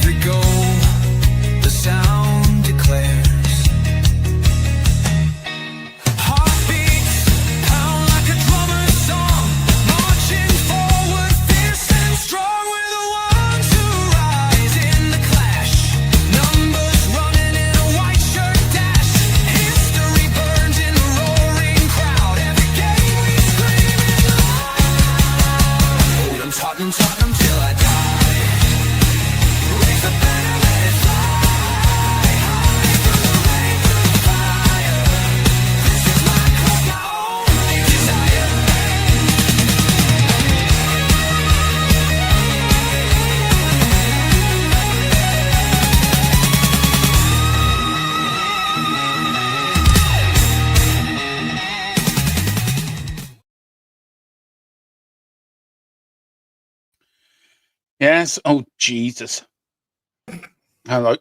every goal, the sound declares. Heartbeats pound like a drummer's song, marching forward, fierce and strong. We're the ones who rise in the clash. Numbers running in a white shirt dash. History burns in the roaring crowd. Every game we scream it loud. Tottenham, Tottenham till I die. Raise the banner, let it fly high through the rain, through the fire. This is my club, my only desire. Yes. Oh, Jesus. Hello.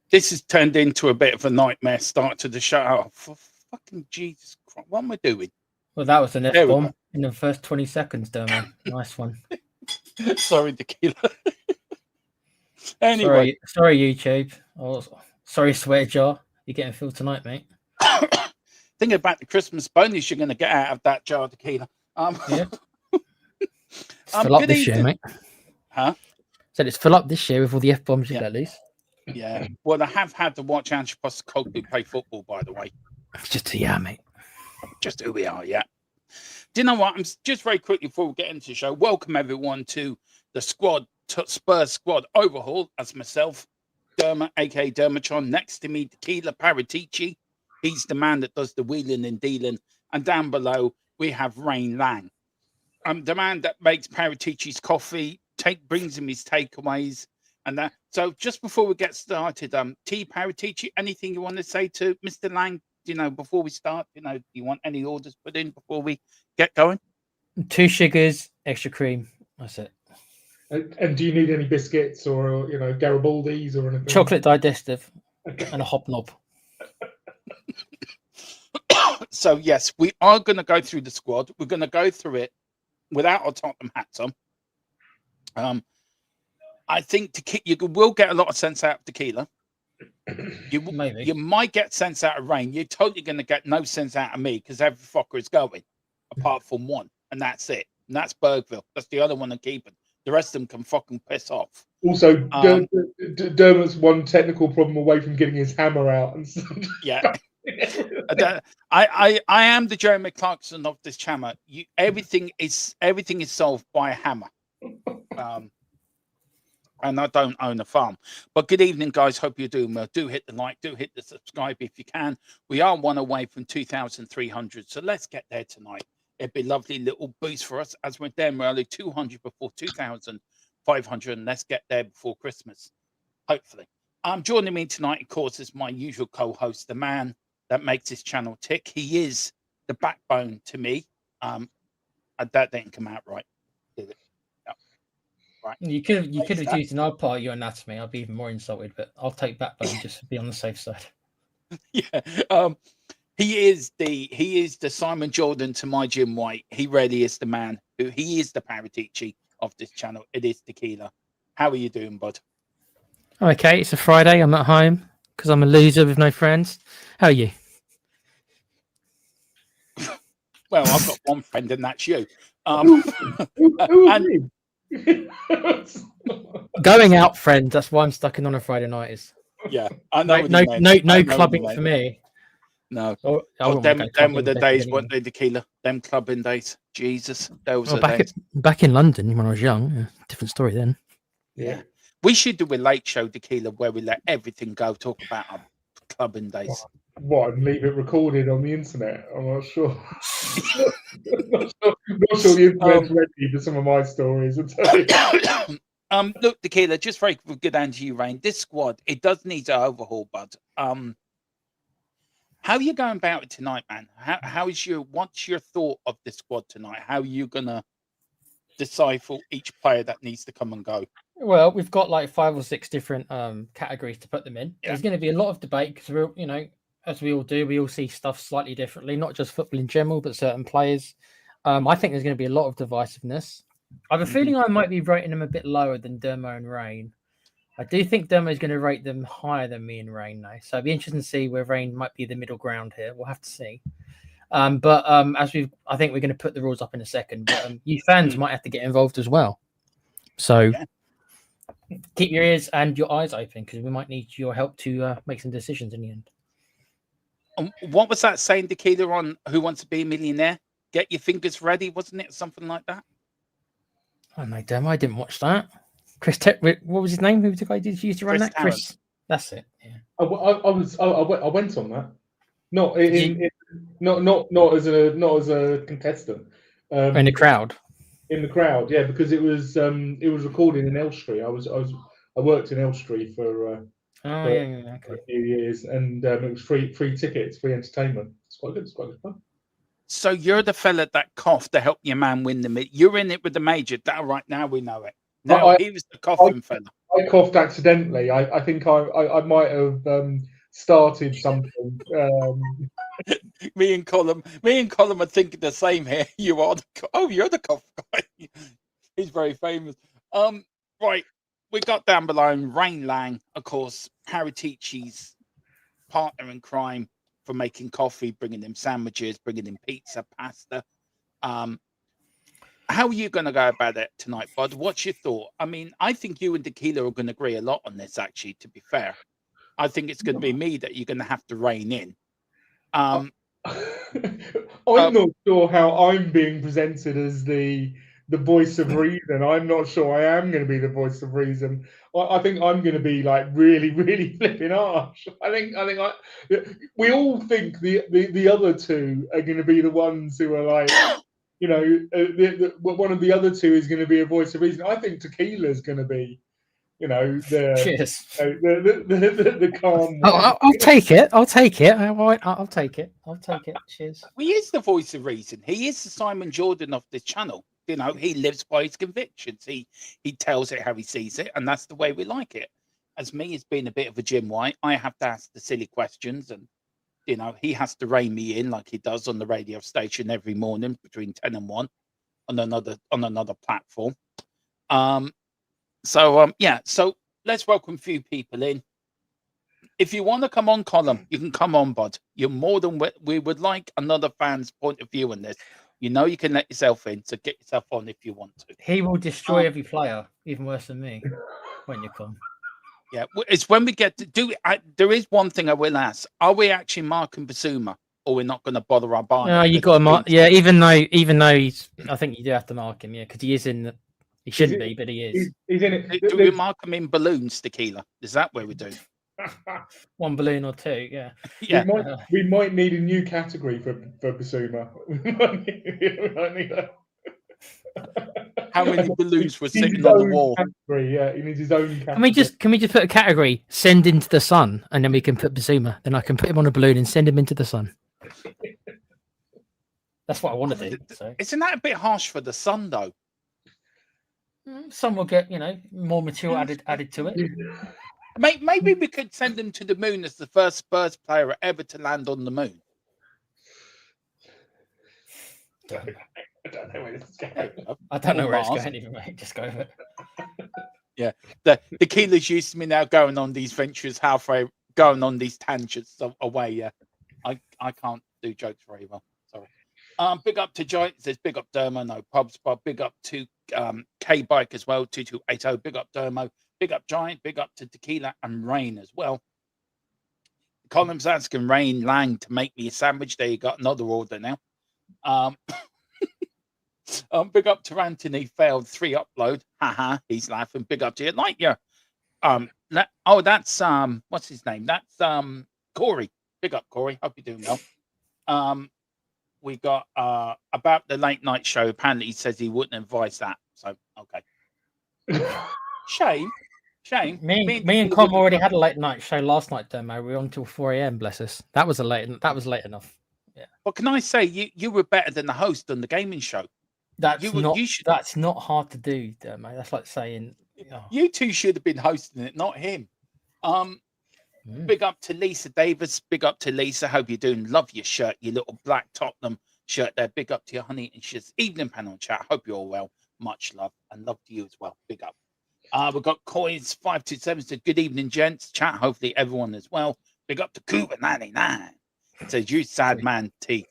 This has turned into a bit of a nightmare start to the show. Oh, for fucking Jesus Christ. What am I doing? Well, that was an There we F-bomb in the first 20 seconds, Dermo. Nice one. Sorry, Tequila. Anyway. Sorry, YouTube. Oh, sorry, Swear Jar. You're getting filled tonight, mate. Thinking about the Christmas bonus you're going to get out of that jar of tequila. Yeah. Fill up this year, mate. Huh? Said it's fill up this year with all the F-bombs you Yeah. let loose. Yeah. Well, I have had to watch Ange Postecoglou play football, by the way. It's just mate. Just who we are, yeah. Do you know what? I'm just very quickly before we get into the show, welcome everyone to the squad, Spurs squad overhaul. As myself, Derma, aka Dermatron, next to me, Tequila Paratici. He's the man that does the wheeling and dealing. And down below, we have Rain Lang. The man that makes Paratici's coffee, brings him his takeaways, and that. So just before we get started, T Paratici, anything you want to say to Mr. Lang? Before we start, do you want any orders put in before we get going? 2 sugars, extra cream. That's it. And do you need any biscuits or Garibaldi's or anything? Chocolate digestive and a hobnob. So yes, we are going to go through the squad. We're going to go through it without our Tottenham hats on. I think you will get a lot of sense out of Tequila. You might get sense out of Rain. You're totally going to get no sense out of me because every fucker is going, apart from one, and that's it. And that's Bergvall. That's the other one I'm keeping. The rest of them can fucking piss off. Also, Dermot's one technical problem away from getting his hammer out. And stuff. Yeah. I am the Jeremy Clarkson of this channel. Everything is solved by a hammer. And I don't own a farm. But good evening, guys. Hope you're doing well. Do hit the like, do hit the subscribe if you can. We are one away from 2,300. So let's get there tonight. It'd be a lovely little boost for us as we're there early, 200 before 2,500. And let's get there before Christmas, hopefully. Joining me tonight, of course, is my usual co-host, the man that makes this channel tick. He is the backbone to me. That didn't come out right, did it? No. Right. You could have used another part of your anatomy. I'd be even more insulted, but I'll take backbone just to be on the safe side. Yeah. He is the Simon Jordan to my Jim White. He really is the man he is the Paratici of this channel. It is Tequila. How are you doing, bud? Okay, it's a Friday. I'm at home because I'm a loser with no friends. How are you? Well, I've got one friend, and that's you. Going out, friend. That's why I'm stuck in on a Friday night. Is yeah, I know. No clubbing for me. No. Them were the days, weren't they, Tequila? Them clubbing days. Jesus, those are back in London when I was young. Different story then. Yeah. We should do a late show, Tequila, where we let everything go. Talk about our clubbing days. What? And leave it recorded on the internet? I'm not sure. not sure the internet's ready for some of my stories. Look, Tequila, just very good hand to you, Rain. This squad, it does need an overhaul, bud. How are you going about it tonight, man? What's your thought of the squad tonight? How are you gonna decipher each player that needs to come and go? Well, we've got like 5 or 6 different categories to put them in. Yeah. There's going to be a lot of debate because we're, as we all do, we all see stuff slightly differently, not just football in general, but certain players. I think there's going to be a lot of divisiveness. I have a feeling I might be rating them a bit lower than Dermo and Rain. I do think Dermo is going to rate them higher than me and Rain, though. So it'd be interesting to see where Rain might be the middle ground here. We'll have to see. But I think we're going to put the rules up in a second. But you fans might have to get involved as well. So keep your ears and your eyes open because we might need your help to make some decisions in the end. What was that saying, Tequila, on Who Wants to Be a Millionaire? Get your fingers ready, wasn't it? Something like that. Oh no, Dermo, I didn't watch that. What was his name? Who was the guy who used to run that? Tarrant. Chris. That's it. Yeah. I went on that. Not not as a contestant. In the crowd. In the crowd, yeah, because it was recorded in Elstree. I worked in Elstree for Okay. a few years, and it was free tickets, free entertainment. It's quite good. It's quite good fun. So you're the fella that coughed to help your man win the. You're in it with the major. That right now we know it. No, he was the coughing fella. I coughed accidentally. I think I might have started something. Me and Colin are thinking the same here. You're the cough guy. He's very famous. Right. We got down below Rain Lang, of course, Paratici's partner in crime for making coffee, bringing him sandwiches, bringing him pizza, pasta. How are you going to go about it tonight, Bud? What's your thought? I mean, I think you and Tequila are going to agree a lot on this, actually, to be fair. I think it's going to be me that you're going to have to rein in. I'm not sure how I'm being presented as the voice of reason. I'm not sure I am going to be the voice of reason. I think I'm going to be like really, really flipping harsh. We all think the other two are going to be the ones who are like, you know, one of the other two is going to be a voice of reason. I think Tequila's going to be, you know, the calm. I'll take it. I'll take it. I'll take it. Cheers. Well, he is the voice of reason. He is the Simon Jordan of this channel. You know, he lives by his convictions. He tells it how he sees it, and that's the way we like it. As me as being a bit of a Jim White, I have to ask the silly questions, and you know, he has to rein me in like he does on the radio station every morning between 10 and 1 on another platform. So let's welcome a few people in. If you want to come on, Colin, you can come on, Bud. You're more than we would like another fan's point of view on this. You know you can let yourself in, so get yourself on if you want to. He will destroy every player, even worse than me, when you come. Yeah, it's when we get to do it. There is one thing I will ask: are we actually marking Basuma, or we're not going to bother our bar? No, you got to mark. Yeah, even though he's, I think you do have to mark him. Yeah, because he is in. He shouldn't be, but he is. He's in it. Do we mark him in balloons, Tequila? Is that where we do? One balloon or two, yeah. Yeah. We might need a new category for Basuma. We might need that. How many balloons were sitting on the wall? Category, yeah, he needs his own category. Can we just put a category? Send into the sun, and then we can put Basuma. Then I can put him on a balloon and send him into the sun. That's what I want to do. So. Isn't that a bit harsh for the sun, though? Some will get, more material added to it. Maybe we could send him to the moon as the first Spurs player ever to land on the moon. I don't know where this is going. I don't know where it's going even, mate. Just go with it. Yeah. The Tequila's used to me now going on these ventures halfway, going on these tangents away. Yeah. I can't do jokes very well. Sorry. Big up to Giant. Says big up Dermo. No probs, but big up to K Bike as well. 2280. Big up Dermo. Big up Giant. Big up to Tequila and Rain as well. Colin's asking Rain Lang to make me a sandwich. There you got another order now. Big up to Anthony. Failed 3 upload. Haha. He's laughing. Big up to you. Lightyear. That's what's his name? That's Corey. Big up Corey. Hope you're doing well. We got about the late night show. Apparently, he says he wouldn't advise that. So okay. Shame. Me and Com already had a late night show last night, Demo. We were on till 4 a.m. Bless us. That was late enough. Yeah. Well, can I say you were better than the host on the gaming show? That's not hard to do, Demo. That's like saying you two should have been hosting it, not him. Big up to Lisa Davis. Big up to Lisa. Hope you're doing. Love your shirt, your little black Tottenham shirt there. Big up to your honey and she's evening panel chat. Hope you're all well. Much love and love to you as well. Big up. We've got Coins 527 said, good evening, gents. Chat, hopefully everyone as well. Big up to Cuba 99. Says, you sad man, T.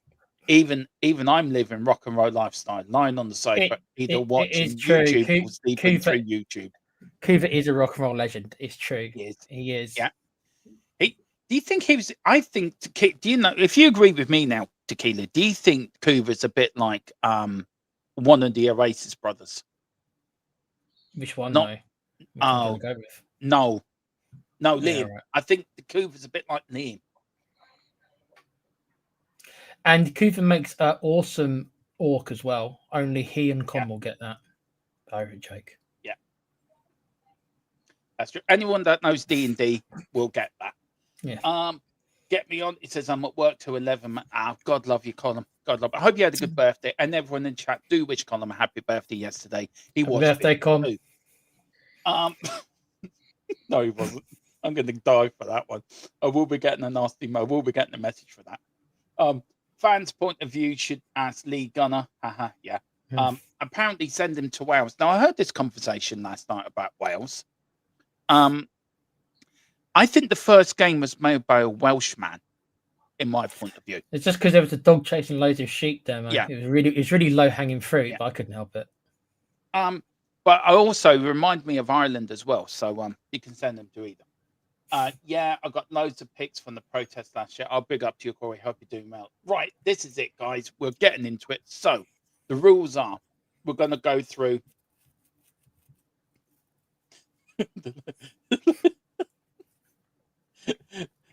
Even I'm living rock and roll lifestyle, lying on the sofa, either watching YouTube or sleeping through YouTube. Cuba is a rock and roll legend. It's true. He is. Yeah. Do you think he was? I think. Do you know? If you agree with me now, Tequila, do you think Cuba's a bit like one of the Oasis brothers? Which one? Not, no. Go with? No, Liam. Yeah, right. I think the Cuba's a bit like Liam. And Cuba makes an awesome orc as well. Only he and Con will get that. Pirate joke. Yeah, that's true. Anyone that knows D&D will get that. Yeah. Get me on. It says I'm at work till 11. God love you, Colin. God love. I hope you had a good birthday. And everyone in chat, do wish Colin a happy birthday yesterday. He was birthday, Con. No, he wasn't. I'm going to die for that one. I will be getting a nasty. I will be getting a message for that. Fans' point of view should ask Lee Gunner. Yeah. Apparently send him to Wales. Now I heard this conversation last night about Wales. I think the first game was made by a Welshman, in my point of view. It's just because there was a dog chasing loads of sheep there, man. Yeah. It was really low hanging fruit, but I couldn't help it. But I also remind me of Ireland as well, so you can send them to either. Yeah, I got loads of picks from the protest last year. I'll big up to you, Corey. Hope you're doing well. Right, this is it, guys. We're getting into it. So the rules are: we're going to go through.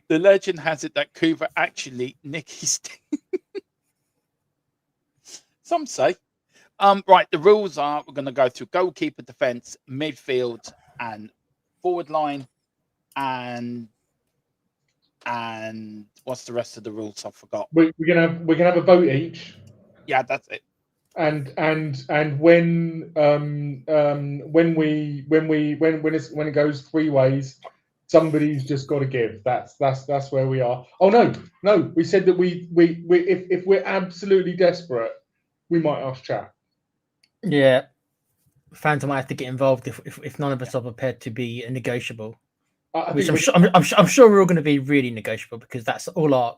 The legend has it that Cuba actually Nicky's team. Some say. Right, the rules are: we're going to go through goalkeeper, defense, midfield, and forward line, and what's the rest of the rules? I forgot. We're gonna have a vote each. Yeah, that's it. And when it goes three ways, somebody's just got to give. That's where we are. Oh no, we said that we if we're absolutely desperate, we might ask chat. Yeah, fans might have to get involved if none of us are prepared to be negotiable. I'm sure we're all going to be really negotiable because that's all our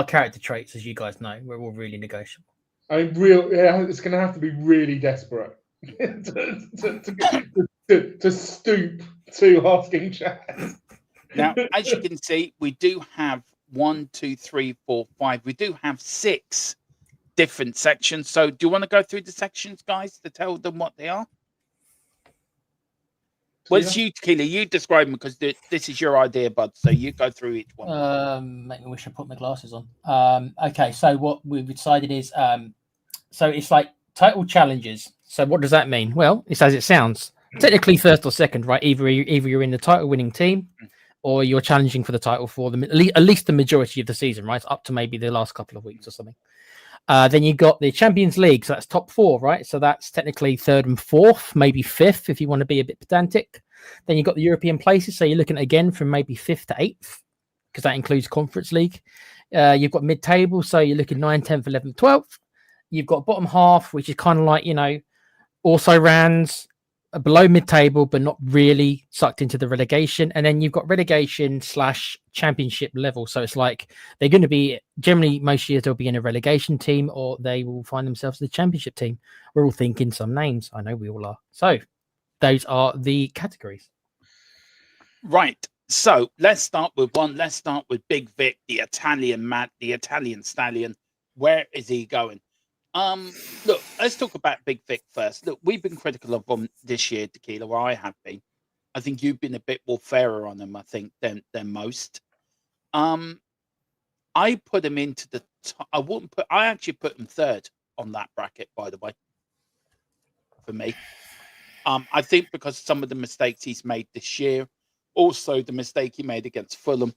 character traits, as you guys know. We're all really negotiable. I mean, it's going to have to be really desperate to stoop to asking chat. Now, as you can see, we do have 1, 2, 3, 4, 5. We do have 6 different sections. So do you want to go through the sections, guys, to tell them what they are? Well, it's you, Tequila. You describe them because this is your idea, bud. So you go through each one. Make me wish I put my glasses on. Okay, so what we've decided is, so it's like title challenges. So what does that mean? Well, it's as it sounds. Technically first or second, right? Either you're in the title-winning team, or you're challenging for the title for at least the majority of the season, right? Up to maybe the last couple of weeks or something. Then you got the Champions League, so that's top 4, right? So that's technically 3rd and 4th, maybe 5th if you want to be a bit pedantic. Then you've got the European places, so you're looking at, again from maybe 5th to 8th, because that includes Conference League. You've got mid-table, so you're looking 9th, 10th, 11th, 12th. You've got bottom half, which is kind of like, also rans below mid-table, but not really sucked into the relegation. And then you've got relegation / championship level. So it's like they're going to be, generally most years they'll be in a relegation team, or they will find themselves in the championship team. We're all thinking some names. I know we all are. So those are the categories. Right. So let's start with one. Let's start with Big Vic, the Italian stallion. Where is he going? Look, let's talk about Big Vic first. Look, we've been critical of him this year, Tequila, where I have been. I think you've been a bit more fairer on him, I think, than most. I put him into the I actually put him 3rd on that bracket, by the way, for me. I think because some of the mistakes he's made this year, also the mistake he made against Fulham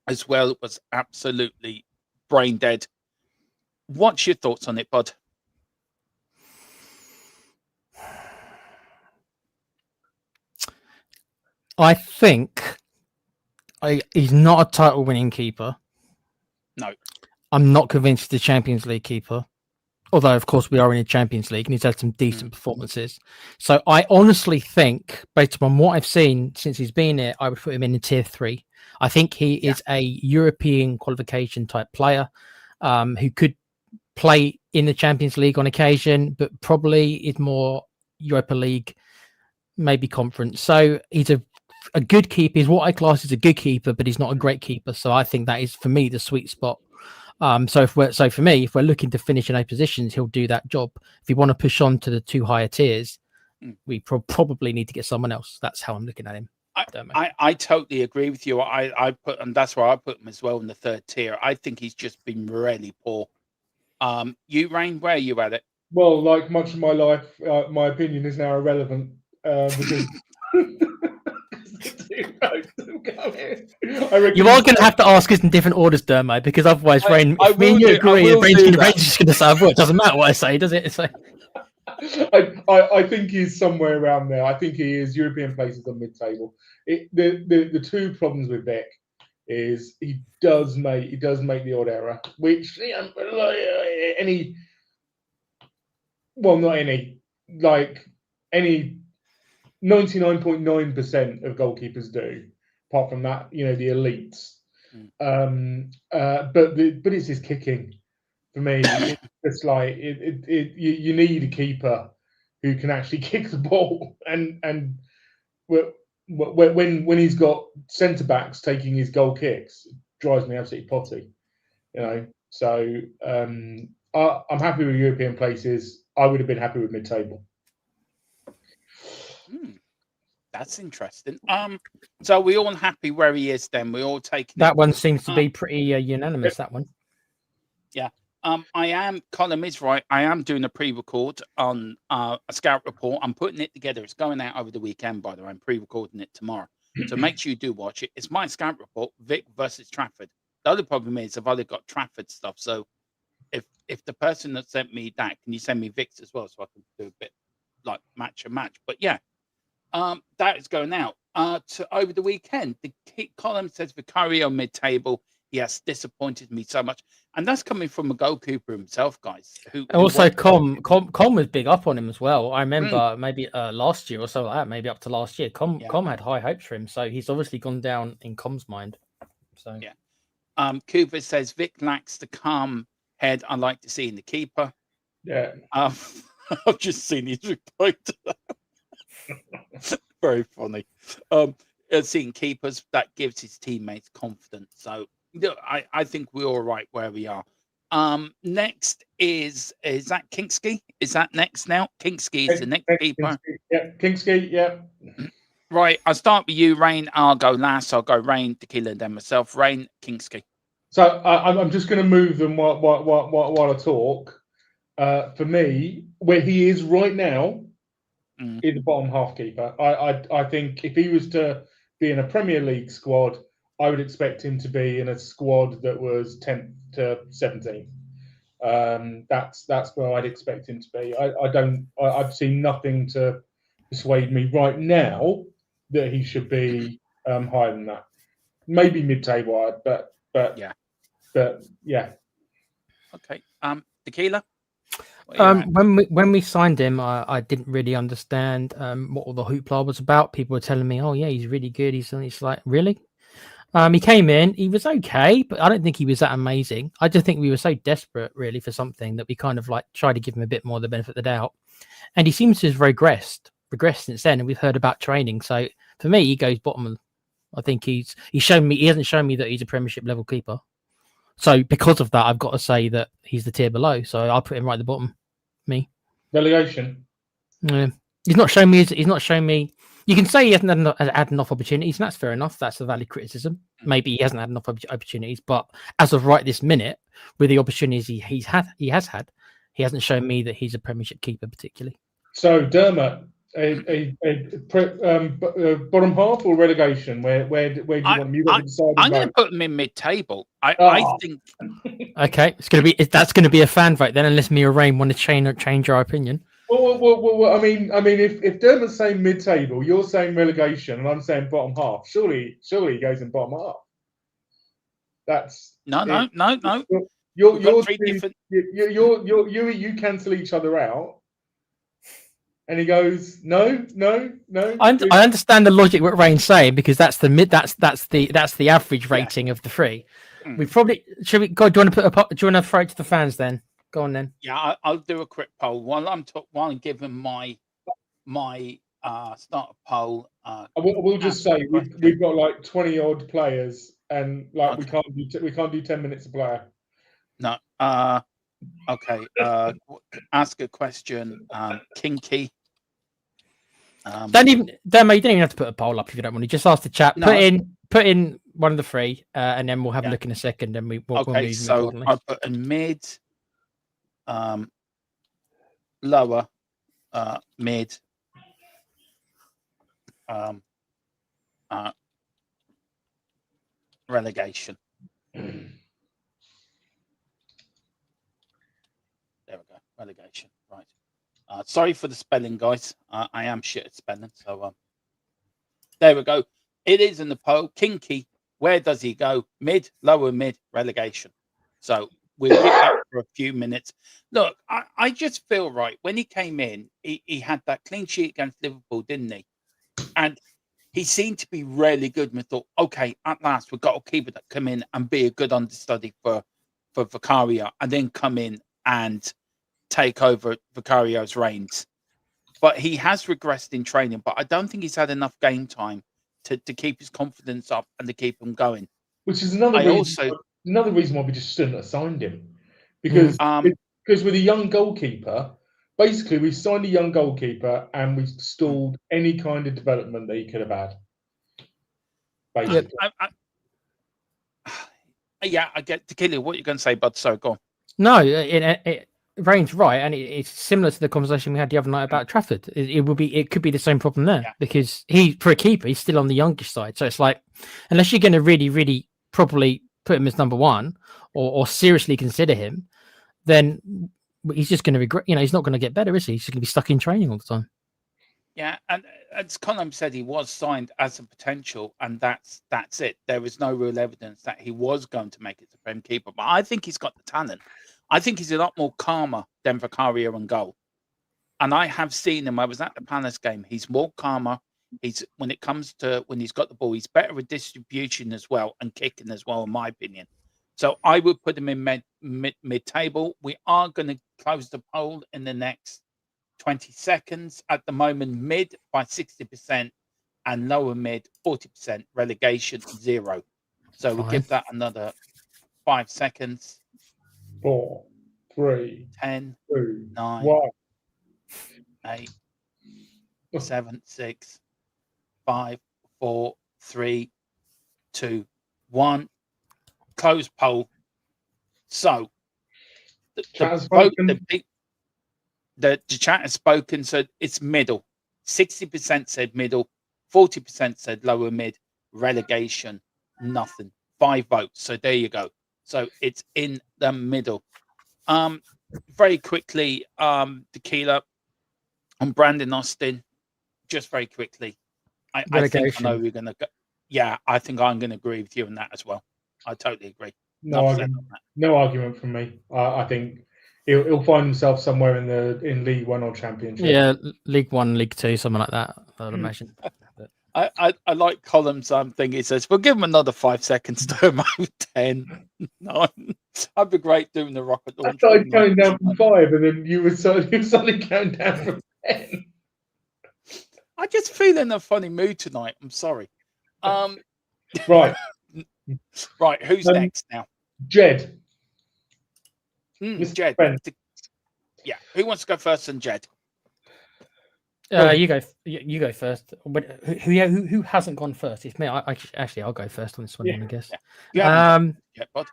as well, was absolutely brain dead. What's your thoughts on it, bud? I think he's not a title-winning keeper. No. I'm not convinced he's the Champions League keeper. Although, of course, we are in the Champions League and he's had some decent performances. So I honestly think, based on what I've seen since he's been here, I would put him in tier 3. I think he is a European qualification type player who could play in the Champions League on occasion, but probably is more Europa League, maybe conference. So he's a good keeper. He's what I class as a good keeper, but he's not a great keeper. So I think that is, for me, the sweet spot. So for me, if we're looking to finish in A positions, he'll do that job. If we want to push on to the 2 higher tiers, we probably need to get someone else. That's how I'm looking at him. I totally agree with you. I put, and that's why I put him as well in the 3rd tier. I think he's just been really poor. You, Rain, where are you at it? Well, like much of my life, my opinion is now irrelevant because you are going to have to ask us in different orders, Dermo, because otherwise, Rain, if me and you agree, Rain's just going to say, well, it doesn't matter what I say, does it? So... I think he's somewhere around there. I think he is European places on mid-table. The 2 problems with Vic is he does make the odd error, which any 99.9% of goalkeepers do. Apart from that, the elites. But it's his kicking. For me, it's like you need a keeper who can actually kick the ball, and when he's got centre backs taking his goal kicks, it drives me absolutely potty. So I'm happy with European places. I would have been happy with mid-table. That's interesting. So we all happy where he is then? We all take that one seems to be pretty unanimous, that one. Yeah. Colin is right. I am doing a pre-record on a scout report. I'm putting it together. It's going out over the weekend, by the way. I'm pre-recording it tomorrow. So make sure you do watch it. It's my scout report, Vic versus Trafford. The other problem is I've only got Trafford stuff. So if the person that sent me that, can you send me Vic's as well so I can do a bit like match and match? But yeah, that is going out to over the weekend. The column says Vicario mid-table. He has disappointed me so much, and that's coming from a goalkeeper himself, guys. Who also Com was big up on him as well. I remember maybe last year or so like that, maybe up to last year. Com had high hopes for him, so he's obviously gone down in Com's mind. So yeah, Cooper says Vic lacks the calm head I like to see in the keeper. Yeah, I've just seen his reply to that. Very funny. Seeing keepers that gives his teammates confidence. So. I think we're all right where we are. Next is that Kingsky? Is that next now? Kingsky is the next keeper. Yeah, Kingsky, yeah. Right, I'll start with you, Rain. I'll go last. I'll go Rain, Tequila, and then myself. Rain, Kingsky. So I'm just going to move them while I talk. For me, where he is right now is the bottom half keeper. I think if he was to be in a Premier League squad, I would expect him to be in a squad that was 10th to 17th. That's where I'd expect him to be. I've seen nothing to persuade me right now that he should be higher than that. Maybe mid-table, but yeah. Okay. Tequila. When we signed him, I didn't really understand what all the hoopla was about. People were telling me, "Oh yeah, he's really good." He's like, really? He came in, he was okay, but I don't think he was that amazing. I just think we were so desperate, really, for something that we kind of like tried to give him a bit more of the benefit of the doubt. And he seems to have regressed since then. And we've heard about training. So for me, he goes bottom. I think he hasn't shown me that he's a Premiership level keeper. So because of that, I've got to say that he's the tier below. So I'll put him right at the bottom. Me. Relegation. Yeah. He's not shown me. You can say he hasn't had enough opportunities, and that's fair enough. That's a valid criticism. Maybe he hasn't had enough opportunities, but as of right this minute, with the opportunities he has had, he hasn't shown me that he's a Premiership keeper particularly. So Dermot, bottom half or relegation? Where do you want him? I'm going to put him in mid-table. I think. Okay, that's going to be a fan vote then, unless me or Rain want to change our opinion. Well, I mean, if Dermot's saying mid-table, you're saying relegation, and I'm saying bottom half. Surely he goes in bottom half. That's no. We've got You're three different. you cancel each other out. And he goes, no. I understand the logic what Rain's saying, because that's the mid. That's the average rating of the three. We probably should we go. Do you want to throw it to the fans then? Go on then. Yeah, I'll do a quick poll while I'm giving my start poll. We'll just say we've got like 20 odd players, and like we can't do 10 minutes a player. No. Okay. Ask a question. Kinky. You don't even have to put a poll up if you don't want to. Just ask the chat. No. Put in one of the three, and then we'll have a look in a second. And we'll move so I put a mid, lower, mid, relegation. There we go. Relegation. Right. Sorry for the spelling, guys. I am shit at spelling. So there we go. It is in the poll. Kinky. Where does he go? Mid, lower, mid, relegation. So we'll give that for a few minutes. Look, I just feel right. When he came in, he had that clean sheet against Liverpool, didn't he? And he seemed to be really good. And we thought, okay, at last we've got a keeper that come in and be a good understudy for Vicario, and then come in and take over Vicario's reins. But he has regressed in training, but I don't think he's had enough game time to keep his confidence up and to keep him going. Which is another reason why we just shouldn't have signed him. Because with a young goalkeeper, basically we signed a young goalkeeper and we stalled any kind of development that he could have had. Basically. I get to kill you. What are you going to say, bud? So go on. No, Rain's right, and it's similar to the conversation we had the other night about Trafford. It could be the same problem there, because for a keeper, he's still on the youngish side. So it's like, unless you're going to really, really properly put him as number one or seriously consider him, then he's just going to regret. He's not going to get better, is he? He's just going to be stuck in training all the time. Yeah, and as Colin said, he was signed as a potential, and that's it. There is no real evidence that he was going to make it Supreme Keeper, but I think he's got the talent. I think he's a lot more calmer than Vicario and goal. And I have seen him. I was at the Palace game. He's more calmer. When it comes to when he's got the ball, he's better with distribution as well and kicking as well, in my opinion. So I would put him in mid-table. We are going to close the poll in the next 20 seconds. At the moment, mid by 60% and lower mid 40%. Relegation 0. So we'll give that another 5 seconds. 4, 3, 10, 2, 9, 1. 8, 7, 6, 5, 4, 3, 2, 1. Close poll. So the chat has spoken, so it's middle. 60% said middle, 40% said lower mid, relegation, nothing. 5 votes. So there you go. So it's in the middle. Very quickly, Tequila on Brandon Austin, just very quickly. I think I know we're going to go. Yeah, I think I'm going to agree with you on that as well. I totally agree. No argument from me. I think he'll find himself somewhere in League One or Championship. Yeah, League One, League Two, something like that, I'd imagine. I like Column's thing. He says, we'll give him another 5 seconds to him over 10, 9. I'd be great doing the rocket launch. I started counting down from 5, and then you were suddenly counting down from 10. I just feel in a funny mood tonight. I'm sorry. Right. Right. Who's next now? Jed. Jed. Yeah. Who wants to go first? And Jed. You go first. Who hasn't gone first? It's me. I'll go first on this one, I guess. Yeah. Bud.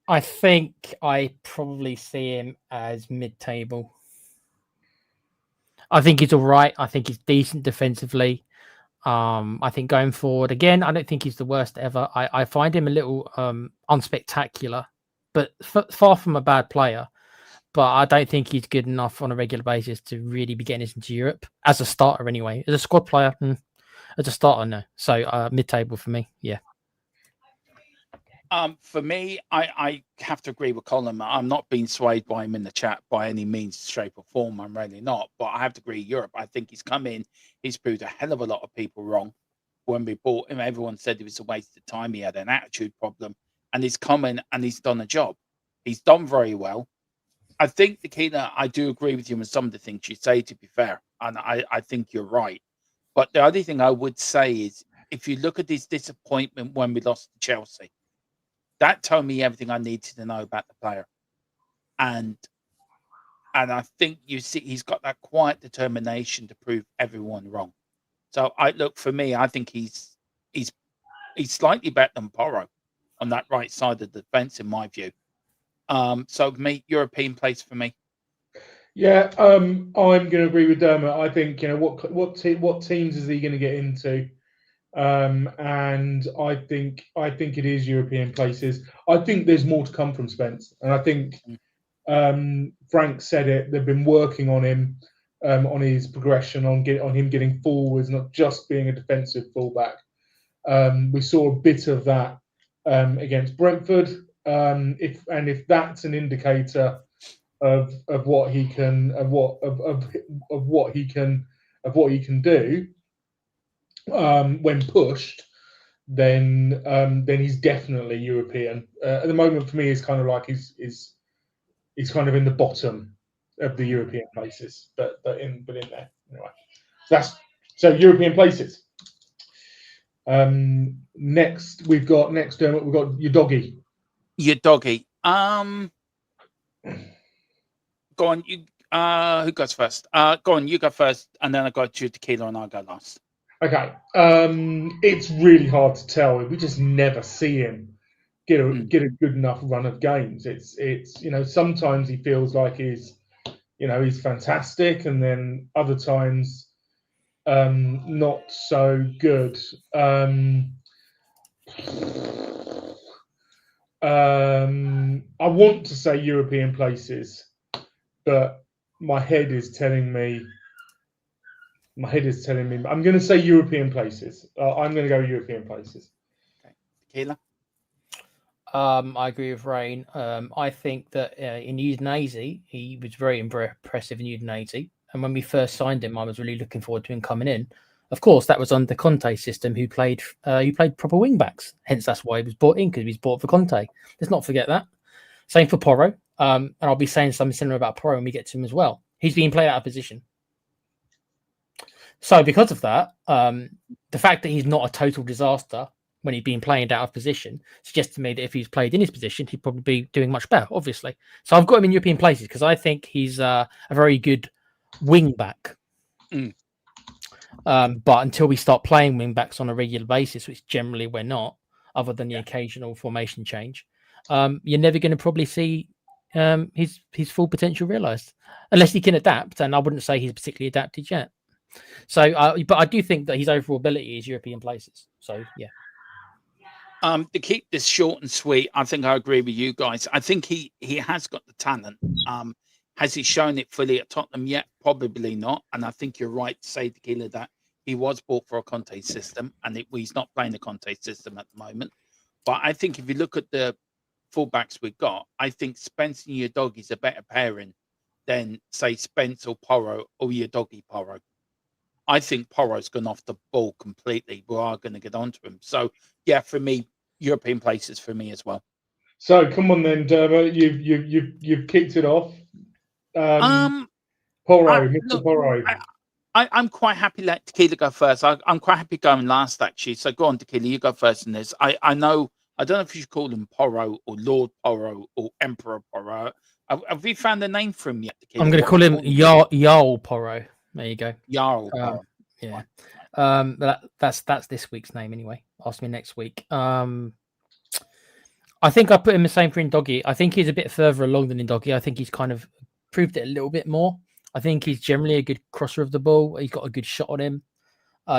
I think I probably see him as mid-table. I think he's all right. I think he's decent defensively. I think going forward, again, I don't think he's the worst ever. I find him a little unspectacular, but far from a bad player. But I don't think he's good enough on a regular basis to really be getting us into Europe as a starter anyway. As a squad player, As a starter, no. So mid-table for me, yeah. For me, I have to agree with Colin. I'm not being swayed by him in the chat by any means, shape, or form. I'm really not. But I have to agree, Europe. I think he's come in. He's proved a hell of a lot of people wrong. When we bought him, everyone said it was a waste of time. He had an attitude problem, and he's come in and he's done a job. He's done very well. I think, Tequila, I do agree with you on some of the things you say, to be fair, and I think you're right. But the only thing I would say is, if you look at his disappointment when we lost to Chelsea, that told me everything I needed to know about the player. And I think you see he's got that quiet determination to prove everyone wrong. So for me, I think he's slightly better than Porro on that right side of the fence, in my view. So me, European place for me. Yeah, I'm going to agree with Dermot. I think what teams is he going to get into? And I think it is European places. I think there's more to come from Spence, and I think Frank said it. They've been working on him, on his progression, on him getting forwards, not just being a defensive fullback. We saw a bit of that against Brentford. If that's an indicator of what he can do when pushed, then he's definitely European. At the moment, for me, it's kind of like he's kind of in the bottom of the European places, but in there anyway. So European places. Next we've got your doggy. Your doggy. Go on. You. Who goes first? Go on. You go first, and then I got you, Tequila, and I'll go last. Okay. It's really hard to tell. We just never see him get a good enough run of games. It's sometimes he feels like he's fantastic, and then other times not so good. I want to say European places, but my head is telling me I'm going to say European places. I'm going to go European places. Okay. Tequila? I agree with Rain. I think that in Udinese, he was very impressive in Udinese. And when we first signed him, I was really looking forward to him coming in. Of course, that was under Conte's system, who played proper wing backs. Hence, that's why he was bought in, because he was bought for Conte. Let's not forget that. Same for Porro. And I'll be saying something similar about Porro when we get to him as well. He's being played out of position. So because of that, the fact that he's not a total disaster when he's been played out of position suggests to me that if he's played in his position, he'd probably be doing much better, obviously. So I've got him in European places because I think he's a very good wing back. But until we start playing wing backs on a regular basis, which generally we're not, other than the occasional formation change, you're never going to probably see his full potential realised, unless he can adapt. And I wouldn't say he's particularly adapted yet. So, but I do think that his overall ability is European places. So, yeah. To keep this short and sweet, I think I agree with you guys. I think he has got the talent. Has he shown it fully at Tottenham yet? Probably not. And I think you're right to say, Tequila, that he was bought for a Conte system, and he's not playing the Conte system at the moment. But I think if you look at the fullbacks we've got, I think Spence and Udogie is a better pairing than, say, Spence or Porro or Udogie Porro. I think Porro's gone off the ball completely. We are going to get onto him. So, yeah, for me, European places for me as well. So, come on then, Dermot. You've kicked it off. Porro, Mr. Porro. I'm quite happy let Tequila go first. I'm quite happy going last, actually. So, go on, Tequila. You go first in this. I know. I don't know if you should call him Porro or Lord Porro or Emperor Porro. Have we found a name for him yet, Tequila? I'm going to call him Jarl Porro. There you go. Jarl Porro. Yeah. That's this week's name anyway. Ask me next week. I think I put him the same for Indogie. I think he's a bit further along than Indogie. I think he's kind of proved it a little bit more. I think he's generally a good crosser of the ball. He's got a good shot on him.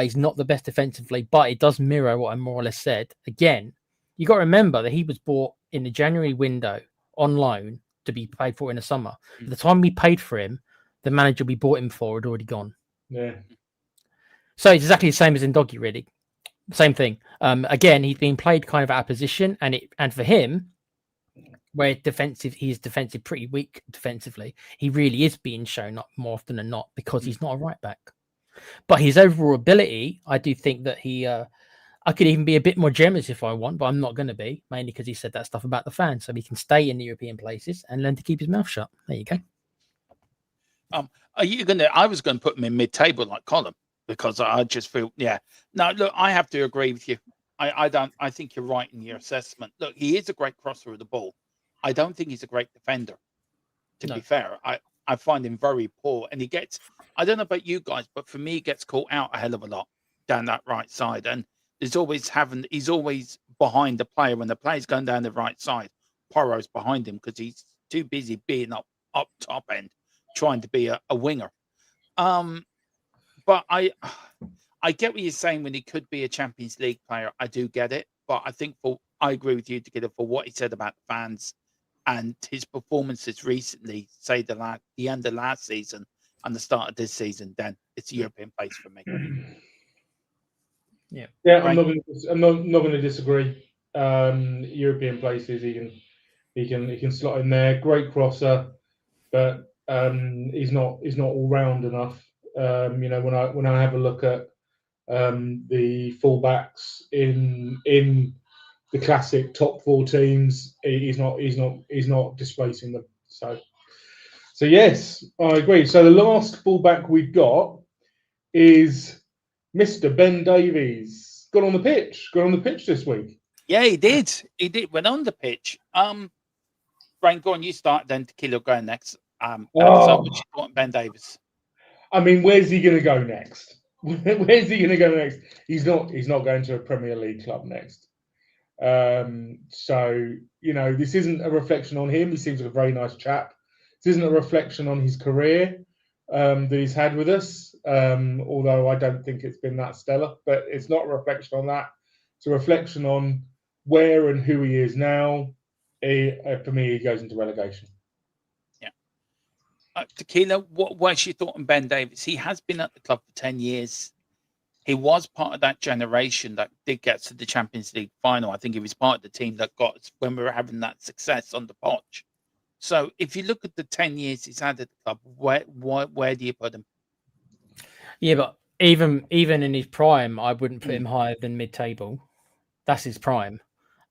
He's not the best defensively, but it does mirror what I more or less said. Again, you got to remember that he was bought in the January window on loan to be paid for in the summer. By the time we paid for him, the manager we bought him for had already gone. Yeah. So it's exactly the same as in Doggy, really. Same thing. Again, he's being played kind of out of position, and for him, where he's defensive pretty weak defensively. He really is being shown up more often than not because he's not a right back. But his overall ability, I do think that I could even be a bit more generous if I want, but I'm not going to be, mainly because he said that stuff about the fans, so he can stay in the European places and learn to keep his mouth shut. There you go. Are you gonna? I was going to put him in mid-table like Colin because I just feel, yeah. No, look, I have to agree with you. I don't. I think you're right in your assessment. Look, he is a great crosser of the ball. I don't think he's a great defender. To be fair, I find him very poor, and he gets. I don't know about you guys, but for me, he gets caught out a hell of a lot down that right side, and he's always behind the player when the player's going down the right side. Porro's behind him because he's too busy being up top end, trying to be a winger. But I get what you're saying when he could be a Champions League player. I do get it, but I think I agree with you together for what he said about the fans and his performances recently, say the end of last season and the start of this season. Then it's a European place for me. Yeah, right. I'm not going to disagree. European places, he can slot in there. Great crosser, but he's not all round enough. When I have a look at the fullbacks in the classic top 4 teams, he's not displacing them. So yes, I agree. So the last fullback we've got is Mr. Ben Davies. Got on the pitch this week. Yeah, he did. Went on the pitch. Brian, go on. You start then. Tequila go next. So what you thought, Ben Davies? I mean, where's he going to go next? Where's he going to go next? He's not going to a Premier League club next. So this isn't a reflection on him. He seems like a very nice chap. This isn't a reflection on his career that he's had with us. Although I don't think it's been that stellar, but it's not a reflection on that. It's a reflection on where and who he is now. For me, he goes into relegation. Tequila, what's your thought on Ben Davies? He has been at the club for 10 years. He was part of that generation that did get to the Champions League final. I think he was part of the team that got us when we were having that success on the Poch. So if you look at the 10 years he's had at the club, where do you put him? Yeah, but even in his prime, I wouldn't put him higher than mid-table. That's his prime.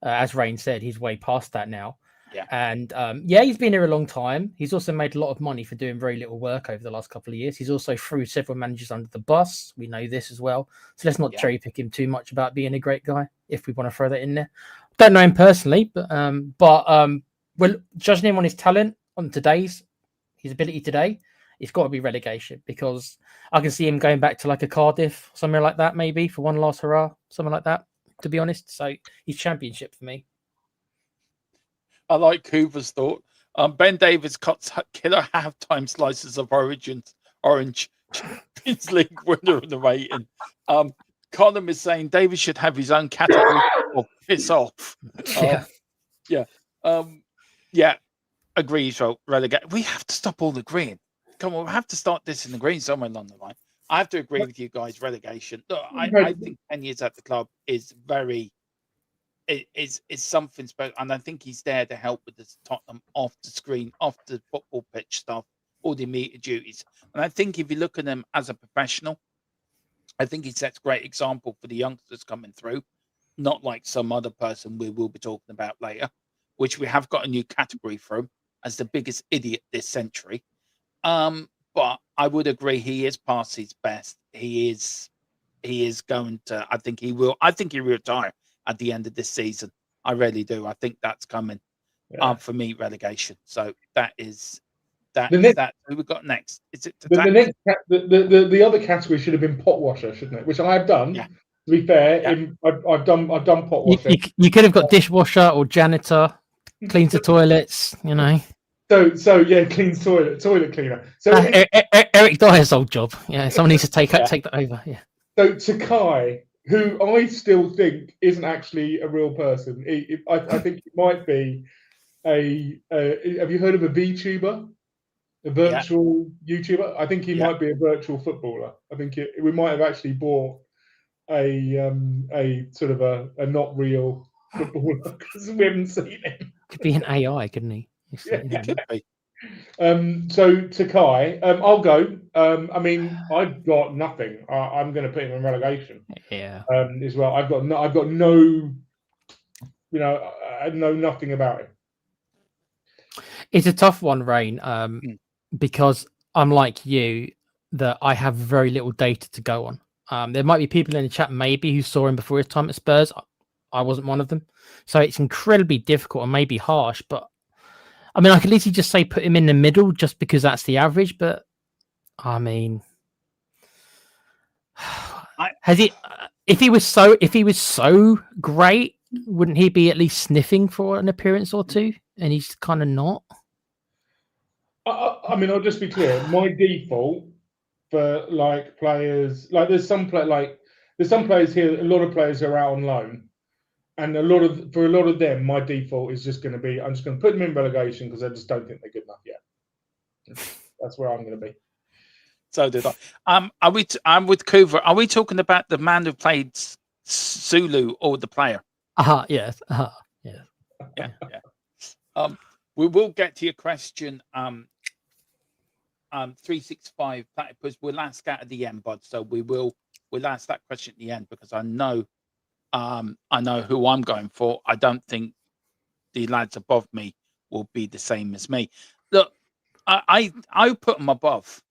As Rain said, he's way past that now. Yeah. And he's been here a long time. He's also made a lot of money for doing very little work over the last couple of years. He's also threw several managers under the bus. We know this as well. So let's not cherry pick him too much about being a great guy, if we want to throw that in there. Don't know him personally, but well, judging him on his talent on his ability today, it's got to be relegation, because I can see him going back to like a Cardiff, somewhere like that, maybe for one last hurrah, something like that, to be honest. So he's Championship for me. I like Hoover's thought. Ben Davies cuts killer halftime slices of orange Champions League winner in the rating. Colin is saying Davies should have his own category or piss off. Agrees. So relegate. We have to stop all agreeing. Come on, we have to start this in the green somewhere along the line. I have to agree with you guys. Relegation. Look, I think 10 years at the club is very. Is something special, and I think he's there to help with the Tottenham off the screen, off the football pitch stuff, all the immediate duties. And I think if you look at him as a professional, I think he sets great example for the youngsters coming through, not like some other person we will be talking about later, which we have got a new category for him as the biggest idiot this century. But I would agree he is past his best. He is going to. I think he will retire at the end of this season. I really do. I think that's coming for me, relegation. So that is that. Who we got next? Is it the other category should have been pot washer, shouldn't it? Which I have done. Yeah. To be fair, I've done pot washer. You could have got dishwasher or janitor, cleans the toilets. So yeah, cleans toilet cleaner. So Eric Dyer's old job. Yeah, someone needs to take that over. Yeah. So Takai, who I still think isn't actually a real person. I think he might be have you heard of a VTuber? A virtual YouTuber. I think he might be a virtual footballer. I think we might have actually bought a sort of a not real footballer because we haven't seen him. Could be an AI, couldn't he? Yeah. It could be. So to Kai, I'll go. I mean, I've got nothing. I'm going to put him in relegation. Yeah. As well. I've got no. I know nothing about him. It's a tough one, Rain, because unlike you, that I have very little data to go on. There might be people in the chat maybe who saw him before his time at Spurs. I wasn't one of them. So it's incredibly difficult and maybe harsh, but I mean, I could literally just say put him in the middle just because that's the average, but I mean, if he was so great, wouldn't he be at least sniffing for an appearance or two? And he's kind of not. I mean, I'll just be clear. My default for players, there's some players here. A lot of players are out on loan, and for a lot of them, my default is just going to be I'm just going to put them in relegation because I just don't think they're good enough yet. That's where I'm going to be. So did I. I'm with Coover. Are we talking about the man who played Zulu or the player? Yes. Yes. Yeah. We will get to your question. 365 platypus. We'll ask that at the end, bud. So we'll ask that question at the end because I know who I'm going for. I don't think the lads above me will be the same as me. Look, I put them above.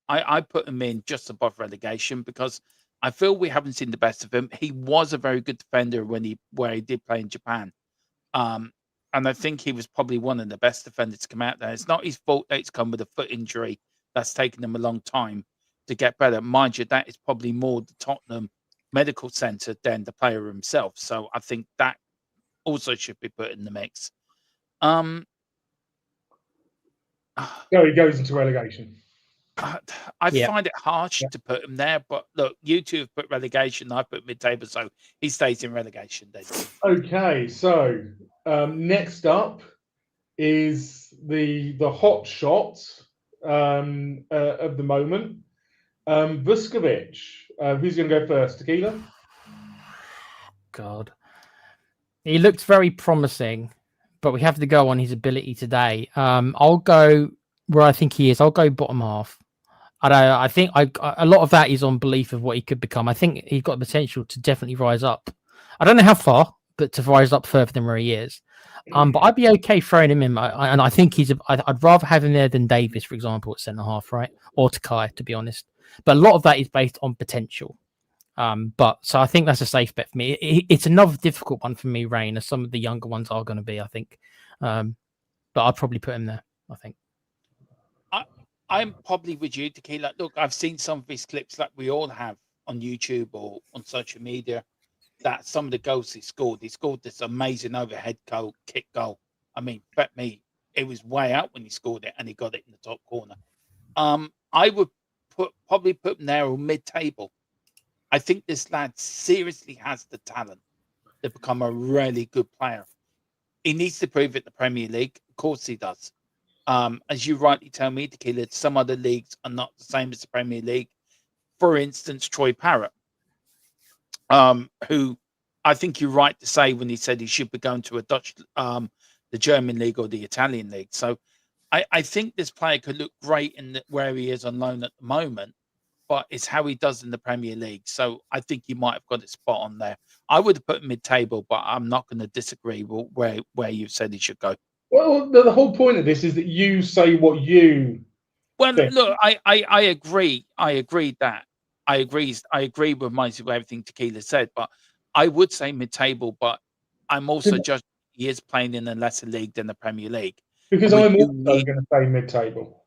I put him in just above relegation because I feel we haven't seen the best of him. He was a very good defender where he did play in Japan. And I think he was probably one of the best defenders to come out there. It's not his fault that he's come with a foot injury. That's taken him a long time to get better. Mind you, that is probably more the Tottenham Medical Centre than the player himself. So I think that also should be put in the mix. So he goes into relegation. I find it harsh to put him there, but look, you two have put relegation. I put mid-table, so he stays in relegation. Then. Okay, so next up is the hot shot of the moment, Vuskovic. Who's going to go first? Tequila? God, he looked very promising, but we have to go on his ability today. I'll go where I think he is. I'll go bottom half. I think a lot of that is on belief of what he could become. I think he's got the potential to definitely rise up. I don't know how far, but to rise up further than where he is. But I'd be okay throwing him in. And I think I'd rather have him there than Davis, for example, at centre half, right? Or Takai, to be honest. But a lot of that is based on potential. So I think that's a safe bet for me. It's another difficult one for me, Rain, as some of the younger ones are going to be, I think. But I'd probably put him there, I think. I'm probably with you, Tequila. Look, I've seen some of his clips like we all have on YouTube or on social media that some of the goals he scored this amazing overhead kick goal. I mean, bet me, it was way out when he scored it and he got it in the top corner. I would probably put him there or mid-table. I think this lad seriously has the talent to become a really good player. He needs to prove it in the Premier League. Of course he does. As you rightly tell me, Tequila, some other leagues are not the same as the Premier League. For instance, Troy Parrott, who I think you're right to say when he said he should be going to the German league or the Italian league. So I think this player could look great in where he is on loan at the moment, but it's how he does in the Premier League. So I think he might have got it spot on there. I would have put him mid-table, but I'm not going to disagree with where you've said he should go. Well, the whole point of this is that you say what you. Well, look, I agree. I agree with most of everything Tequila said, but I would say mid-table. But I'm also judging he is playing in a lesser league than the Premier League. Because I'm also going to say mid-table.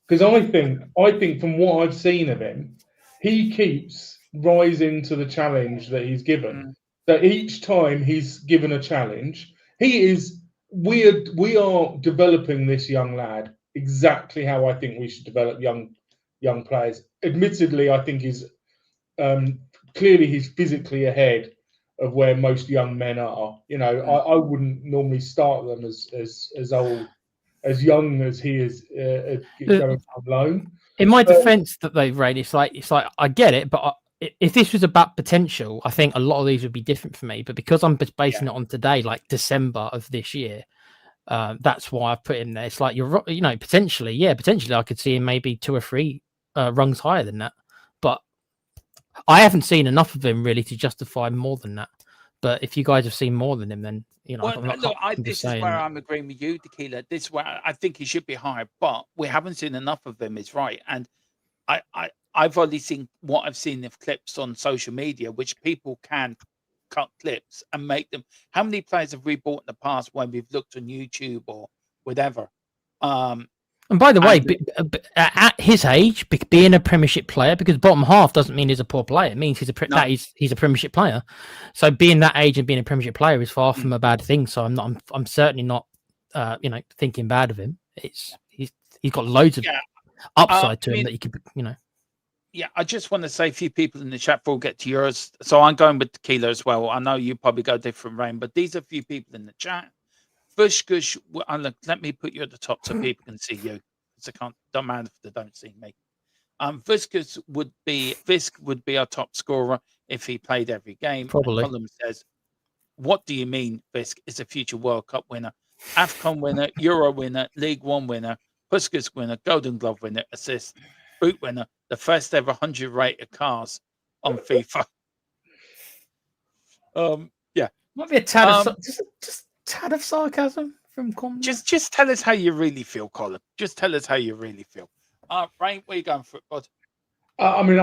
Because I think from what I've seen of him, he keeps rising to the challenge that he's given. That each time he's given a challenge, we are developing this young lad exactly how I think we should develop young players. Admittedly, I think clearly he's physically ahead of where most young men are. You know, I wouldn't normally start them as old as young as he is going on loan. In my defence, that they've rated, it's like I get it, but if this was about potential, I think a lot of these would be different for me. But because I'm basing it on today, like December of this year, that's why I've put him there. It's like potentially, I could see him maybe 2 or 3 rungs higher than that, but I haven't seen enough of him really to justify more than that. But if you guys have seen more than him, then this is where I'm agreeing with you, Tequila. This is where I think he should be higher, but we haven't seen enough of him. Is right, and I've only seen what I've seen of clips on social media, which people can cut clips and make them. How many players have we bought in the past when we've looked on YouTube or whatever? And by the way, at his age, being a Premiership player, because bottom half doesn't mean he's a poor player. It means he's a Premiership player. So being that age and being a Premiership player is far from a bad thing. So I'm certainly not, thinking bad of him. He's got loads of upside to him that you could, Yeah, I just want to say a few people in the chat before we get to yours. So I'm going with Tequila as well. I know you probably go different, Rain, but these are a few people in the chat. Bushkush, let me put you at the top so people can see you. Don't matter if they don't see me. Viskus would be our top scorer if he played every game. Probably. Column says, "What do you mean? Visk is a future World Cup winner, AFCON winner, Euro winner, League One winner, Puskas winner, Golden Glove winner, assist, boot winner, the first ever 100 rated cars on FIFA." Yeah, might be a tad of just tad of sarcasm from Colin. Just tell us how you really feel, Colin. Just tell us how you really feel. Rain, where you going for it, bud? I'm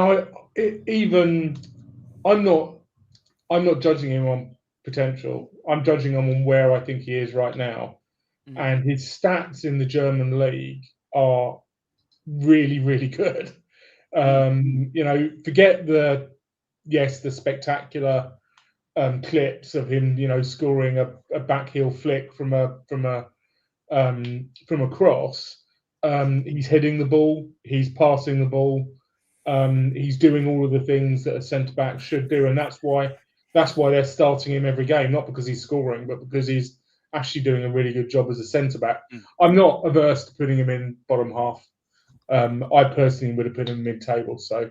not judging him on potential. I'm judging him on where I think he is right now, and his stats in the German league are really, really good. Forget the spectacular clips of him, scoring a backheel flick from a cross. He's heading the ball. He's passing the ball. He's doing all of the things that a centre back should do, and that's why they're starting him every game. Not because he's scoring, but because he's actually doing a really good job as a centre back. I'm not averse to putting him in bottom half. I personally would have put him mid-table. So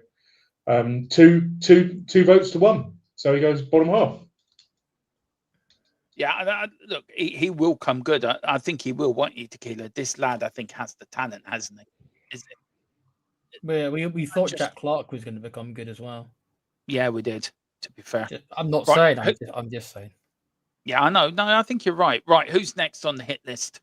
2 votes to 1. So he goes bottom half. Yeah, look, he will come good. I think he will, won't you, Tequila? This lad, I think, has the talent, hasn't he? Is it? We thought Jack Clark was going to become good as well. Yeah, we did, to be fair. I'm not saying. I'm just saying. Yeah, I know. No, I think you're right. Right, who's next on the hit list?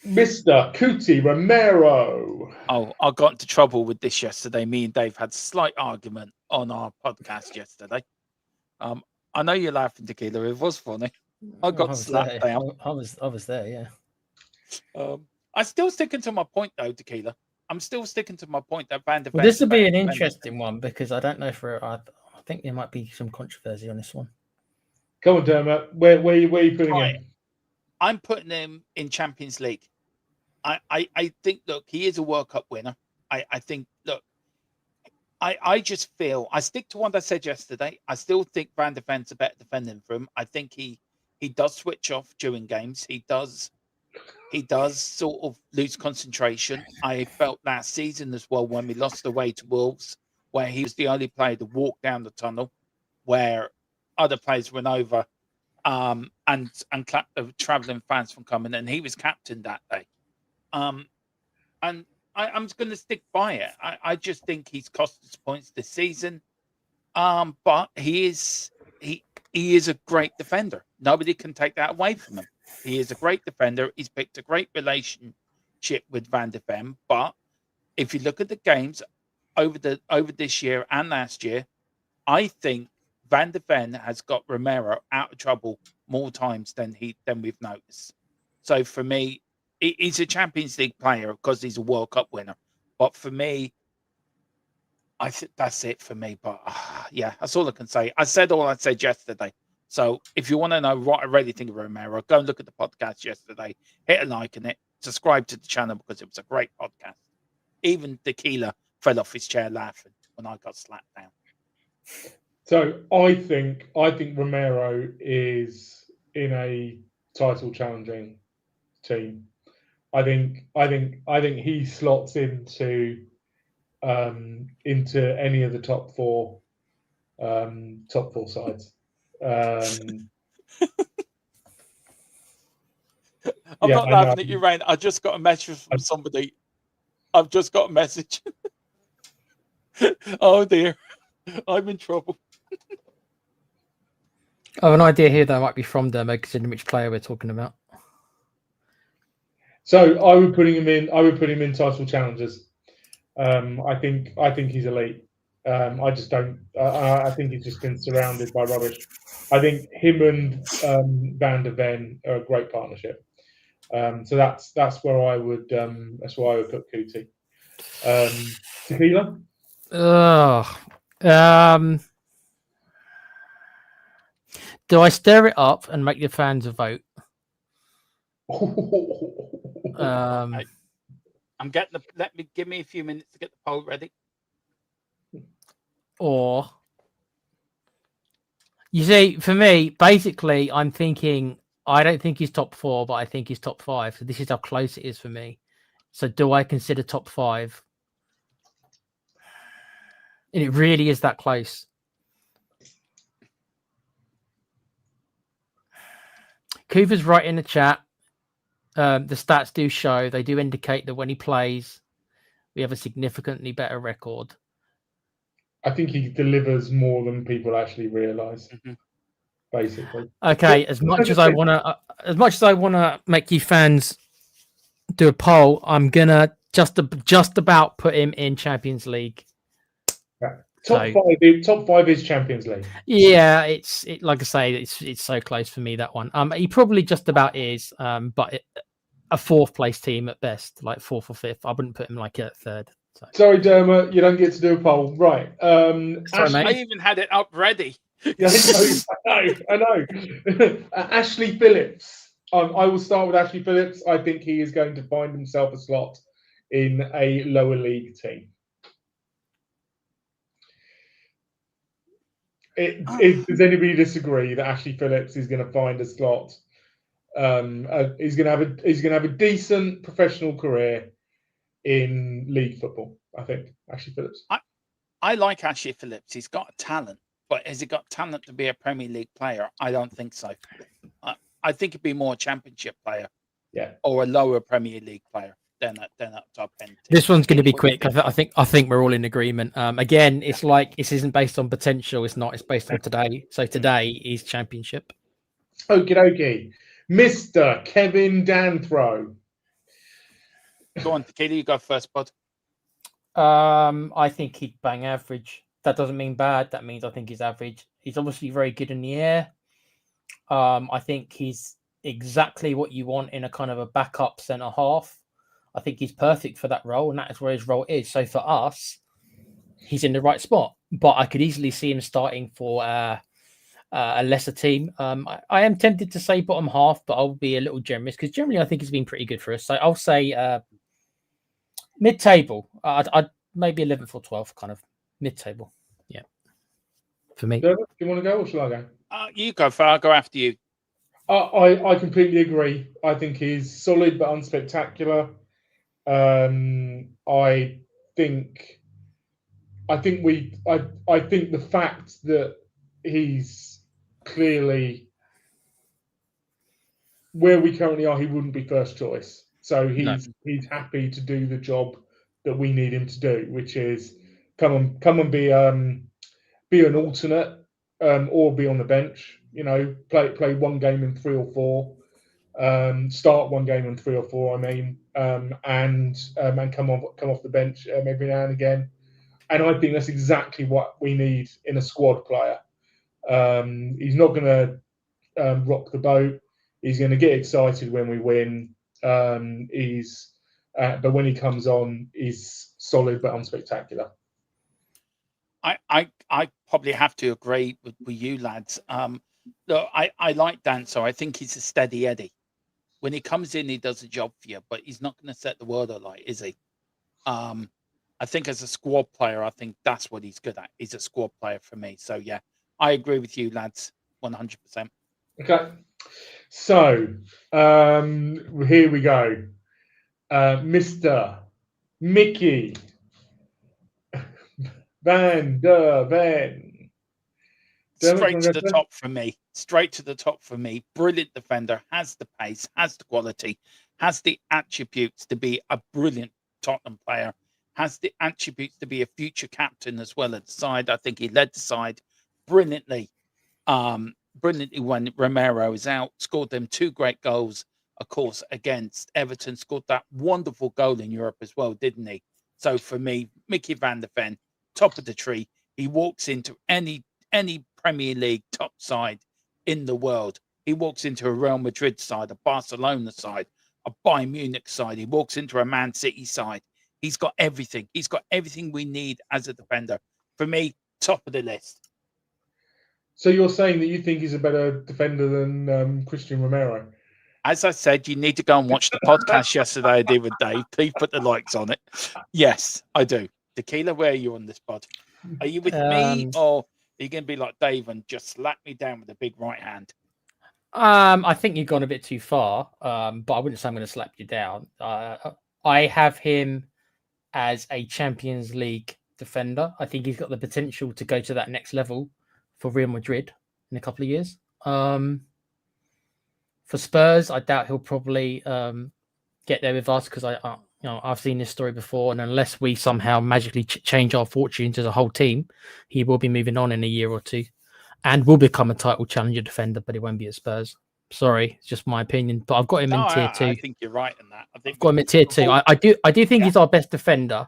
Mr. Cuti Romero. Oh, I got into trouble with this yesterday. Me and Dave had a slight argument on our podcast yesterday. I know you're laughing, Tequila. It was funny. I got slapped down. I was there, yeah. I'm still sticking to my point, though, Tequila. I'm still sticking to my point that Van der Ven. Well, this will be an interesting one because I don't know I think there might be some controversy on this one. Come on, Dermot. Where are you putting him? I'm putting him in Champions League. I think, look, he is a World Cup winner. I think, look, I just feel, I stick to what I said yesterday. I still think Van der Ven's a better defender for him. I think he does switch off during games. He does sort of lose concentration. I felt last season as well when we lost away to Wolves, where he was the only player to walk down the tunnel, where other players went over and clapped the travelling fans from coming, and he was captain that day. And I'm just going to stick by it. I just think he's cost us points this season, but he is a great defender. Nobody can take that away from him. He is a great defender. He's picked a great relationship with Van der Ven. But if you look at the games over this year and last year, I think Van der Ven has got Romero out of trouble more times than we've noticed. So for me, he's a Champions League player because he's a World Cup winner. But for me, I think that's it for me. But yeah, that's all I can say. I said all I said yesterday. So if you want to know what I really think of Romero, go and look at the podcast yesterday. Hit a like on it. Subscribe to the channel because it was a great podcast. Even Tequila fell off his chair laughing when I got slapped down. So I think Romero is in a title challenging team. I think he slots into any of the top four sides. I'm Yeah, not I know. laughing at you, Rain. I just got a message from somebody. I've just got a message. Oh dear, I'm in trouble. I have an idea here that might be from them, considering which player we're talking about. So I would put him in title challengers. I think he's elite. I just don't. I think he's just been surrounded by rubbish. I think him and Van der Ven are a great partnership. So that's where I would put Kuti. Tequila. Do I stir it up and make the fans vote? I'm getting the. Give me a few minutes to get the poll ready. Or you see, for me, basically, I'm thinking I don't think he's top 4, but I think he's top 5. So this is how close it is for me. So do I consider top 5? And it really is that close. Cooper's right in the chat. The stats do show, they do indicate that when he plays, we have a significantly better record. I think he delivers more than people actually realise. Mm-hmm. Basically. Okay, as much as I wanna make you fans do a poll, I'm gonna just about put him in Champions League. Yeah. Top 5 is Champions League. Yeah, like I say, it's so close for me, that one. He probably just about is, but a 4th place team at best, like 4th or 5th. I wouldn't put him like at 3rd. So. Sorry, Dermot, you don't get to do a poll, right? Sorry, mate. I even had it up ready. Yeah, I know. Ashley Phillips. I will start with Ashley Phillips. I think he is going to find himself a slot in a lower league team. Does anybody disagree that Ashley Phillips is going to find a slot? He's going to have a decent professional career in league football. I think Ashley Phillips. I like Ashley Phillips. He's got talent, but has he got talent to be a Premier League player? I don't think so. I think he'd be more a Championship player, or a lower Premier League player than that top end. This one's going to be quick. I think we're all in agreement. Again, it's like this isn't based on potential. It's not. It's based on today. So today is Championship. Okie dokie, Mr. Kevin Danthrow. Go on, Tequila, you go first, bud. I think he'd bang average. That doesn't mean bad. That means I think he's average. He's obviously very good in the air. I think he's exactly what you want in a kind of a backup centre half. I think he's perfect for that role, and that is where his role is. So for us, he's in the right spot. But I could easily see him starting for a lesser team. I am tempted to say bottom half, but I'll be a little generous because generally I think he's been pretty good for us. So I'll say mid-table. I'd maybe 11th or 12th, kind of mid-table. Yeah, for me. Do you want to go or shall I go? You go for. I'll go after you. I completely agree. I think he's solid but unspectacular. I think the fact that he's clearly where we currently are, he wouldn't be first choice. So he's happy to do the job that we need him to do, which is come and be an alternate or be on the bench. You know, play one game in 3 or 4. Start one game in 3 or 4. I mean, and come off the bench every now and again. And I think that's exactly what we need in a squad player. He's not going to rock the boat. He's going to get excited when we win. But when he comes on, he's solid but unspectacular. I probably have to agree with you lads. Look, I like Dan, so I think he's a steady Eddie. When he comes in, he does a job for you, but he's not going to set the world alight, is he? I think as a squad player, I think that's what he's good at. He's a squad player for me. So yeah, I agree with you lads, 100%. Okay, so here we go. Mr. Mickey Van der Ven. Straight to the top for me. Straight to the top for me. Brilliant defender, has the pace, has the quality, has the attributes to be a brilliant Tottenham player, has the attributes to be a future captain as well at the side. I think he led the side brilliantly. Brilliantly when Romero is out, scored them 2 great goals, of course, against Everton, scored that wonderful goal in Europe as well, didn't he? So for me, Mickey van der Ven, top of the tree. He walks into any Premier League top side in the world. He walks into a Real Madrid side, a Barcelona side, a Bayern Munich side. He walks into a Man City side. He's got everything. He's got everything we need as a defender. For me, top of the list. So you're saying that you think he's a better defender than Christian Romero? As I said, you need to go and watch the podcast yesterday I did with Dave. Please put the likes on it. Yes, I do. Tequila, where are you on this pod? Are you with me, or are you going to be like Dave and just slap me down with a big right hand? I think you've gone a bit too far, but I wouldn't say I'm going to slap you down. I have him as a Champions League defender. I think he's got the potential to go to that next level for Real Madrid in a couple of years. For Spurs, I doubt he'll probably get there with us because I've seen this story before, and unless we somehow magically change our fortunes as a whole team, he will be moving on in a year or two, and will become a title challenger defender, but it won't be at Spurs. Sorry, it's just my opinion, but I've got him in tier 2. I think you're right in that. I've got him in tier 2. I do think he's our best defender.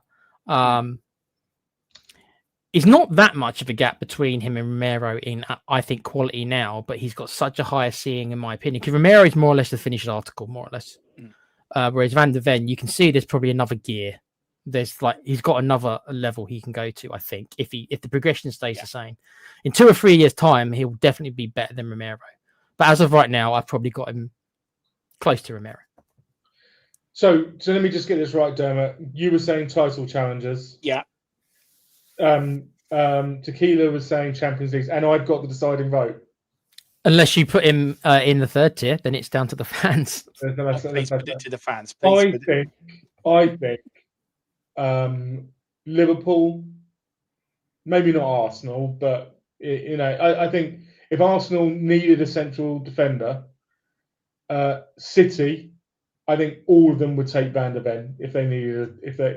It's not that much of a gap between him and Romero in, I think, quality now, but he's got such a higher seeing, in my opinion, because Romero is more or less the finished article, more or less. Whereas Van der Ven, you can see there's probably another gear. He's got another level he can go to, I think, if the progression stays the same. In 2 or 3 years' time, he'll definitely be better than Romero. But as of right now, I've probably got him close to Romero. So let me just get this right, Dermot. You were saying title challengers. Yeah. Tequila was saying Champions League, and I've got the deciding vote. Unless you put him in the 3rd tier, then it's down to the fans. Please put it to the fans. I think Liverpool, maybe not Arsenal, but I think if Arsenal needed a central defender, City, I think all of them would take Van der Ven if they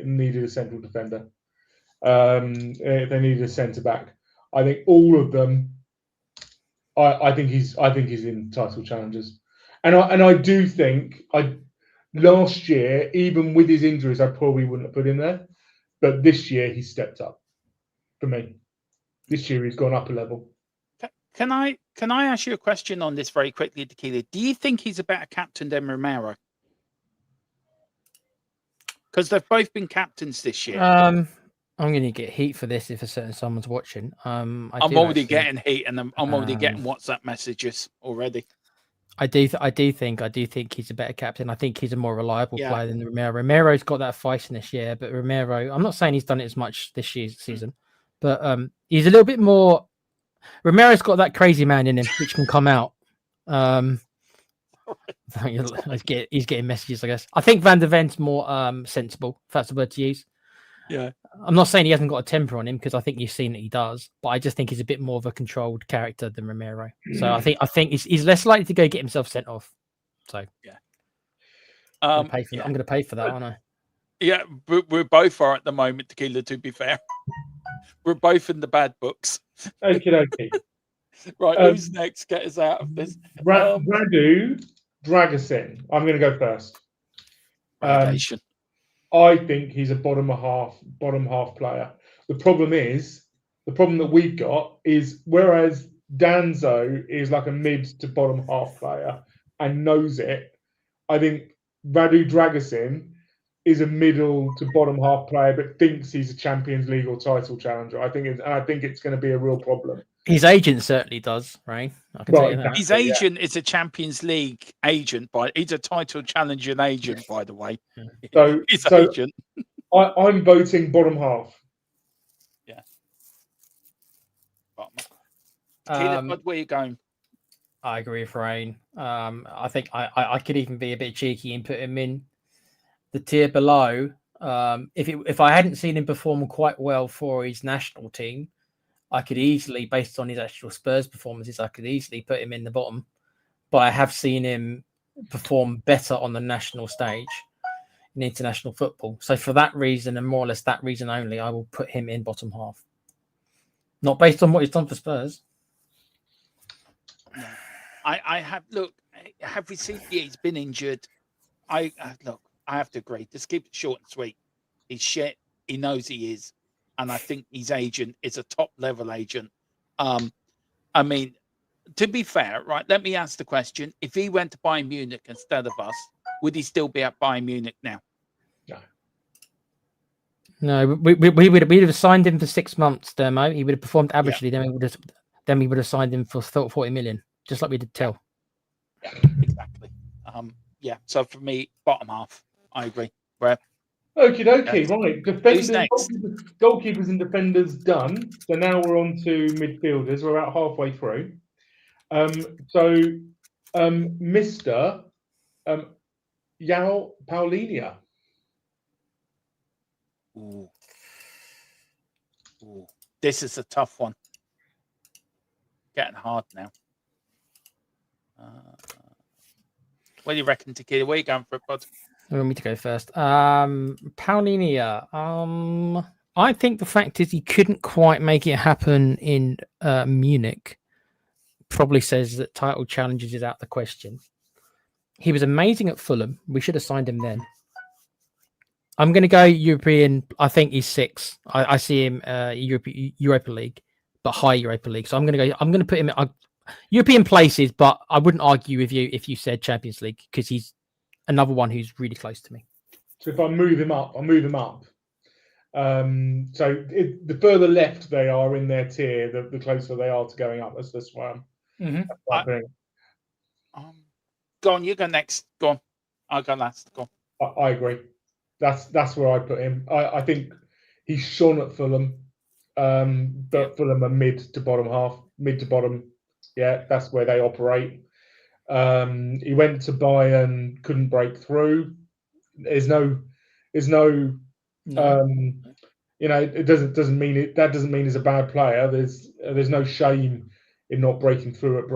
needed a central defender. If they needed a centre back, I think all of them. I think he's in title challenges, and I do think last year, even with his injuries, I probably wouldn't have put him there, but this year he's stepped up for me. This year he's gone up a level. Can I ask you a question on this very quickly, Tequila? Do you think he's a better captain than Romero? Because they've both been captains this year. I'm going to get heat for this if someone's watching. I'm already getting heat, and I'm already getting WhatsApp messages already. I do think he's a better captain. I think he's a more reliable player than Romero. Romero's got that feistiness, but Romero, I'm not saying he's done it as much this season, but he's a little bit more. Romero's got that crazy man in him, which can come out. He's getting messages, I guess. I think Van der Ven's more sensible, if that's the word to use. Yeah. I'm not saying he hasn't got a temper on him, because I think you've seen that he does, but I just think he's a bit more of a controlled character than Romero. So I think he's less likely to go get himself sent off. So I'm going to pay for that, aren't I? Yeah, we're both are at the moment, Tequila, to be fair. We're both in the bad books. Okay. Right, who's next? Get us out of this. Radu Dragusin. I'm going to go first. I think he's a bottom half player. The problem that we've got is, whereas Danzo is like a mid to bottom half player and knows it, I think Radu Dragusin is a middle to bottom half player but thinks he's a Champions League or title challenger. I think it's going to be a real problem. His agent certainly does, right? I can tell you that. His agent is a Champions League agent, he's a title challenging agent, by the way. So his agent. I'm voting bottom half. Yeah. Bottom. Where are you going? I agree with Rain. I think I could even be a bit cheeky and put him in the tier below, if I hadn't seen him perform quite well for his national team, I could easily, based on his actual Spurs performances, I could easily put him in the bottom. But I have seen him perform better on the national stage in international football. So for that reason, and more or less that reason only, I will put him in bottom half. Not based on what he's done for Spurs. No. I have look. Have we seen? Yeah, he's been injured. Look. I have to agree. Just keep it short and sweet. He's shit. He knows he is, and I think his agent is a top level agent. I mean, to be fair, right? Let me ask the question: if he went to Bayern Munich instead of us, would he still be at Bayern Munich now? No, we would have signed him for 6 months, Dermo. He would have performed averagely. Yeah. Then we would have signed him for 40 million, just like we did Tell. Yeah, exactly. Yeah. So for me, bottom half. I agree. Brett. Okie dokie, right. Defenders, goalkeepers and defenders done. So now we're on to midfielders. We're about halfway through. Mr. Yao Paulinia. Ooh. This is a tough one. Getting hard now. What do you reckon, Tequila? Where are you going for it, bud? You want me to go first? Paulinia. I think the fact is he couldn't quite make it happen in Munich probably says that title challenges is out the question. He was amazing at Fulham. We should have signed him then. I'm going to go European. I think he's 6. I see him Europa League, but high Europa League. So I'm going to put him at European places, but I wouldn't argue with you if you said Champions League because he's another one who's really close to me. So if I move him up, I'll move him up. The further left they are in their tier, the closer they are to going up. That's this one. Go on, you go next. Go on. I'll go last. Go on. I agree. That's where I put him. I think he's shone at Fulham, but Fulham are mid to bottom. Yeah, that's where they operate. He went to Bayern, couldn't break through. There's no. It doesn't mean that doesn't mean he's a bad player. There's no shame in not breaking through at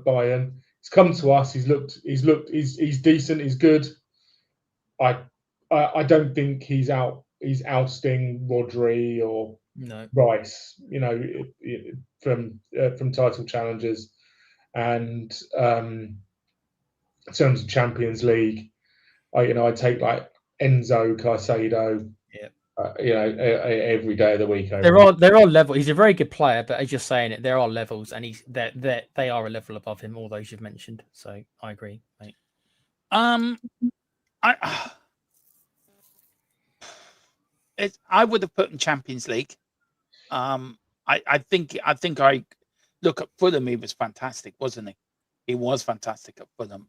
Bayern. He's come to us. He's decent. He's good. I don't think he's ousting Rodri or Rice. From title challenges, and in terms of Champions League, I take like Enzo Caicedo. Every day of the week. There are levels. He's a very good player, but as you're saying it, there are levels, and they are a level above him. All those you've mentioned. So I agree, mate. I would have put in Champions League. I think I look at Fulham. He was fantastic, wasn't he? He was fantastic at Fulham.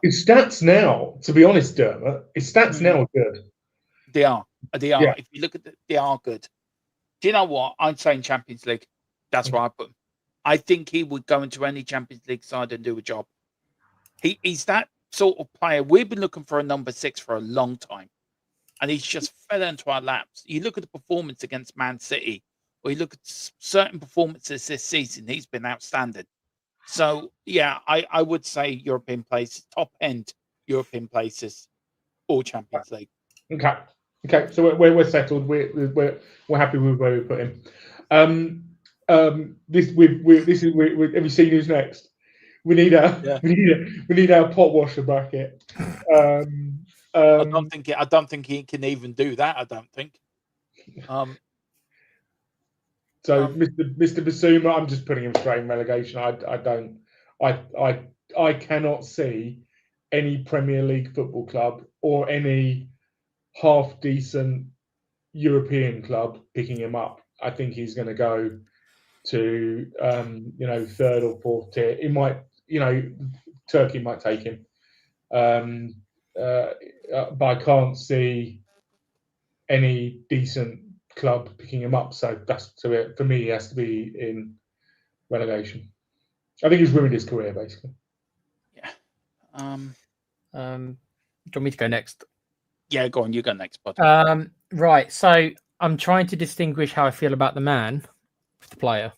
His stats now, to be honest, Dermot, his stats now are good. They are. Yeah. If you look at they are good. Do you know what? I'm saying Champions League. That's where I put him. I think he would go into any Champions League side and do a job. He's that sort of player. We've been looking for a number 6 for a long time, and he's just fell into our laps. You look at the performance against Man City, or you look at certain performances this season, he's been outstanding. So, yeah, I would say European places, top end European places, or Champions League. Okay. So we're settled. We're happy with where we put him. Have you seen who's next? We need our pot washer bracket. I don't think he can even do that. I don't think. Mr. Basuma, I'm just putting him straight in relegation. I cannot see any Premier League football club or any half decent European club picking him up. I think he's going to go to 3rd or 4th tier. It might, Turkey might take him, but I can't see any decent club picking him up. So for me, he has to be in relegation. I think he's ruined his career basically. Yeah. Do you want me to go next? Yeah, go on. You go next, bud. Right. So I'm trying to distinguish how I feel about the man with the player.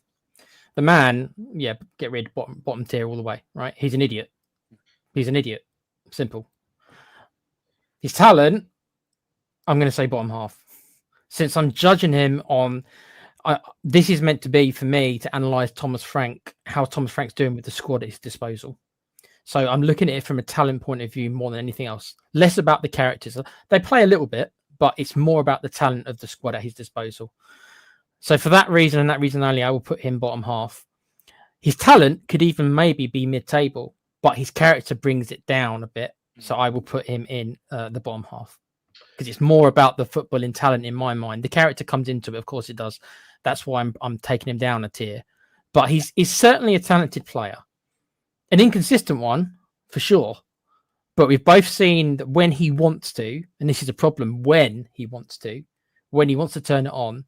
The man, yeah, get rid bottom tier all the way. Right? He's an idiot. He's an idiot. Simple. His talent, I'm going to say bottom half. Since I'm judging him on, this is meant to be for me to analyze Thomas Frank, how Thomas Frank's doing with the squad at his disposal. So I'm looking at it from a talent point of view more than anything else. Less about the characters. They play a little bit, but it's more about the talent of the squad at his disposal. So for that reason and that reason only, I will put him bottom half. His talent could even maybe be mid-table, but his character brings it down a bit. So I will put him in the bottom half because it's more about the footballing talent in my mind. The character comes into it, of course it does. That's why I'm taking him down a tier. But he's certainly a talented player. An inconsistent one, for sure. But we've both seen that when he wants to, and this is a problem when he wants to turn it on,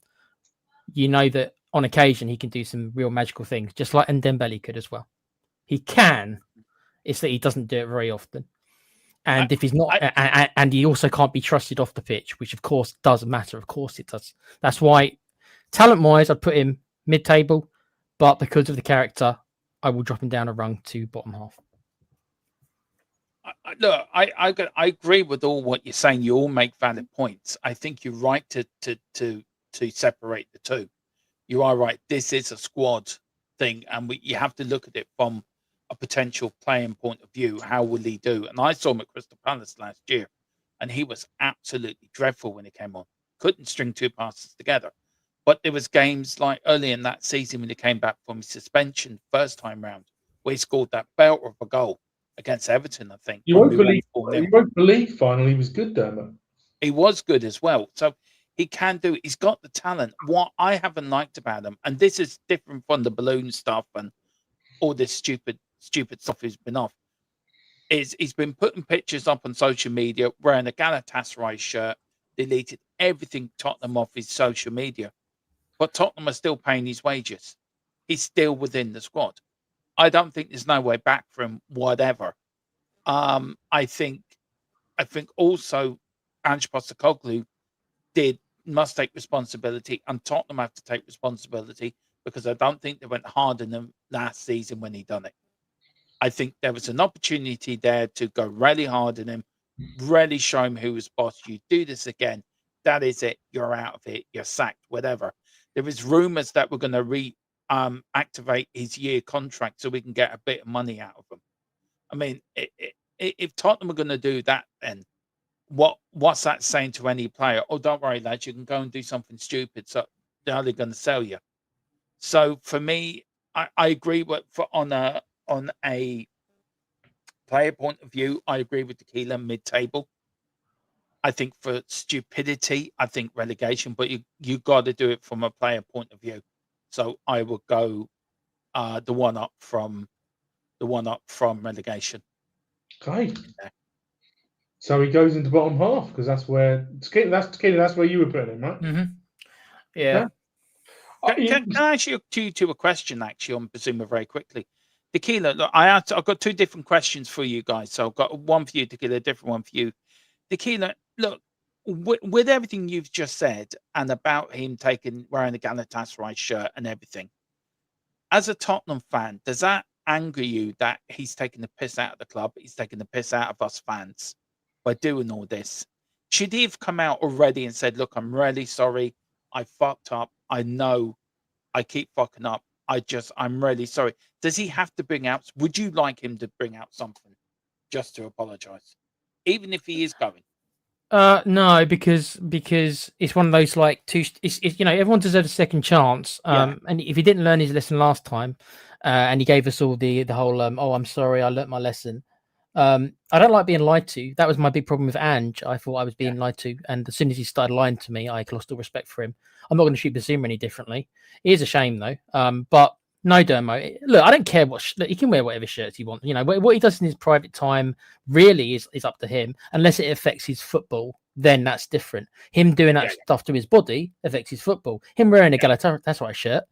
you know that on occasion he can do some real magical things, just like Ndembele could as well. He can. It's that he doesn't do it very often. And if he's not, and he also can't be trusted off the pitch, which of course does matter. Of course it does. That's why, talent-wise, I'd put him mid-table, but because of the character, I will drop him down a rung to bottom half. Look, I agree with all what you're saying. You all make valid points. I think you're right to separate the two. You are right. This is a squad thing, and you have to look at it from a potential playing point of view. How will he do? And I saw him at Crystal Palace last year, and he was absolutely dreadful when he came on. Couldn't string two passes together. But there was games like early in that season when he came back from his suspension first time round, where he scored that belter of a goal against Everton, I think. You won't believe finally he was good, Dermot. He was good as well. So he can do it. He's got the talent. What I haven't liked about him, and this is different from the balloon stuff and all this stupid stuff he's been off, is he's been putting pictures up on social media wearing a Galatasaray shirt, deleted everything Tottenham off his social media. But Tottenham are still paying his wages. He's still within the squad. I don't think there's no way back for him, whatever. I think also Ange Postecoglou must take responsibility, and Tottenham have to take responsibility, because I don't think they went hard on him last season when he done it. I think there was an opportunity there to go really hard on him, really show him who was boss. You do this again, that is it. You're out of it. You're sacked, whatever. There was rumours that we're going to activate his year contract so we can get a bit of money out of him. I mean, if Tottenham are going to do that, then what's that saying to any player? Oh, don't worry, lads, you can go and do something stupid. So they're only going to sell you. So for me, I agree with on a player point of view, I agree with Tequila mid-table. I think for stupidity, I think relegation, but you got to do it from a player point of view. So I will go the one up from relegation. Okay. Yeah. So he goes into bottom half because that's where you were putting him, right? Mm-hmm. Yeah. Can I ask you a question actually on Bazuma very quickly? Tequila, look, I've got two different questions for you guys. So I've got one for you, Tequila, a different one for you. Tequila, look, with everything you've just said and about him wearing the Galatasaray shirt and everything, as a Tottenham fan, does that anger you that he's taking the piss out of the club? He's taking the piss out of us fans by doing all this. Should he have come out already and said, look, I'm really sorry. I fucked up. I know I keep fucking up. I'm really sorry. Does he have to would you like him to bring out something just to apologize, even if he is going? No, because it's one of those everyone deserves a second chance. And if he didn't learn his lesson last time, and he gave us all the whole I'm sorry, I learnt my lesson. I don't like being lied to. That was my big problem with Ange. I thought I was being lied to, and as soon as he started lying to me, I lost all respect for him. I'm not going to shoot Bazuma any differently. It is a shame though. But no, Dermo. Look, I don't care he can wear whatever shirts he wants. You know, what he does in his private time really is up to him. Unless it affects his football, then that's different. Him doing that stuff to his body affects his football. Him wearing a Galatasaray shirt,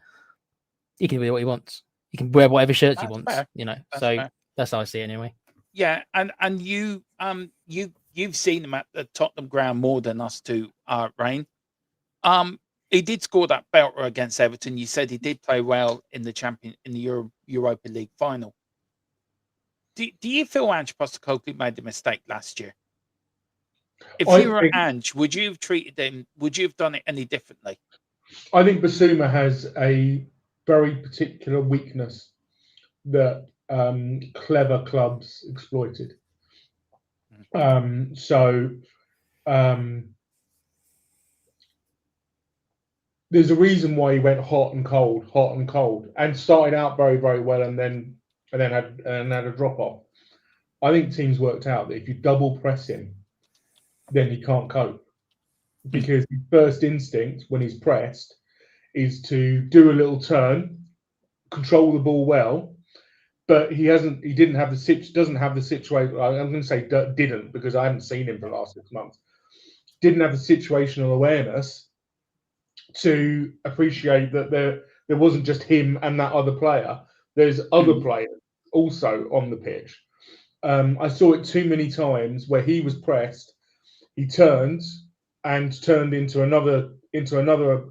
he can wear what he wants. He can wear whatever shirts he wants. Fair. You know, that's how I see it anyway. Yeah, and you've seen him at the Tottenham ground more than us two, Rain. He did score that belter against Everton. You said he did play well in the Europa League final. Do you feel Ange Postecoglou made the mistake last year? If I you were think- Ange, would you have treated him? Would you have done it any differently? I think Basuma has a very particular weakness that clever clubs exploited. There's a reason why he went hot and cold, and started out very, very well, and then had a drop off. I think teams worked out that if you double press him, then he can't cope, because his first instinct when he's pressed is to do a little turn, control the ball well, but he doesn't have the situation. I'm going to say didn't, because I haven't seen him for the last 6 months. Didn't have the situational awareness to appreciate that there wasn't just him and that other player. There's other players also on the pitch. I saw it too many times where he was pressed, he turned into another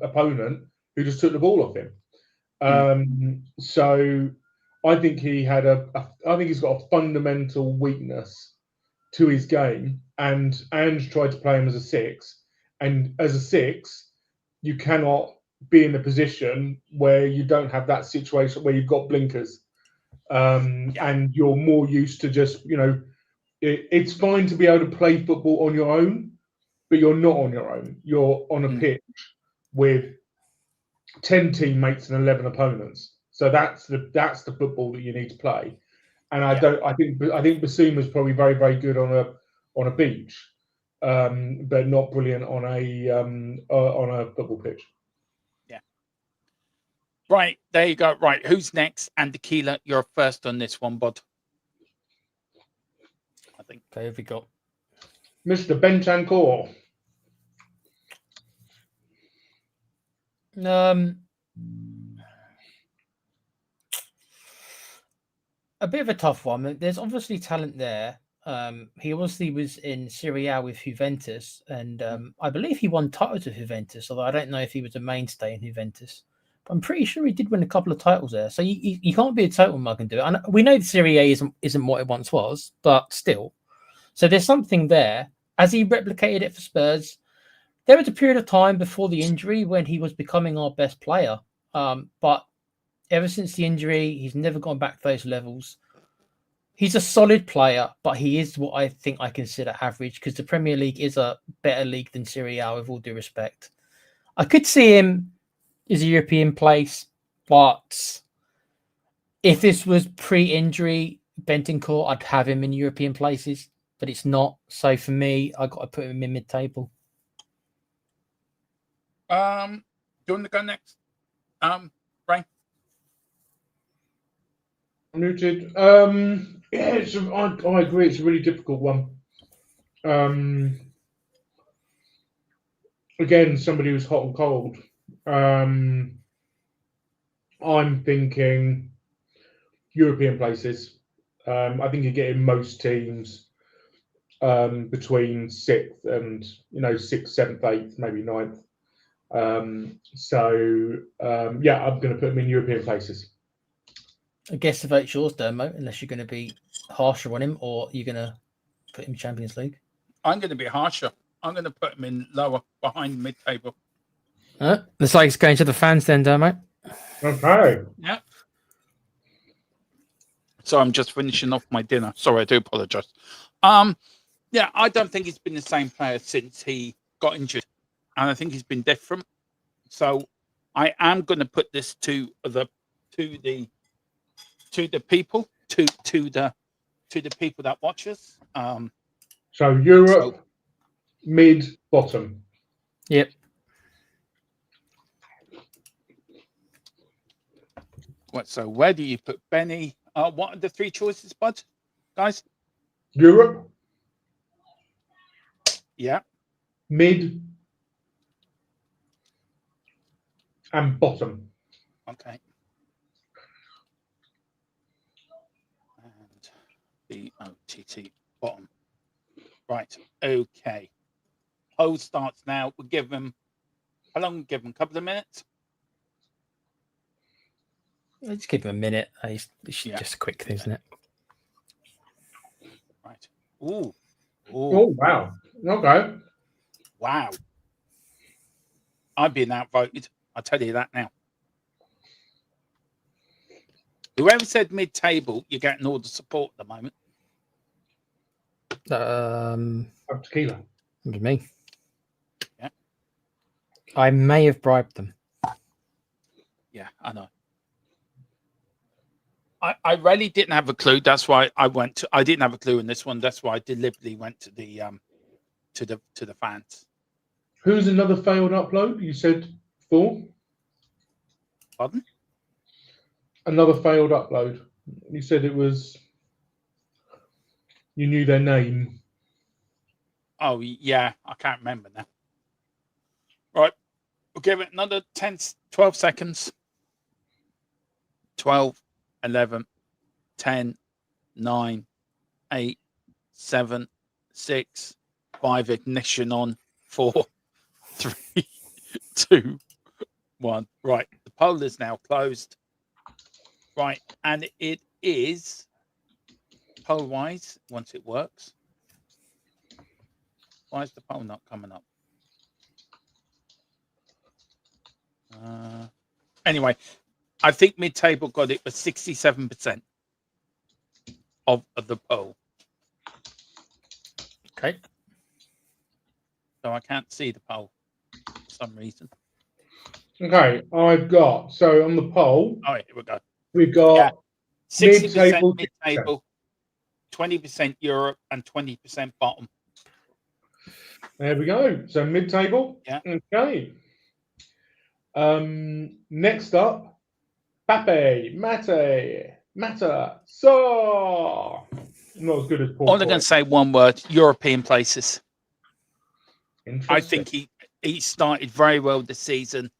opponent who just took the ball off him. So I think he's got a fundamental weakness to his game, and Ange tried to play him as a 6, and as a 6, you cannot be in a position where you don't have that situation where you've got blinkers, and you're more used to just, it's fine to be able to play football on your own, but you're not on your own. You're on a pitch with 10 teammates and 11 opponents. So that's the football that you need to play. And I think Basuma's probably very, very good on a beach, but not brilliant on a football pitch. Yeah. Right, there you go. Right, who's next? And Tequila, you're first on this one, bud. I think. Okay, have we got Mr. Bentancur. A bit of a tough one. There's obviously talent there. He obviously was in Serie A with Juventus, and I believe he won titles with Juventus, although I don't know if he was a mainstay in Juventus. But I'm pretty sure he did win a couple of titles there. So you can't be a total mug and do it. And we know the Serie A isn't what it once was, but still. So there's something there. As he replicated it for Spurs, there was a period of time before the injury when he was becoming our best player. But ever since the injury, he's never gone back to those levels. He's a solid player, but he is what I think I consider average, because the Premier League is a better league than Serie A, with all due respect. I could see him as a European place, but if this was pre-injury Bentancur, I'd have him in European places, but it's not. So for me, I got to put him in mid-table. Do you want to go next? Brian? Muted. I agree. It's a really difficult one. Again, somebody who's hot and cold. I'm thinking European places. I think you get in most teams between 6th and 6th, 7th, 8th, maybe 9th. I'm going to put them in European places. I guess the vote's yours, Dermo, unless you're going to be harsher on him, or you're going to put him Champions League. I'm going to be harsher. I'm going to put him in lower, behind mid-table. Looks like it's going to the fans then, Dermo. Okay. Yeah. So I'm just finishing off my dinner. Sorry, I do apologise. Yeah, I don't think he's been the same player since he got injured, and I think he's been different. So I am going to put this to the people that watch us. So Europe, mid, bottom. Yep. So where do you put Benny? What are the 3 choices, bud, guys? Europe. Yeah. Mid. And bottom. Okay. And BOTT bottom. Right. Okay. Poll starts now. We'll give them, how long? Give them a couple of minutes. Let's give him a minute. It's Yeah. just a quick thing, isn't it? Right. Ooh. Oh, wow. Okay. Wow. I've been outvoted. I'll tell you that now. Whoever said mid-table, you're getting all the support at the moment. Up tequila. With me. Yeah. I may have bribed them. Yeah, I know. I really didn't have a clue. That's why I didn't have a clue in this one. That's why I deliberately went to the fans. Who's another failed upload? You said 4? Pardon? Another failed upload. You said it was. You knew their name. Oh, yeah. I can't remember now. Right. We'll give it another 12 seconds. 12, 11, 10, 9, 8, 7, 6, 5. Ignition on. 4, 3, 2, 1. Right. The poll is now closed. Right. And it is poll-wise, once it works. Why is the poll not coming up? Anyway, I think mid-table got it for 67% of the poll. Okay. So I can't see the poll for some reason. Okay, I've got. So on the poll, Oh, here we go. we've got Yeah. 60% mid-table, mid-table, 20% Europe, and 20% bottom. There we go. So mid-table. Yeah. Okay. Next up, Pape, Mata, so not as good as Paul. Only going to say one word: European places. Interesting. I think he started very well this season.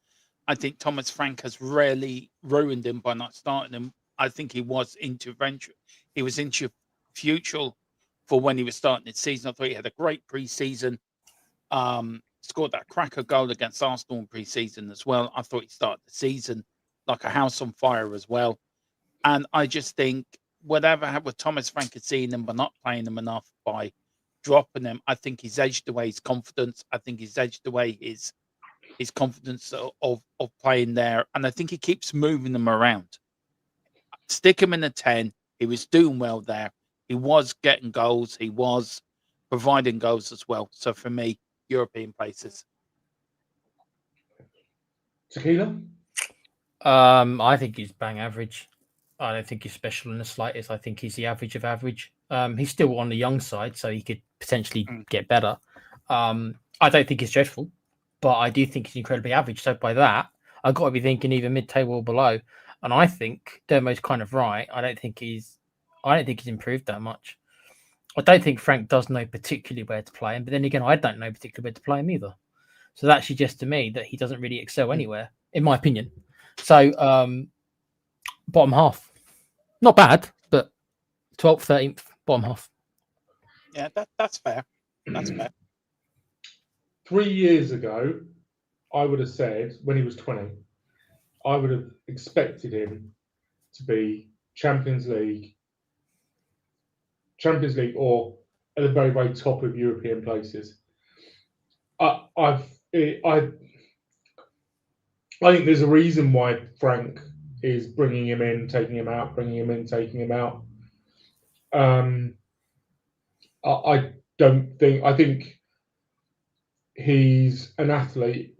I think Thomas Frank has really ruined him by not starting him. I think he was intervention. He was into future for when he was starting the season. I thought he had a great pre-season. Scored that cracker goal against Arsenal in pre-season as well. I thought he started the season like a house on fire as well. And I just think whatever happened with Thomas Frank had seen him but not playing him enough by dropping him, I think he's edged away his confidence. I think he's edged away his confidence of playing there. And I think he keeps moving them around. Stick him in a 10. He was doing well there. He was getting goals. He was providing goals as well. So for me, European places. Tequila? I think he's bang average. I don't think he's special in the slightest. I think he's the average of average. He's still on the young side, so he could potentially get better. I don't think he's dreadful, but I do think he's incredibly average. So by that, I've got to be thinking either mid-table or below. And I think Dermo's kind of right. I don't think he's improved that much. I don't think Frank does know particularly where to play him, but then again, I don't know particularly where to play him either. So that suggests to me that he doesn't really excel anywhere, in my opinion. So bottom half, not bad, but 12th, 13th, bottom half. Yeah, that's fair. That's fair. 3 years ago, I would have said when he was 20, I would have expected him to be Champions League or at the very, very top of European places. I think there's a reason why Frank is bringing him in, taking him out, bringing him in, taking him out. I think he's an athlete.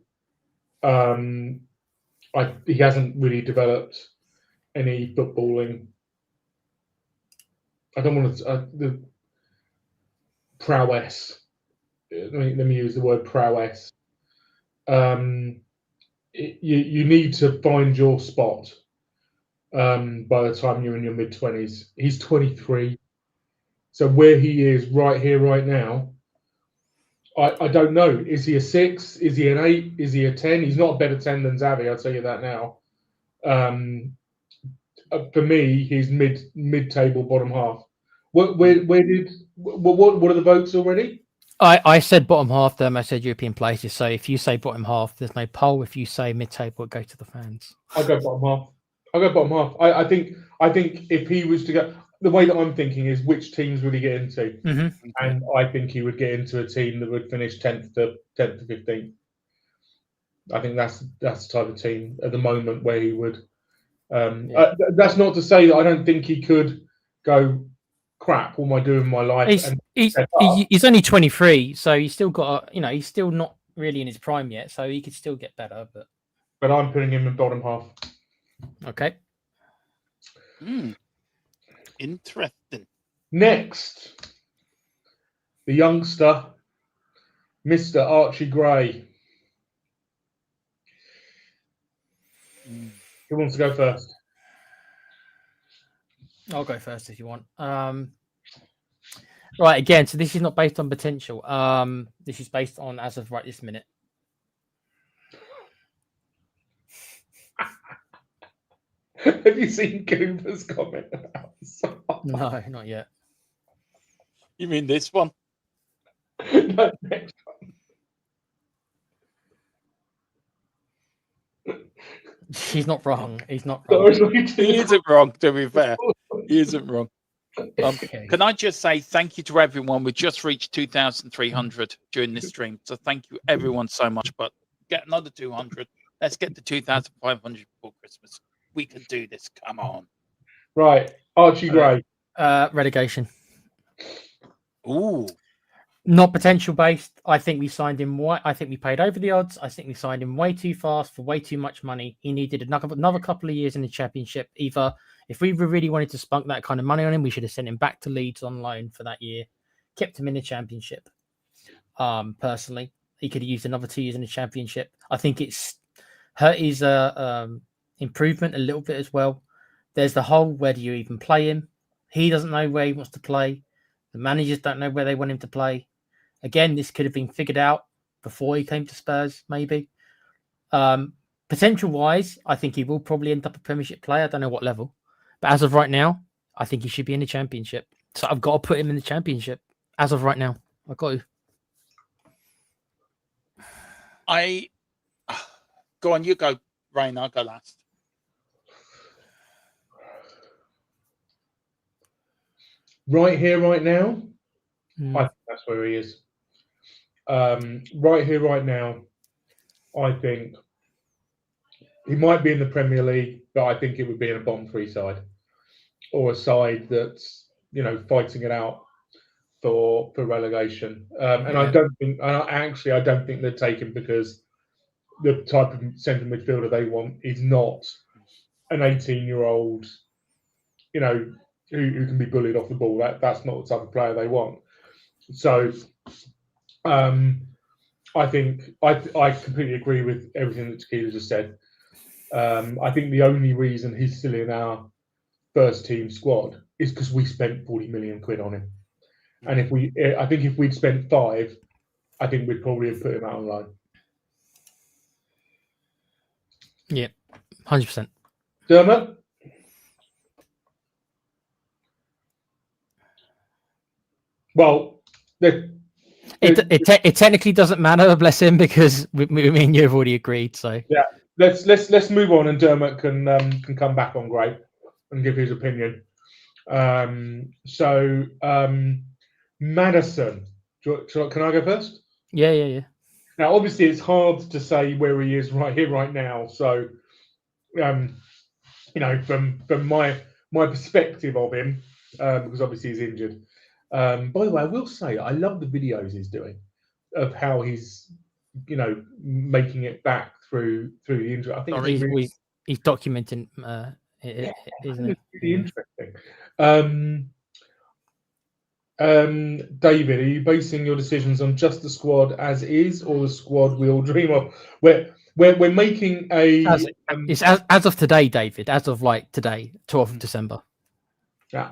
He hasn't really developed any footballing. I don't want to the prowess. Let me use the word prowess. You need to find your spot by the time you're in your mid-20s. He's 23. So where he is right here, right now, I don't know. Is he a 6? Is he an 8? Is he a 10? He's not a better 10 than Xavi, I'll tell you that now. For me, he's mid-table, bottom half. Where did what are the votes already? I said bottom half, then I said European places. So if you say bottom half, there's no poll. If you say mid-table, it goes to the fans. I'll go bottom half. I think if he was to go, the way that I'm thinking is which teams would he get into, and I think he would get into a team that would finish 10th to 15th. I think that's the type of team at the moment where he would. That's not to say that I don't think he could go, crap, what am I doing in my life? He's only 23, so he's still got he's still not really in his prime yet, so he could still get better. But I'm putting him in bottom half. Okay. Interesting. Next, the youngster, Mr. Archie Gray. Who wants to go first? I'll go first if you want. Right, again, so this is not based on potential. This is based on as of right this minute. Have you seen Cooper's comment about this? No, not yet. You mean this one? No, next one. He's not wrong. He's not wrong. He isn't wrong, to be fair. He isn't wrong. Okay. Can I just say thank you to everyone? We just reached 2,300 during this stream. So thank you everyone so much. But get another 200. Let's get to 2,500 before Christmas. We can do this. Come on. Right. Archie Gray. Relegation. Ooh. Not potential based. I think we signed him. I think we paid over the odds. I think we signed him way too fast for way too much money. He needed another couple of years in the Championship. Either if we really wanted to spunk that kind of money on him, we should have sent him back to Leeds on loan for that year, kept him in the Championship. Personally, he could have used another 2 years in the Championship. I think it's hurt his improvement a little bit as well. There's the whole, where do you even play him? He doesn't know where he wants to play. The managers don't know where they want him to play. Again, this could have been figured out before he came to Spurs, maybe. Potential-wise, I think he will probably end up a Premiership player. I don't know what level. But as of right now, I think he should be in the Championship. So I've got to put him in the Championship. As of right now, I've got to. Go on, you go, Rain. I'll go last. Right here, right now, I think that's where he is. Right here, right now, I think he might be in the Premier League, but I think it would be in a bottom three side or a side that's, fighting it out for relegation. And I don't think, I don't think they'd take him because the type of centre midfielder they want is not an 18-year-old, who can be bullied off the ball. That's not the type of player they want. So I think I completely agree with everything that Tequila just said. I think the only reason he's still in our first team squad is because we spent 40 million quid on him. And if we'd spent 5, I think we'd probably have put him out on loan. Yeah, 100%. Dermot? Well, it technically doesn't matter, bless him, because me and you have already agreed. So yeah, let's move on, and Dermot can come back on Gray and give his opinion. Maddison, can I go first? Yeah. Now, obviously, it's hard to say where he is right here, right now. So, from my perspective of him, because obviously he's injured. By the way, I will say I love the videos he's doing of how he's, making it back through the injury. I think he's documenting it, isn't it? Really interesting. David, are you basing your decisions on just the squad as is, or the squad we all dream of? We're making a. It's as of today, David. As of today, 12th of December. Yeah.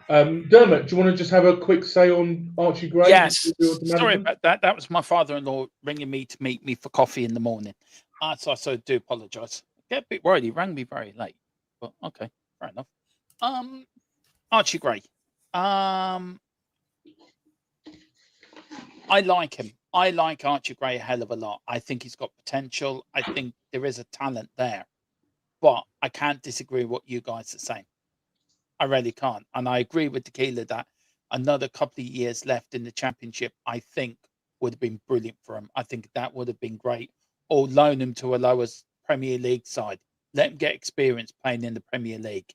Dermot, do you want to just have a quick say on Archie Gray? Yes. Sorry about that. That was my father-in-law ringing me to meet me for coffee in the morning. So I do apologise. Get a bit worried. He rang me very late. But okay, fair enough. Archie Gray. I like him. I like Archie Gray a hell of a lot. I think he's got potential. I think there is a talent there. But I can't disagree with what you guys are saying. I really can't. And I agree with Tequila that another couple of years left in the championship, I think would have been brilliant for him. I think that would have been great. Or loan him to a lower Premier League side. Let him get experience playing in the Premier League.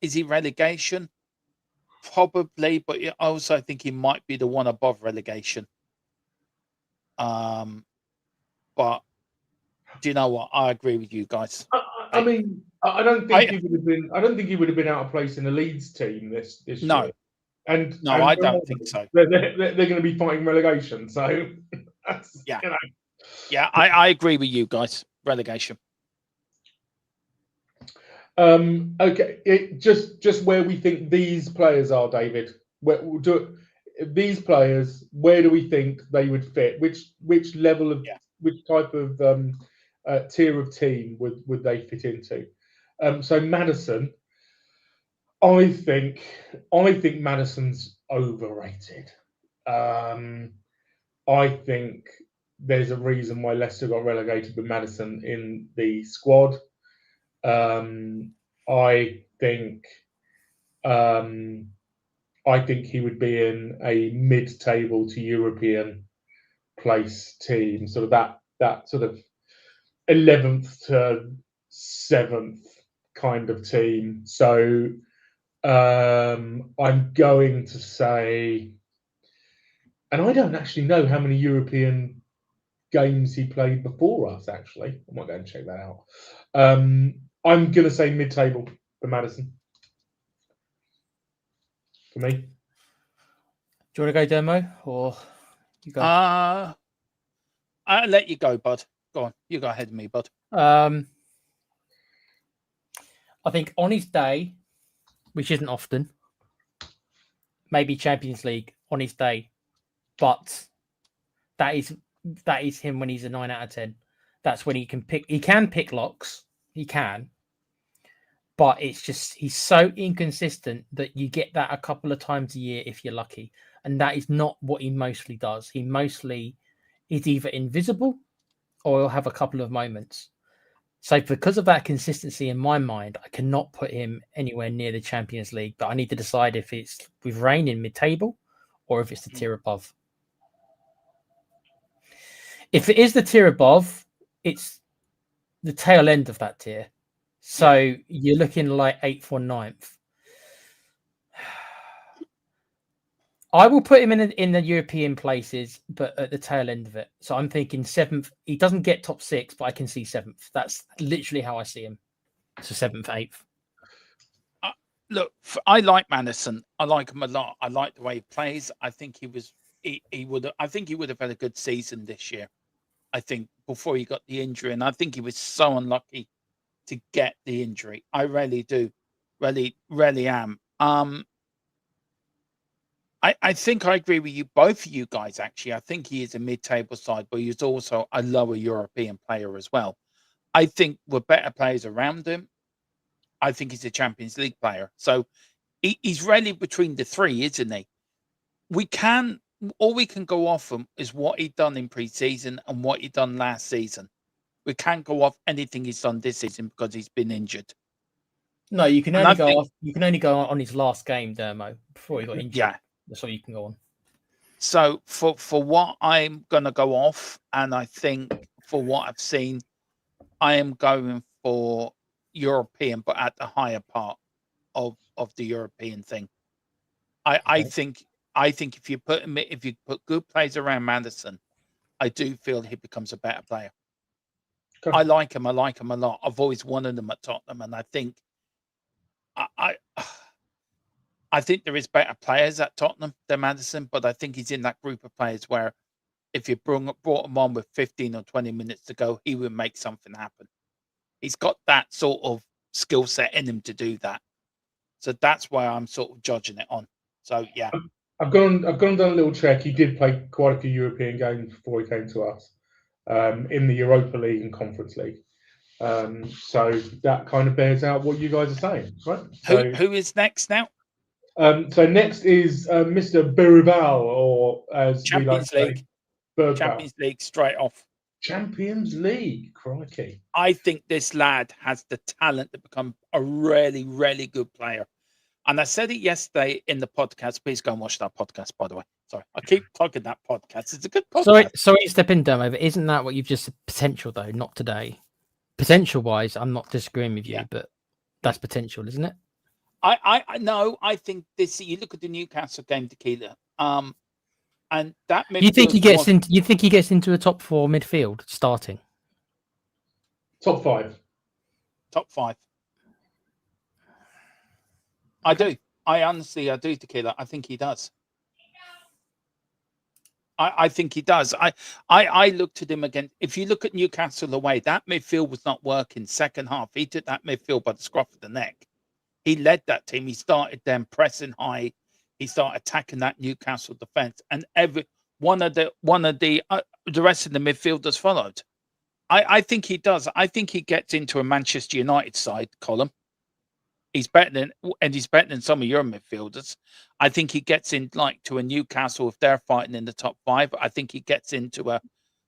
Is he relegation? Probably, but I also think he might be the one above relegation. But do you know what? I agree with you guys. I mean, I don't think he would have been. I don't think he would have been out of place in the Leeds team this No. year. And No, I don't think so. They're going to be fighting relegation. So yeah, you know. Yeah, I agree with you guys. Relegation. Okay, just where we think these players are, David. These players, where do we think they would fit? Which level of which type of tier of team would they fit into? So Maddison, I think Maddison's overrated. I think there's a reason why Leicester got relegated with Maddison in the squad. I think he would be in a mid-table to European place team, sort of that sort of 11th to 7th kind of team. So I'm going to say, and I don't actually know how many European games he played before us, actually. I might go and check that out. I'm going to say mid-table for Maddison. For me. Do you want to go, Demo, or you go? I'll let you go, bud. Go on. You go ahead of me, bud. I think on his day, which isn't often, maybe Champions League on his day, but that is him when he's a 9 out of 10. That's when he can pick. He can pick locks. He can. But it's just, he's so inconsistent that you get that a couple of times a year if you're lucky. And that is not what he mostly does. He mostly is either invisible or he'll have a couple of moments. So because of that consistency in my mind, I cannot put him anywhere near the Champions League. But I need to decide if it's with Reign in mid-table or if it's the tier above. If it is the tier above, it's the tail end of that tier. So you're looking like 8th or 9th. I will put him in the European places, but at the tail end of it. So I'm thinking 7th. He doesn't get top 6, but I can see 7th. That's literally how I see him. So 7th, 8th. Look, I like Maddison. I like him a lot. I like the way he plays. I think he would have had a good season this year. I think before he got the injury, and I think he was so unlucky to get the injury. I really do. Really am. I think I agree with you, both of you guys, actually. I think he is a mid-table side, but he's also a lower European player as well. I think with better players around him, I think he's a Champions League player. So he's really between the three, isn't he? All we can go off him is what he done in pre-season and what he done last season. We can't go off anything he's done this season because he's been injured. No, you can only go off. You can only go on his last game, Dermo, before he got injured. Yeah, that's all you can go on. So for what I'm gonna go off, and I think for what I've seen, I am going for European, but at the higher part of the European thing. I think if you put good players around Maddison, I do feel he becomes a better player. I like him a lot. I've always wanted him at Tottenham, and I think I think there is better players at Tottenham than Maddison, but I think he's in that group of players where if you brought him on with 15 or 20 minutes to go, he would make something happen. He's got that sort of skill set in him to do that. So that's why I'm sort of judging it on. So yeah. I've gone and done a little check. He did play quite a few European games before he came to us, in the Europa League and Conference League. So that kind of bears out what you guys are saying, right? So Who is next now? so next is Mr. Bergvall, or as we like Champions to say, League. Bergvall. Champions League straight off. Champions League, crikey. I think this lad has the talent to become a really, really good player. And I said it yesterday in the podcast. Please go and watch that podcast, by the way. Sorry, I keep plugging that podcast. It's a good podcast. Sorry to step in, Dermo, but isn't that what you've just said? Potential, though, not today. Potential wise, I'm not disagreeing with you, Yeah. but that's potential, isn't it? I know. I think this. You look at the Newcastle game, Tequila. And that. You think he gets into? You think he gets into a top 4 midfield starting? Top 5. Top 5. I do. I honestly, I do, Tequila. I think he does. I think he does. I looked at him again. If you look at Newcastle away, that midfield was not working. Second half, he took that midfield by the scruff of the neck. He led that team. He started them pressing high. He started attacking that Newcastle defense, and every one of the rest of the midfielders followed. I think he does. I think he gets into a Manchester United side column. He's better than some of your midfielders. I think he gets in to a Newcastle if they're fighting in the top 5. I think he gets into a.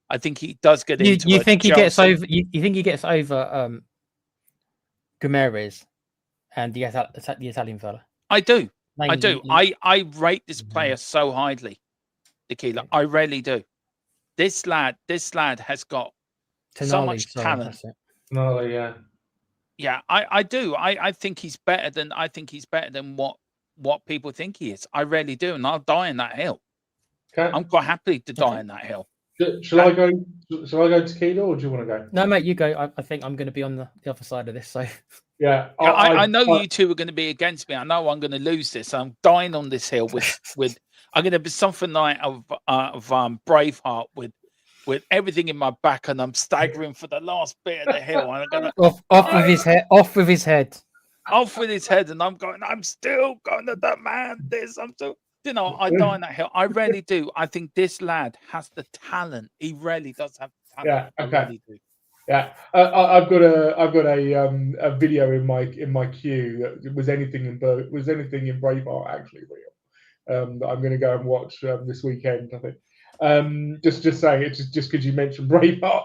I think he does get into. You think he gets over? You think he gets over Gomes and the Italian fella? I do. Mainly, I do. I rate this player so highly, Tequila. I really do. This lad has got so much talent. Oh yeah. Yeah, I do. I think he's better than what people think he is. I really do, and I'll die in that hill. Okay. I'm quite happy to die in that hill. Shall I go Tequila, or do you want to go? No, mate, you go. I think I'm going to be on the other side of this. So yeah, I know you two are going to be against me. I know I'm going to lose this. I'm dying on this hill with I'm going to be something like of Braveheart with everything in my back, and I'm staggering for the last bit of the hill. And I'm gonna off with his head. Off with his head. Off with his head, and I'm still going to demand this. I'm still, I die on that hill. I really do. I think this lad has the talent. He really does have the talent. Yeah. Okay. I really do. Yeah, I've got a video in my queue that was anything in Braveheart actually real. That I'm going to go and watch this weekend. I think. Just saying it just because you mentioned Braveheart,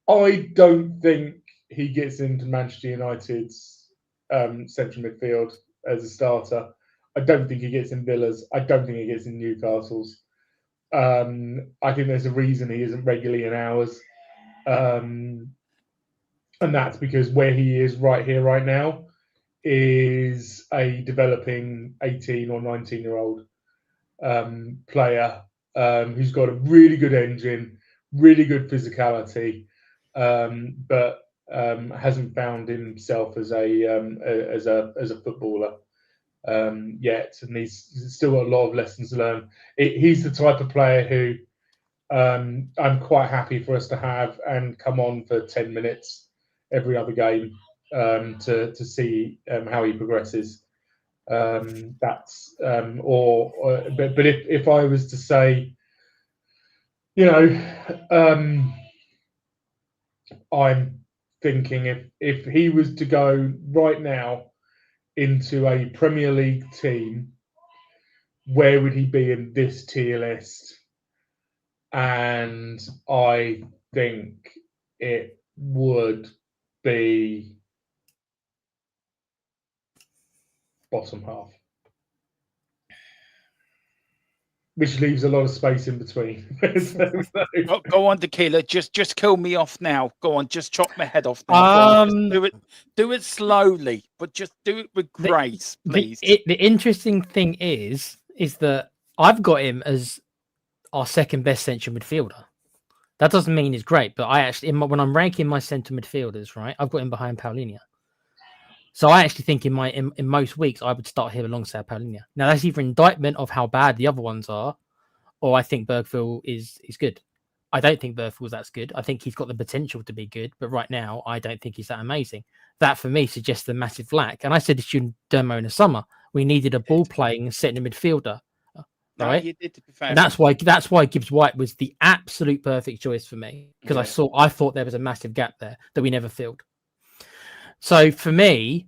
I don't think he gets into Manchester United's central midfield as a starter. I don't think he gets in Villa's. I don't think he gets in Newcastle's. I think there's a reason he isn't regularly in ours, and that's because where he is right here, right now, is a developing 18 or 19-year-old player who's got a really good engine, really good physicality, but hasn't found himself as a footballer yet, and he's still got a lot of lessons to learn. He's the type of player who I'm quite happy for us to have and come on for 10 minutes every other game to see how he progresses. That's but if I was to say, I'm thinking if he was to go right now into a Premier League team, where would he be in this tier list? And I think it would be bottom half, which leaves a lot of space in between. Go on, Tequila. Just kill me off now. Go on, just chop my head off now. Do it slowly, but just do it with grace, please. The interesting thing is that I've got him as our second best central midfielder. That doesn't mean he's great, but I actually, when I'm ranking my central midfielders, right, I've got him behind Paulinho. So I actually think in most weeks I would start him alongside Paulinho. Now that's either indictment of how bad the other ones are, or I think Bergvall is good. I don't think Bergvall's that's good. I think he's got the potential to be good, but right now I don't think he's that amazing. That for me suggests a massive lack. And I said this during demo in the summer, we needed a ball playing centre midfielder. No, right? you did, to be fair. And that's why Gibbs White was the absolute perfect choice for me, because I thought there was a massive gap there that we never filled. So for me,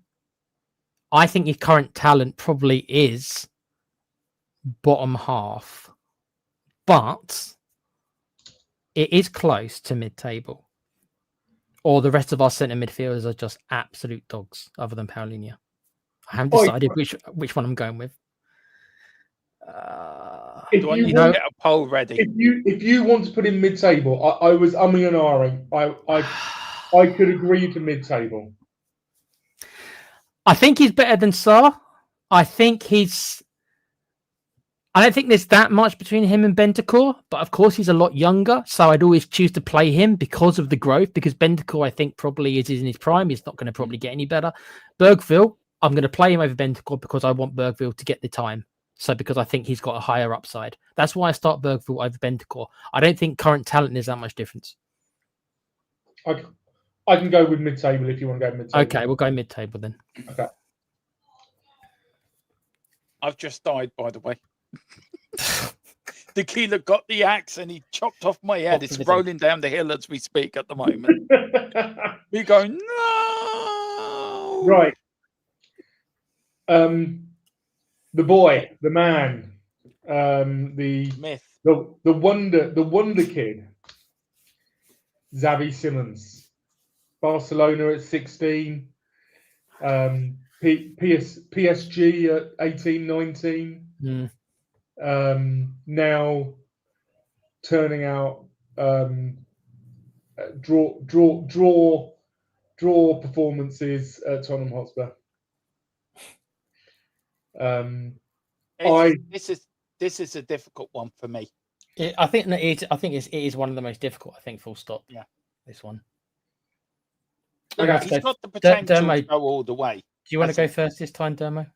I think his current talent probably is bottom half, but it is close to mid-table. Or the rest of our centre midfielders are just absolute dogs, other than Paulinho. I haven't decided which one I'm going with. Do I need to get a poll ready? If you want to put in mid-table, I was umming and ahhing. I could agree to mid-table. I think he's better than Sarr. I don't think there's that much between him and Bentancur, but of course he's a lot younger, so I'd always choose to play him because of the growth, because Bentancur, I think, probably is in his prime. He's not going to probably get any better. Bergvall, I'm going to play him over Bentancur because I want Bergvall to get the time. So because I think he's got a higher upside. That's why I start Bergvall over Bentancur. I don't think current talent is that much difference. I can go with mid-table if you want to go mid-table. Okay, we'll go mid-table then. Okay. I've just died, by the way. The killer got the axe and he chopped off my head. It's rolling down the hill as we speak at the moment. We go, no! Right. The boy, the man, the myth, the wonder kid, Xavi Simons, Barcelona at 16, PSG at 18, 19. Now turning out draw performances at Tottenham Hotspur. This is a difficult one for me. I think it is one of the most difficult. I think, full stop. Yeah, this one. Okay, he's got the potential to go all the way. Do you want to go first this time, Dermo?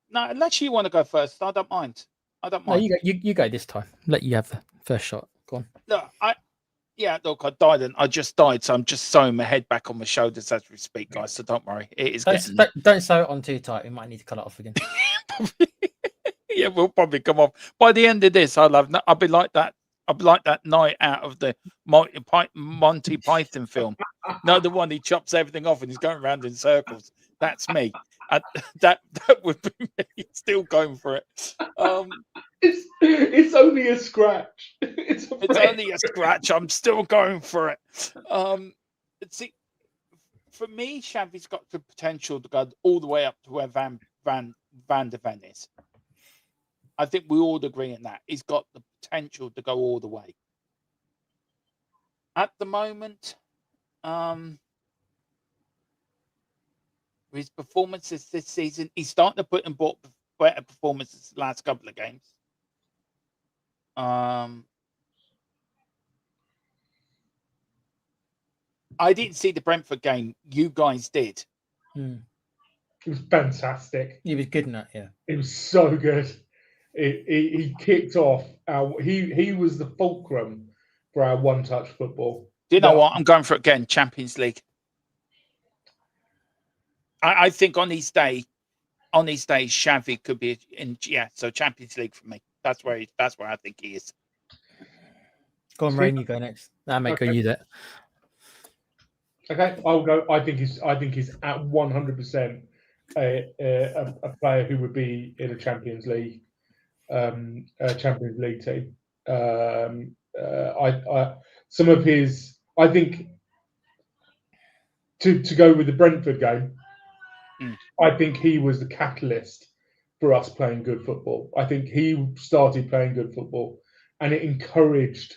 No, unless you want to go first, I don't mind. No, you go this time. Let you have the first shot. Go on. Look, I died and I just died, so I'm just sewing my head back on my shoulders as we speak, guys. So don't worry, it is. Don't sew it on too tight. We might need to cut it off again. Yeah, we'll probably come off by the end of this. I'll be like that. I'll be like that night out of the Monty Python film. No, the one he chops everything off and he's going around in circles. That's me. That would be me. Still going for it. It's only a scratch. It's only a scratch. I'm still going for it. See, for me, Xavi's got the potential to go all the way up to where Van der Ven is. I think we all agree on that. He's got the potential to go all the way. At the moment, his performances this season, he's starting to put in better performances the last couple of games. I didn't see the Brentford game. You guys did. It was fantastic. He was good in that, yeah. It was so good. He kicked off he was the fulcrum for our one-touch football. Do you know what? I'm going for it again. Champions League. I think on his day, Xavi could be in. Yeah, so Champions League for me. That's where I think he is. Go on, Rain. You go next. I'll make you that. Okay, I'll go. I think he's at 100% a player who would be in a Champions League team. Some of his, I think, to go with the Brentford game, I think he was the catalyst for us playing good football. I think he started playing good football, and it encouraged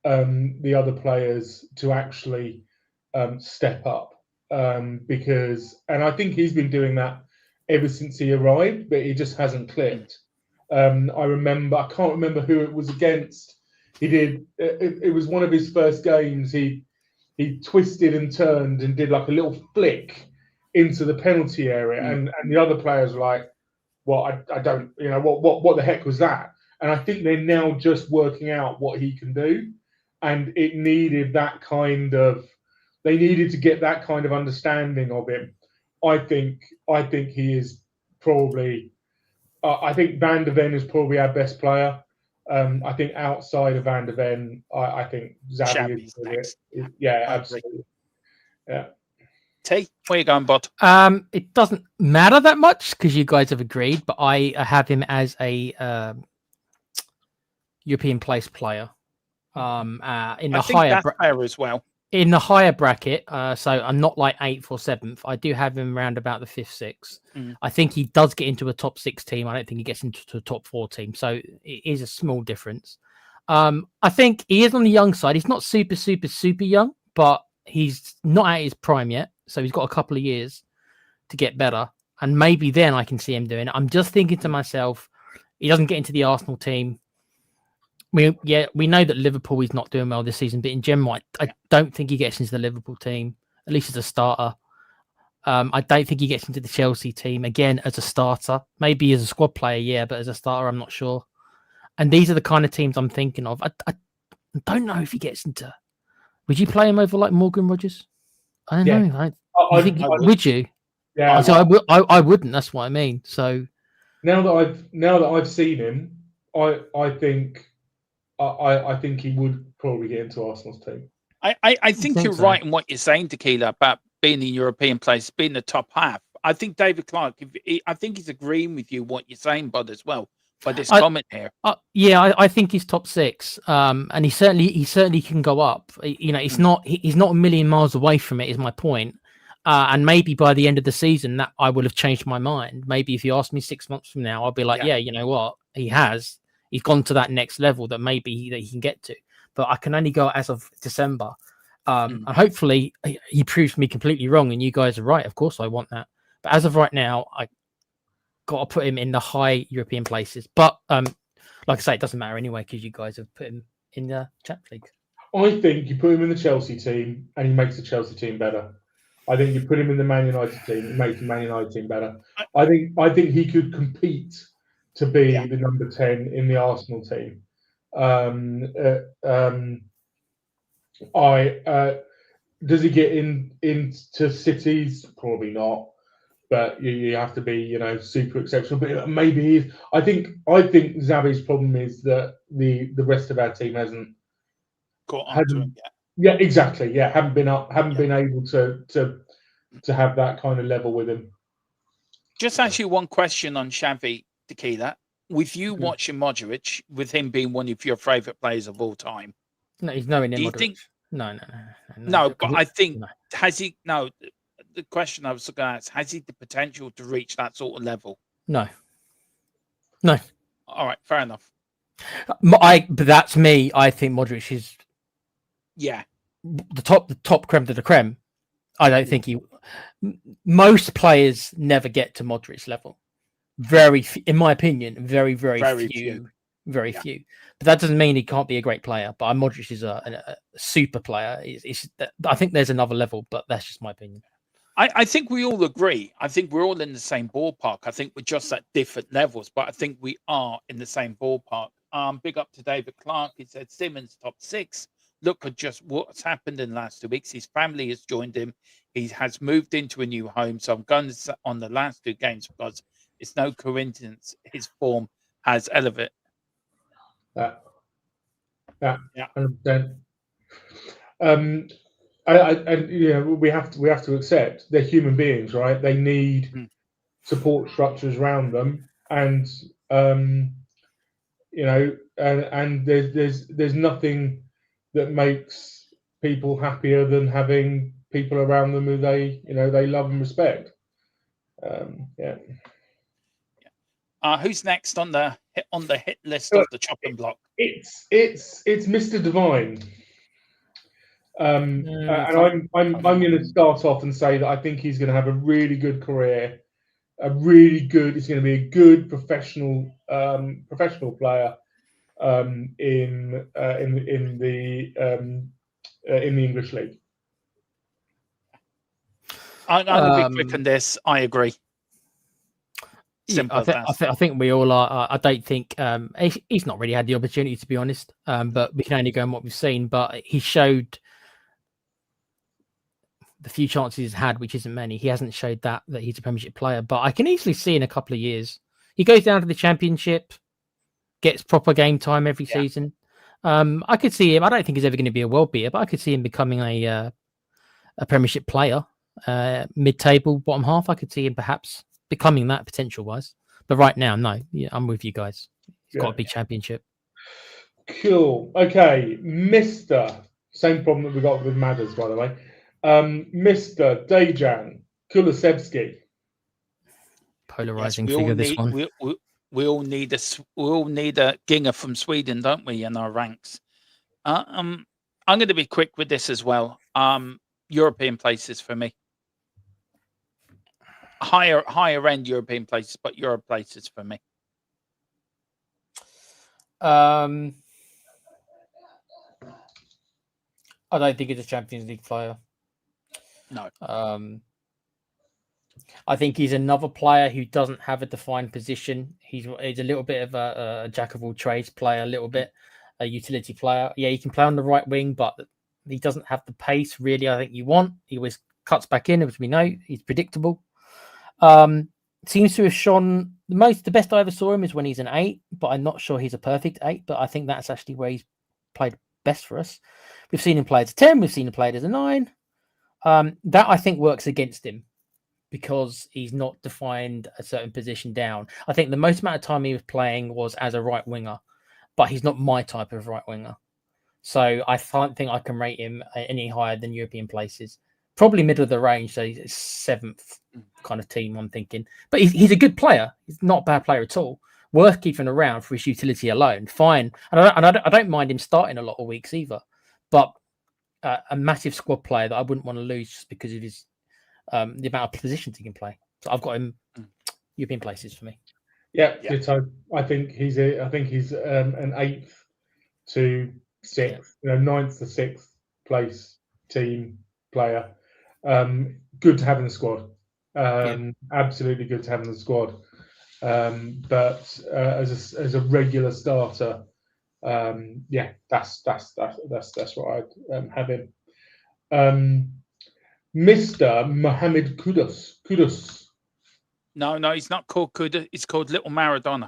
the other players to actually step up. Because I think he's been doing that ever since he arrived, but it just hasn't clicked. I can't remember who it was against. He did. It was one of his first games. He twisted and turned and did like a little flick into the penalty area, and the other players were like, "Well, I don't, what the heck was that?" And I think they're now just working out what he can do, and it needed that kind of. They needed to get that kind of understanding of him. I think he is probably I think Van der Ven is probably our best player. I think outside of Van der Ven, I think Xavi Xavi's next. yeah, I agree. absolutely. Yeah. T, where you going, bud? It doesn't matter that much because you guys have agreed, but I have him as a European place player. In the I think higher that's fair as well. in the higher bracket, so I'm not like 8th or 7th. I do have him around about the 5th, 6th. I think he does get into a top 6 team. I don't think he gets into a top 4 team. So it is a small difference. I think he is on the young side. He's not super young, but he's not at his prime yet. So he's got a couple of years to get better. And maybe then I can see him doing it. I'm just thinking to myself, he doesn't get into the Arsenal team. We know that Liverpool is not doing well this season, but in general, I don't think he gets into the Liverpool team, at least as a starter. I don't think he gets into the Chelsea team, again, as a starter. Maybe as a squad player, yeah, but as a starter, I'm not sure. And these are the kind of teams I'm thinking of. I don't know if he gets into... Would you play him over like Morgan Rogers? I don't know. Would you? Yeah, I wouldn't. That's what I mean. So now that I've seen him, I think he would probably get into Arsenal's team. I think you're right in what you're saying, Tequila, about being in European place, being the top half. I think David Clark, I think he's agreeing with you what you're saying, Bud, as well, by this comment here. I think he's top 6, and he certainly can go up. You know, he's not a million miles away from it. Is my point. And maybe by the end of the season, that I will have changed my mind. Maybe if you ask me 6 months from now, I'll be like, yeah, you know what, he's gone to that next level that maybe that he can get to. But I can only go as of December. And hopefully he proves me completely wrong and you guys are right. Of course I want that. But as of right now, I got to put him in the high European places. But like I say, it doesn't matter anyway because you guys have put him in the Champions League. I think you put him in the Chelsea team and he makes the Chelsea team better. I think you put him in the Man United team, he makes the Man United team better. I think he could compete to be the number 10 in the Arsenal team. Does he get into cities? Probably not. But you have to be, you know, super exceptional. But maybe he is. I think Xavi's problem is that the rest of our team hasn't got onto him yet. Yeah, exactly. Yeah, haven't been able to have that kind of level with him. Just actually one question on Xavi, Tequila. With you watching Modric, with him being one of your favourite players of all time. No, he's nowhere near Modric. Think, no, but I think has he? No, the question I was going to ask: has he the potential to reach that sort of level? No. All right, fair enough. But that's me. I think Modric is. Yeah, the top creme de la creme. I don't think most players never get to Modric's level. In my opinion, very few. Very few. But that doesn't mean he can't be a great player. But Modric is a super player. I think there's another level, but that's just my opinion. I think we all agree. I think we're all in the same ballpark. I think we're just at different levels, but I think we are in the same ballpark. Big up to David Clark. He said Simons top 6. Look at just what's happened in the last 2 weeks. His family has joined him. He has moved into a new home. So I'm going on the last 2 games because it's no coincidence his form has elevated. Yeah, 100%. And we have to accept they're human beings, right? They need support structures around them, and and there's nothing that makes people happier than having people around them who they love and respect. Who's next on the hit list of the chopping block? It's Mr. Divine. And I'm going to start off and say that I think he's going to have a really good career. He's going to be a good professional player in the English league. I'm going to be quick on this. I agree. I think we all are. I don't think he's not really had the opportunity, to be honest. But we can only go on what we've seen. But he showed the few chances he's had, which isn't many. He hasn't showed that he's a Premiership player. But I can easily see in a couple of years he goes down to the Championship, gets proper game time every season. I could see him. I don't think he's ever going to be a world beater, but I could see him becoming a Premiership player, mid-table, bottom half. I could see him perhaps becoming that potential-wise. But right now, no. Yeah, I'm with you guys. It's got to be Championship. Cool. Okay, Mr. Same problem that we got with Madders, by the way. Mr. Dejan Kulusevski. Polarizing figure, this one. We all need a Ginger from Sweden, don't we, in our ranks? I'm going to be quick with this as well. European places for me. Higher end European places, but Europe places for me. I don't think he's a Champions League player. No. I think he's another player who doesn't have a defined position. He's a little bit of a jack of all trades player, a little bit a utility player. Yeah, he can play on the right wing, but he doesn't have the pace really I think you want. He always cuts back in, as we know. He's predictable. Seems to have shone the best I ever saw him is when he's an 8, but I'm not sure he's a perfect 8. But I think that's actually where he's played best for us. We've seen him play as a 10. We've seen him play as a 9. That I think works against him because he's not defined a certain position down. I think the most amount of time he was playing was as a right winger, but he's not my type of right winger. So I don't think I can rate him any higher than European places. Probably middle of the range, so he's 7th kind of team, I'm thinking. But he's a good player. He's not a bad player at all. Worth keeping around for his utility alone. Fine. And I don't mind him starting a lot of weeks either. But a massive squad player that I wouldn't want to lose just because of his the amount of positions he can play. So I've got him European places for me. Yeah. So I think he's an 8th to 6th, 9th to 6th place team player. Good to have in the squad. Absolutely good to have in the squad. But as a regular starter, that's what I'd have him. Mr. Mohamed Kudus. No, he's not called Kudus. It's called Little Maradona.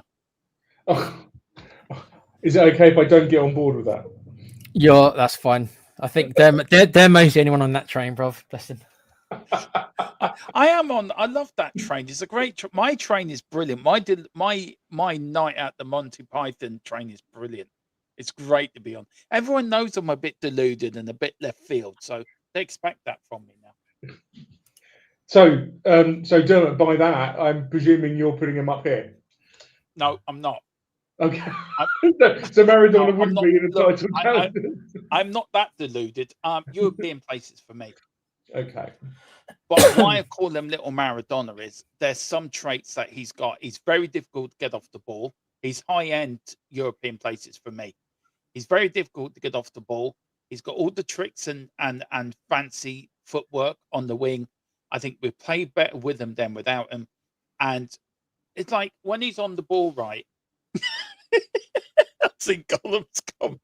Oh, is it okay if I don't get on board with that? Yeah, that's fine. I think they're mostly anyone on that train, bro. Bless him. I am on. I love that train. It's a great. My train is brilliant. My night at the Monty Python train is brilliant. It's great to be on. Everyone knows I'm a bit deluded and a bit left field, so they expect that from me now. So Dermot, by that, I'm presuming you're putting him up here. No, I'm not. Okay. So Maradona wouldn't be in the title count. I'm not that deluded. European places for me. Okay. But why I call him Little Maradona is there's some traits that he's got. He's very difficult to get off the ball. He's high-end European places for me. He's very difficult to get off the ball. He's got all the tricks and fancy footwork on the wing. I think we play better with him than without him. And it's like when he's on the ball right, I've seen columns coming.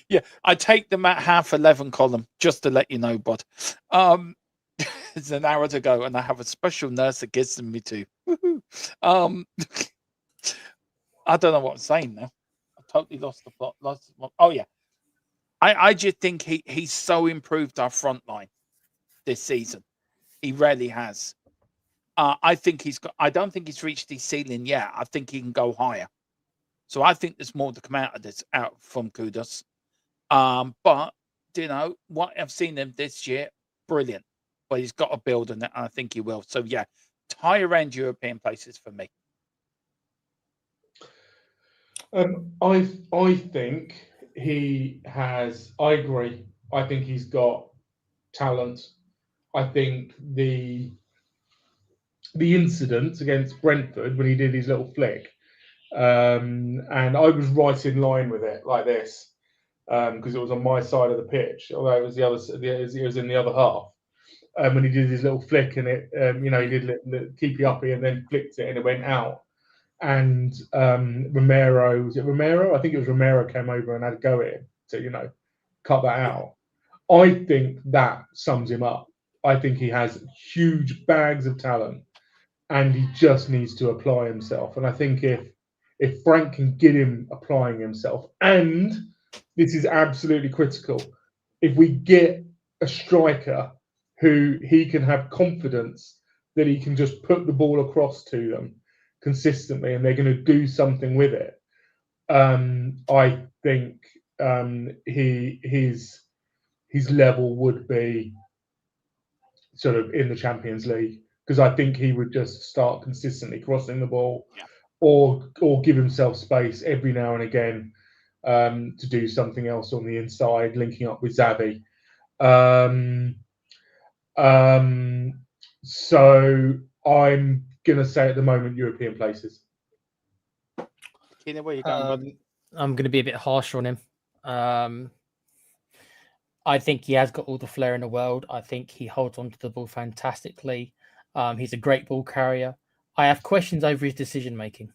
Yeah, I take them at 11:30 column, just to let you know, bud. It's an hour to go, and I have a special nurse that gives them me too. I don't know what I'm saying now. I totally lost the plot. Oh yeah, I just think he's so improved our front line this season. He really has. I think I don't think he's reached his ceiling yet. I think he can go higher. So I think there's more to come out from Kudus. But what I've seen him this year, brilliant. But he's got to build on it, and I think he will. So yeah, higher end European places for me. I think he has. I agree. I think he's got talent. I think the incident against Brentford when he did his little flick, and I was right in line with it like this because it was on my side of the pitch, although it was it was in the other half. When he did his little flick and it, he did keep you uppy and then flicked it and it went out. And Romero, was it Romero? I think it was Romero came over and had a go at him to, cut that out. I think that sums him up. I think he has huge bags of talent. and he just needs to apply himself. And I think if Frank can get him applying himself, and this is absolutely critical, if we get a striker who he can have confidence that he can just put the ball across to them consistently, and they're going to do something with it. I think his level would be sort of in the Champions League, because I think he would just start consistently crossing the ball, or give himself space every now and again to do something else on the inside, linking up with Xavi. So I'm gonna say at the moment European places. Keenan, where you going, bud? I'm going to be a bit harsher on him. I think he has got all the flair in the world. I think he holds onto the ball fantastically. He's a great ball carrier. I have questions over his decision making.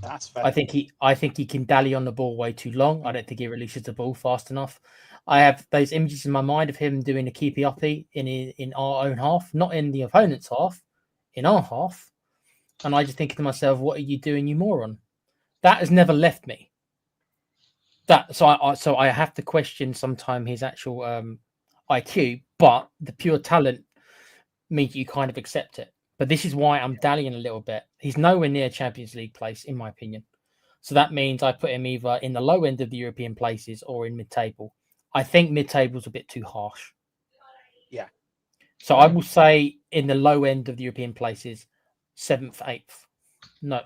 That's fair. I think he can dally on the ball way too long. I don't think he releases the ball fast enough. I have those images in my mind of him doing a keepy uppy in our own half, not in the opponent's half, in our half. And I just think to myself, what are you doing, you moron? That has never left me. So I have to question sometimes his actual IQ, but the pure talent means you kind of accept it. But this is why I'm dallying a little bit. He's nowhere near Champions League place, in my opinion. So that means I put him either in the low end of the European places or in mid-table. I think mid-table is a bit too harsh. Yeah. So I will say in the low end of the European places, 7th, 8th. No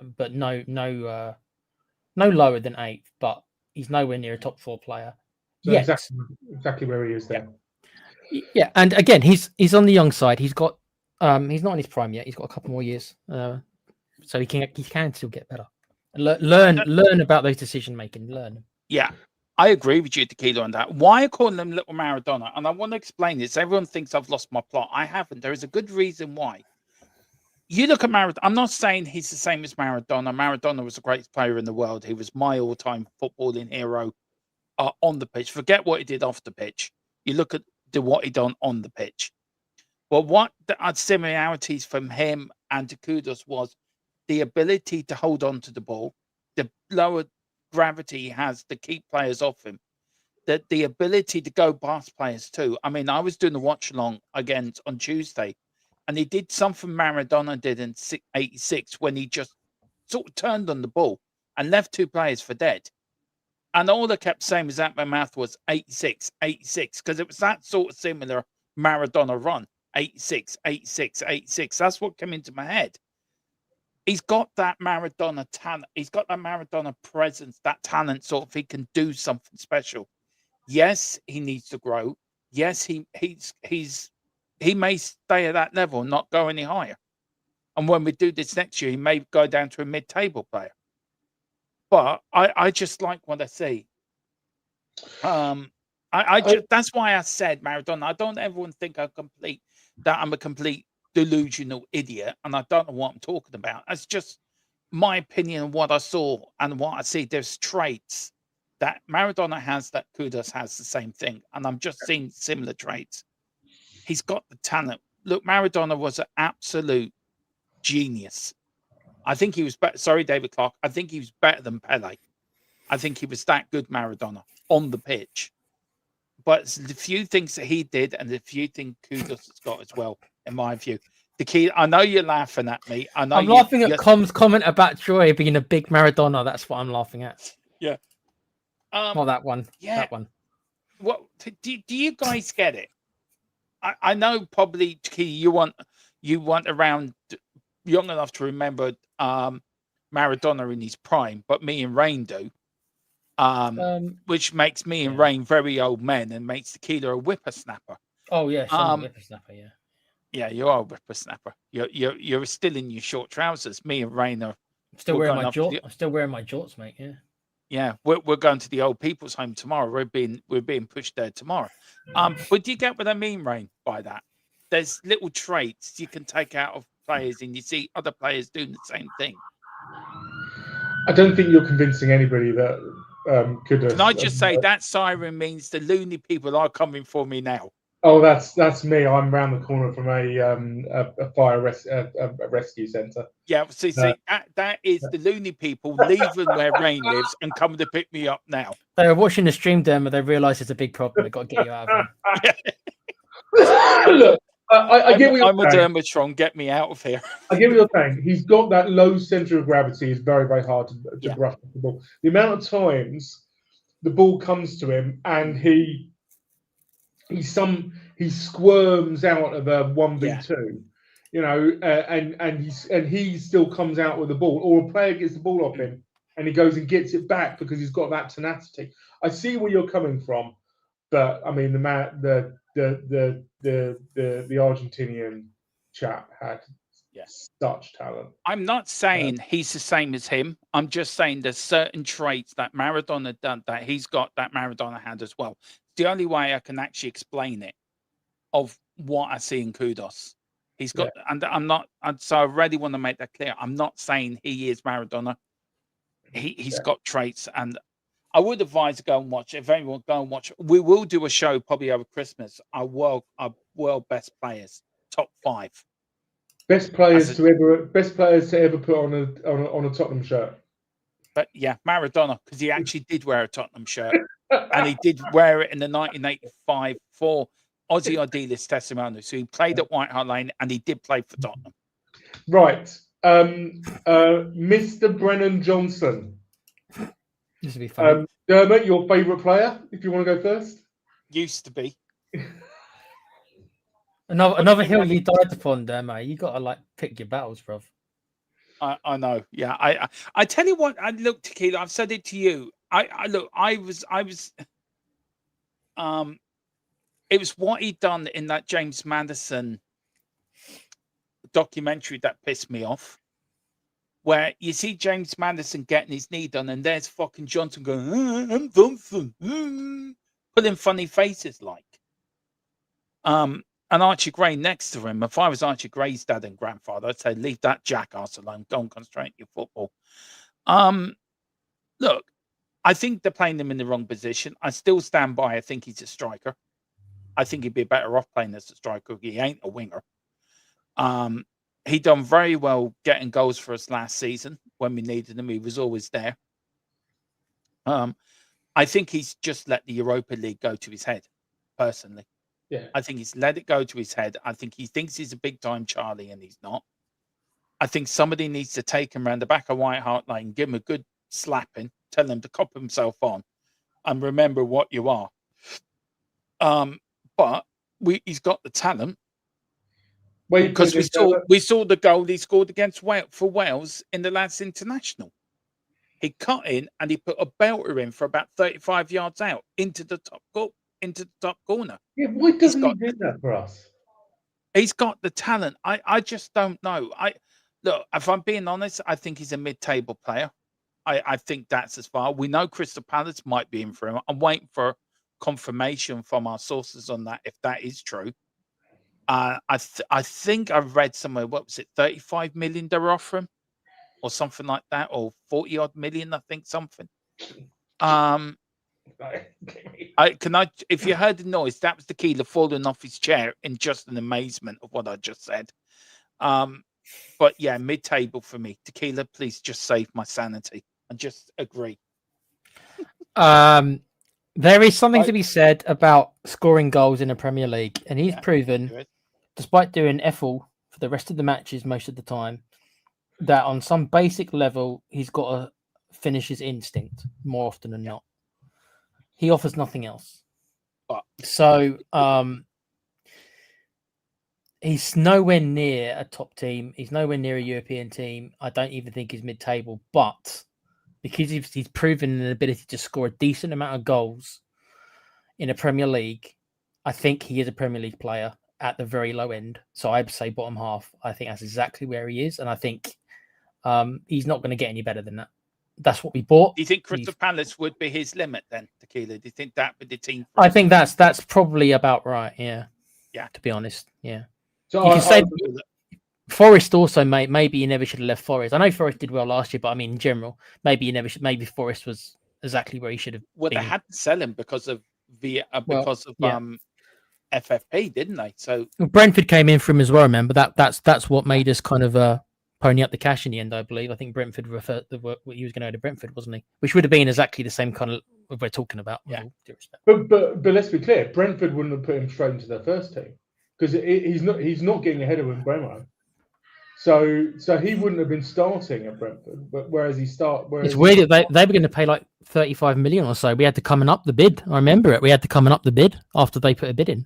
lower than 8th, but he's nowhere near a top 4 player. So exactly where he is there. Yeah, and again, he's on the young side. He's got he's not in his prime yet. He's got a couple more years, so he can still get better. Learn about those decision making. Learn. Yeah, I agree with you, Tequila, on that. Why I call him Little Maradona, and I want to explain this. Everyone thinks I've lost my plot. I haven't. There is a good reason why. You look at Maradona. I'm not saying he's the same as Maradona. Maradona was the greatest player in the world. He was my all-time footballing hero on the pitch. Forget what he did off the pitch. You look at what he done on the pitch. But what the similarities from him and Kudus was the ability to hold on to the ball, the lower gravity he has to keep players off him, the ability to go past players too. I mean, I was doing the watch along again on Tuesday, and he did something Maradona did in 86 when he just sort of turned on the ball and left 2 players for dead. And all I kept saying was that my mouth was 86, because it was that sort of similar Maradona run. 86. That's what came into my head. He's got that Maradona talent. He's got that Maradona presence, that talent sort of he can do something special. Yes, he needs to grow. Yes, he may stay at that level and not go any higher. And when we do this next year, he may go down to a mid-table player. But I just like what I see. That's why I said Maradona. I don't everyone think I'm a complete delusional idiot, and I don't know what I'm talking about. That's just my opinion of what I saw and what I see. There's traits that Maradona has that Kudus has the same thing, and I'm just seeing similar traits. He's got the talent. Look, Maradona was an absolute genius. I think he was better. Sorry, David Clark. I think he was better than Pele. I think he was that good, Maradona, on the pitch. But the few things that he did and the few things Kudus has got as well, in my view. The key, I know you're laughing at me. I'm laughing at Com's comment about Troy being a big Maradona. That's what I'm laughing at. Yeah. Not that one. Yeah. That one. What do you guys get it? I know probably Key, you want around young enough to remember Maradona in his prime, but me and Rain do. Which makes me and Rain very old men and makes Tequila a whippersnapper. Oh yeah, a whippersnapper, yeah. Yeah, you are a whippersnapper. You're still in your short trousers. Me and Rain are still wearing my jorts. I'm still wearing my jorts, mate. Yeah. Yeah, we're going to the old people's home tomorrow. We're being pushed there tomorrow. But do you get what I mean, Rain, by that? There's little traits you can take out of players, and you see other players doing the same thing. I don't think you're convincing anybody that could. Can I just say that siren means the loony people are coming for me now? Oh, that's me. I'm round the corner from a fire rescue centre. Yeah, see, that is the loony people leaving where Rain lives and coming to pick me up now. They were watching the stream, Derma. They realised it's a big problem. They've got to get you out of here. Look, I get what you're I'm a saying. Dermatron. Get me out of here. I get what you're saying. He's got that low centre of gravity. It's very, very hard to Yeah. brush the ball. The amount of times the ball comes to him and he squirms out of a 1v2, you know, and he still comes out with the ball, or a player gets the ball off him and he goes and gets it back because he's got that tenacity. I see where you're coming from, but I mean the Argentinian chap had such talent. I'm not saying he's the same as him. I'm just saying there's certain traits that Maradona done that he's got that Maradona had as well. It's the only way I can actually explain it of what I see in Kudos. He's got, and I'm not, and so I really want to make that clear. I'm not saying he is Maradona. He's got traits, and I would advise to go and watch. If anyone go and watch, we will do a show probably over Christmas. Our world best players, top 5. Best players to ever put on a Tottenham shirt. But yeah, Maradona, because he actually did wear a Tottenham shirt, and he did wear it in the 1985 for Ozzy Ardiles testimonial. So he played at White Hart Lane, and he did play for Tottenham. Right, Mr. Brennan Johnson. This would be funny. Dermot, your favourite player, if you want to go first. Used to be. Another hill you died upon there, mate. You got to pick your battles, bruv. I know. Yeah. I tell you what. I look, Tequila. I've said it to you. I look. I was. It was what he'd done in that James Maddison documentary that pissed me off. Where you see James Maddison getting his knee done, and there's fucking Johnson going, I'm Johnson, putting funny faces like. And Archie Gray next to him. If I was Archie Gray's dad and grandfather, I'd say, leave that jackass alone. Go and concentrate your football. Look, I think they're playing him in the wrong position. I still stand by. I think he's a striker. I think he'd be better off playing as a striker. He ain't a winger. He done very well getting goals for us last season when we needed him. He was always there. I think he's just let the Europa League go to his head, personally. Yeah. I think he's let it go to his head. I think he thinks he's a big-time Charlie, and he's not. I think somebody needs to take him around the back of White Hart Lane, give him a good slapping, tell him to cop himself on, and remember what you are. But he's got the talent. Because we saw the goal he scored against Wales in the lads' international. He cut in and he put a belter in for about 35 yards out into the top corner. Yeah, why doesn't he do that for us? He's got the talent. I just don't know. Look, if I'm being honest, I think he's a mid-table player. I think that's as far. We know Crystal Palace might be in for him. I'm waiting for confirmation from our sources on that, if that is true. I think I've read somewhere, what was it, 35 million they were offering, or something like that, or 40 odd million, I think, something. If you heard the noise, that was Tequila falling off his chair in just an amazement of what I just said. But yeah, mid-table for me. Tequila, please just save my sanity and just agree. There is something to be said about scoring goals in a Premier League, and he's proven, despite doing F-all for the rest of the matches most of the time, that on some basic level, he's got to finish his instinct more often than not. He offers nothing else. So he's nowhere near a top team. He's nowhere near a European team. I don't even think he's mid-table. But because he's proven an ability to score a decent amount of goals in a Premier League, I think he is a Premier League player at the very low end. So I'd say bottom half. I think that's exactly where he is. And I think he's not going to get any better than that. That's what we bought. Do you think Crystal Palace would be his limit then, Tequila? Do you think that would be the team? I think that's probably about right. Yeah. Yeah. To be honest. Yeah. So you can say Forest also, maybe he never should have left Forest. I know Forest did well last year, but I mean, in general, maybe he never should. Maybe Forest was exactly where he should have. Well, they had to sell him because of FFP, didn't they? So Well, Brentford came in for him as well. Remember that's what made us kind of pony up the cash in the end. I believe. I think Brentford referred the work he was going to go to Brentford, wasn't he? Which would have been exactly the same kind of what we're talking about. with Yeah. all due respect. But let's be clear, Brentford wouldn't have put him straight into their first team because he's not getting ahead of Romero. So he wouldn't have been starting at Brentford, but It's weird that they were going to pay like 35 million or so. We had to come and up the bid. I remember it. We had to come and up the bid after they put a bid in.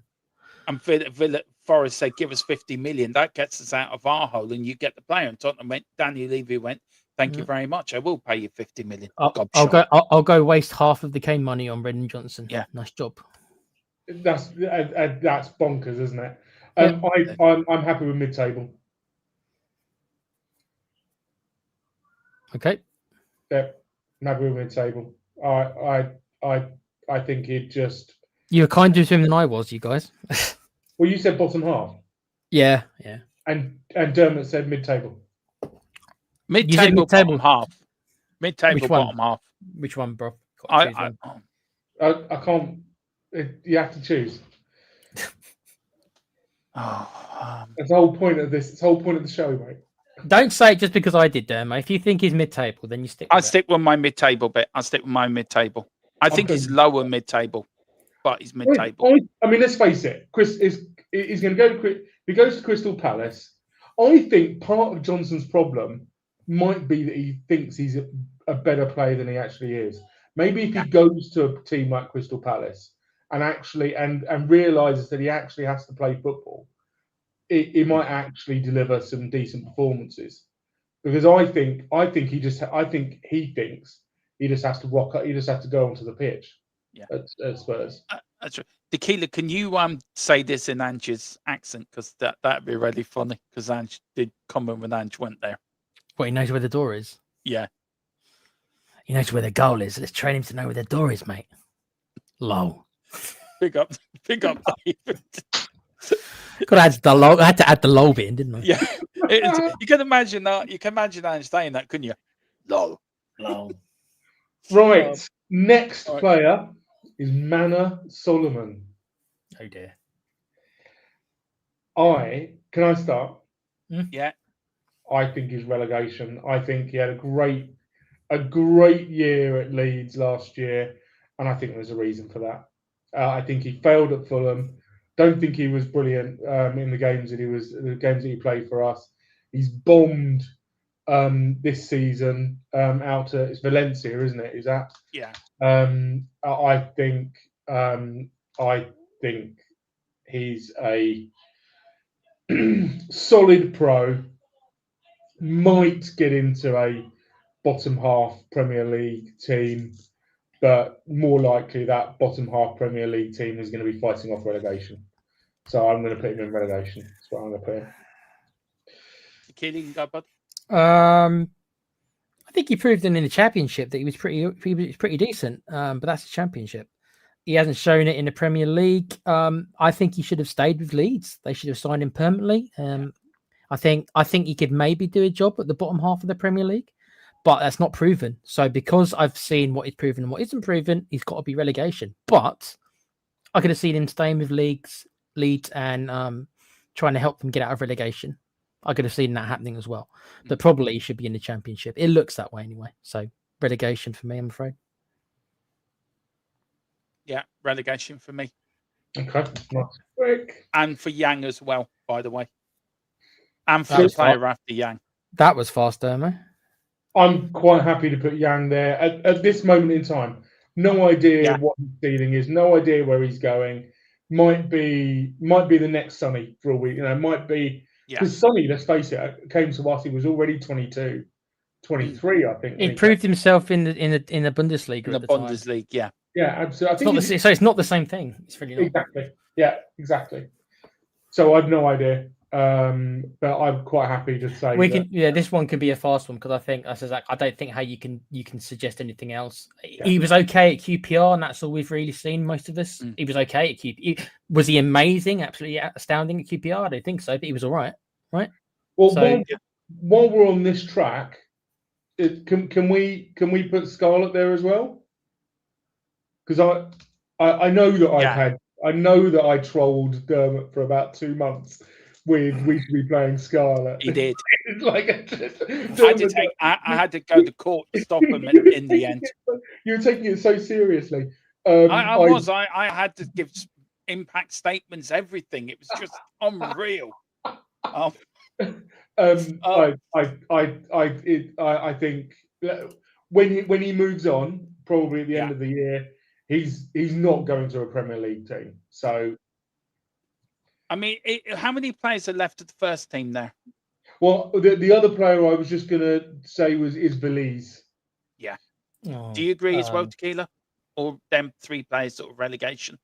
and Villa Forest said, "Give us 50 million. That gets us out of our hole, and you get the player." And Tottenham went. Daniel Levy went. Thank you very much. I will pay you 50 million. I'll go waste half of the Kane money on Brendan Johnson. Yeah, nice job. That's bonkers, isn't it? Yeah. I'm happy with mid-table. Okay. Yeah, I'm happy with mid-table. I think it just. You were kinder to him than I was, you guys. Well, you said bottom half. Yeah. And Dermot said mid-table. Mid-table, bottom half. Mid-table, bottom half. Which one, bro? I can't. You have to choose. That's the whole point of this. It's the whole point of the show, mate. Don't say it just because I did, Dermo. If you think he's mid-table, then you stick. I'll stick with my mid-table bit. I think he's lower mid-table, but he's mid-table. I mean, let's face it. Chris he's going to go to. If he goes to Crystal Palace, I think part of Johnson's problem might be that he thinks he's a better player than he actually is. Maybe if he goes to a team like Crystal Palace and actually and realizes that he actually has to play football, it might actually deliver some decent performances. Because I think he thinks he just has to rock up. He just has to go onto the pitch. Yeah, at Spurs. That's right. Tequila, can you say this in Ange's accent? Because that'd be really funny. Because Ange did comment when Ange went there. What, he knows where the door is? Yeah. He knows where the goal is. Let's train him to know where the door is, mate. Lol. Big up, David. I had to add the lol bit in, didn't I? Yeah. You can imagine that. You can imagine Ange saying that, couldn't you? Lol. Right. Next player is Manor Solomon. Oh dear. Can I start? Yeah. I think his relegation. I think he had a great year at Leeds last year, and I think there's a reason for that. I think he failed at Fulham. Don't think he was brilliant in the games that he played for us. He's bombed this season out to it's Valencia, isn't it? Is that? Yeah. I think he's a solid pro. Might get into a bottom half Premier League team, but more likely that bottom half Premier League team is going to be fighting off relegation. So I'm going to put him in relegation. That's what I'm going to put him. Kidding, bud. I think he proved in the Championship that he was pretty decent. But that's the Championship. He hasn't shown it in the Premier League. I think he should have stayed with Leeds. They should have signed him permanently. I think he could maybe do a job at the bottom half of the Premier League, but that's not proven. So because I've seen what he's proven and what isn't proven, he's got to be relegation. But I could have seen him staying with Leeds and trying to help them get out of relegation. I could have seen that happening as well. But probably he should be in the Championship. It looks that way anyway. So relegation for me, I'm afraid. Yeah, relegation for me. Okay. Quick. And for Yang as well, by the way. And for the player after Yang. That was fast, Dermo. I'm quite happy to put Yang there at this moment in time. No idea what his ceiling is. No idea where he's going. Might be the next Sonny for a week. Might be because Sonny. Let's face it, came to us. He was already 22, 23. I think he proved himself in the Bundesliga. In the Bundesliga, yeah. Yeah, absolutely. So it's not the same thing. It's really not. Exactly. Yeah, exactly. So I've no idea. But I'm quite happy to say this one could be a fast one because I don't think how you can suggest anything else. Yeah. He was okay at QPR, and that's all we've really seen. Most of us, he was okay at QPR. Was he amazing? Absolutely astounding at QPR? I don't think so, but he was all right. Right. Well, while we're on this track, can we put Scarlett there as well? Because I know that I know that I trolled Dermot for about 2 months with we should be playing Scarlet. He did. Like I had to go to court to stop him in the end. You were taking it so seriously. I had to give impact statements, everything. It was just unreal. I think when he moves on, probably at the end of the year, he's not going to a Premier League team. So, I mean, how many players are left at the first team there? Well, the other player I was just going to say is Belize. Yeah. Oh, Do you agree as well, Tequila? Or them 3 players sort of relegation?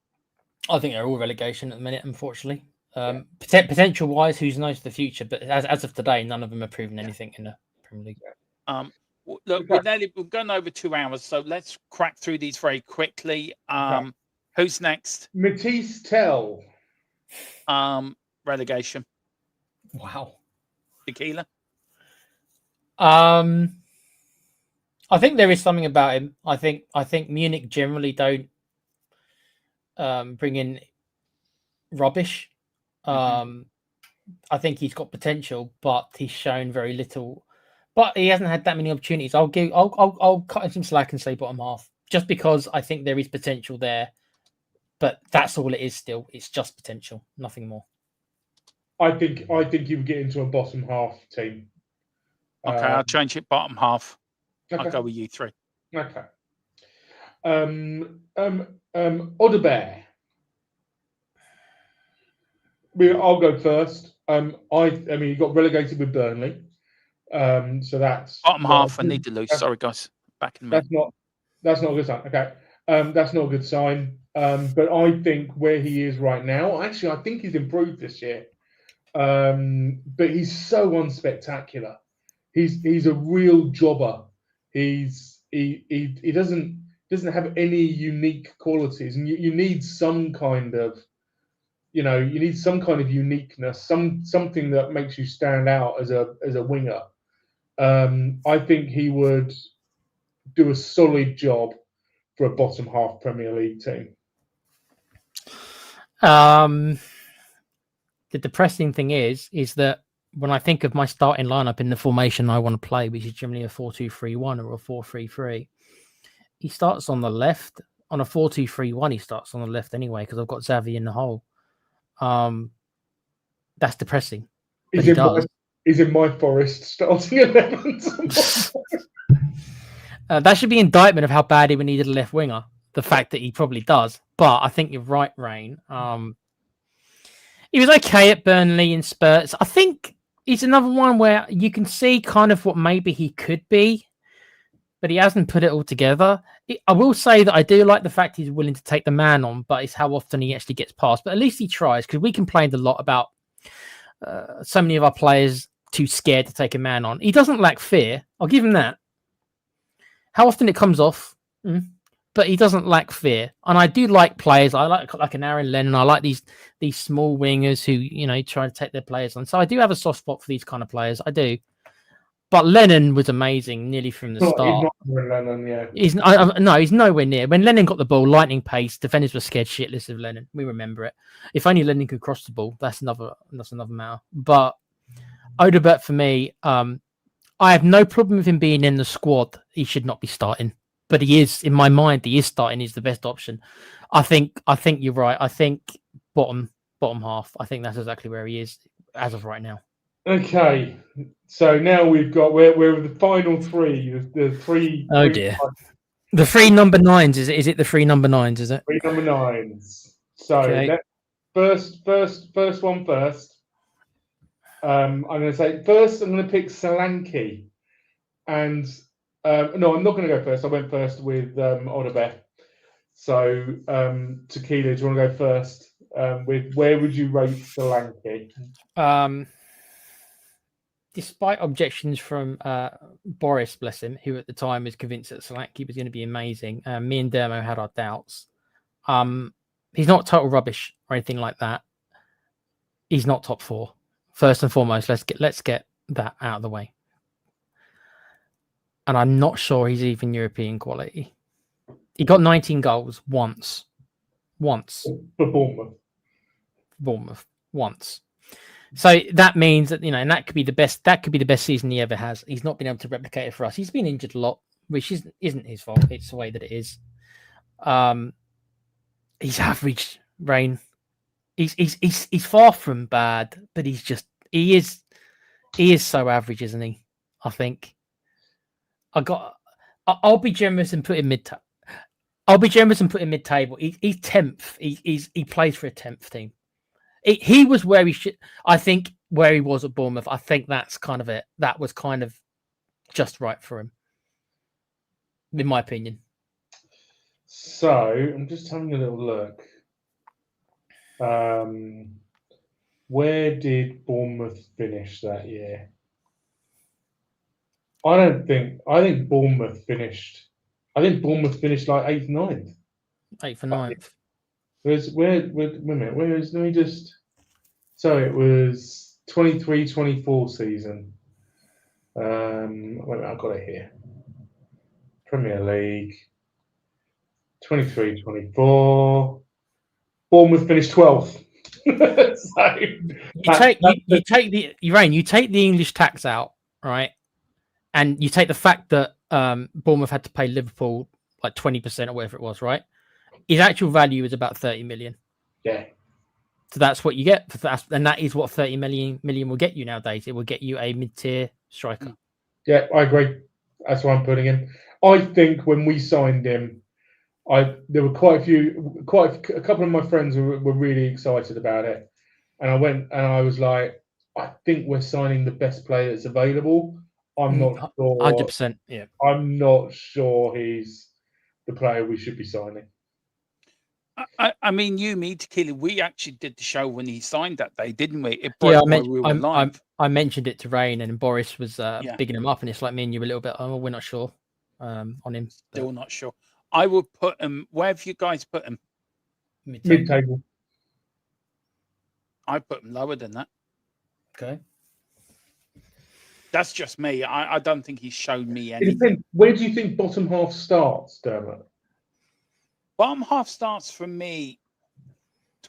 I think they're all relegation at the minute, unfortunately. Potential wise, who's knows for the future? But as of today, none of them have proven anything in the Premier League. Look, we've gone over 2 hours, so let's crack through these very quickly. Who's next? Matisse Tell. Relegation. Wow. Tequila. I think there is something about him. I think Munich generally don't bring in rubbish. I think he's got potential, but he's shown very little. But he hasn't had that many opportunities. I'll cut him some slack and say bottom half, just because I think there is potential there. But that's all it is. Still, it's just potential, nothing more. I think he would get into a bottom half team. Okay, I'll change it bottom half. Okay. I'll go with you 3. Okay. Odebear. I'll go first. I mean, he got relegated with Burnley. So that's bottom half. I need to lose. Sorry, guys. Back in a minute. That's not a good sign. Okay. That's not a good sign. But I think where he is right now, actually, I think he's improved this year. But he's so unspectacular. He's a real jobber. He doesn't have any unique qualities, and you need some kind of, uniqueness, something that makes you stand out as a winger. I think he would do a solid job for a bottom half Premier League team. The depressing thing is that when I think of my starting lineup in the formation I want to play, which is generally a 4-2-3-1 or a 4-3-3, he starts on the left. On a 4-2-3-1, he starts on the left anyway, because I've got Xavi in the hole. That's depressing. He's in my Forest starting 11. That should be indictment of how bad he needed a left winger. The fact that he probably does. But I think you're right, Rain. He was okay at Burnley and Spurs. I think he's another one where you can see kind of what maybe he could be, but he hasn't put it all together. I will say that I do like the fact he's willing to take the man on, but it's how often he actually gets past. But at least he tries, because we complained a lot about so many of our players too scared to take a man on. He doesn't lack fear. I'll give him that. How often it comes off, but he doesn't lack fear. And I do like players. I like an Aaron Lennon. I like these small wingers who try to take their players on. So I do have a soft spot for these kind of players. I do. But Lennon was amazing nearly from the start. He's not Lennon, yeah. He's nowhere near. When Lennon got the ball, lightning pace, defenders were scared shitless of Lennon. We remember it. If only Lennon could cross the ball, that's another matter. But Odobert for me, I have no problem with him being in the squad. He should not be starting, but he is, in my mind, he is starting. He's the best option. I think you're right. I think bottom half. I think that's exactly where he is as of right now. Okay, so now we're the final 3. The 3. Oh dear. The 3 number 9s. Is it the 3 number 9s? Is it 3 number 9s? So okay. First one first. I'm going to say first. I'm going to pick Solanke, and no, I'm not going to go first. I went first with Odobert. So Tequila, do you want to go first? With where would you rate Solanke? Despite objections from Boris, bless him, who at the time was convinced that Solanke was going to be amazing, me and Dermo had our doubts. He's not total rubbish or anything like that. He's not top 4. First and foremost, let's get that out of the way. And I'm not sure he's even European quality. He got 19 goals once. once. For Bournemouth. Once. So that means that, and that could be the best. That could be the best season he ever has. He's not been able to replicate it for us. He's been injured a lot, which isn't his fault. It's the way that it is. He's average, Rain. He's far from bad, but he is so average, isn't he? I think. I'll be generous and put him mid. I'll be generous and put him mid-table. He's 10th. He plays for a 10th team. He was where he should. I think where he was at Bournemouth. I think that's kind of it. That was kind of just right for him, in my opinion. So I'm just having a little look. Where did Bournemouth finish that year? I think Bournemouth finished like 8th, 9th. 8th and 9th. Wait a minute, let me just. So it was 23-24 season. Wait a minute, I've got it here. Premier League. 23-24. Bournemouth finished 12th. So you take the English tax out, right? And you take the fact that Bournemouth had to pay Liverpool like 20% or whatever it was, right? His actual value is about 30 million. Yeah. So that's what you get, and that is what 30 million will get you nowadays. It will get you a mid-tier striker. Yeah, I agree. That's what I'm putting in. I think when we signed him, there were a couple of my friends were really excited about it, and I went and I was like, I think we're signing the best player that's available. I'm not sure. 100%. Yeah. I'm not sure he's the player we should be signing. I mean, me, Tequila, we actually did the show when he signed that day, didn't we? It Yeah, broke I mentioned it to Rain, and Boris was bigging him up, and it's like me and you were a little bit, we're not sure on him. Still not sure. I would put him, where have you guys put him? Mid-table. I put him lower than that. Okay. That's just me. I don't think he's shown me anything. Where do you think bottom half starts, Dermot? Bottom half starts for me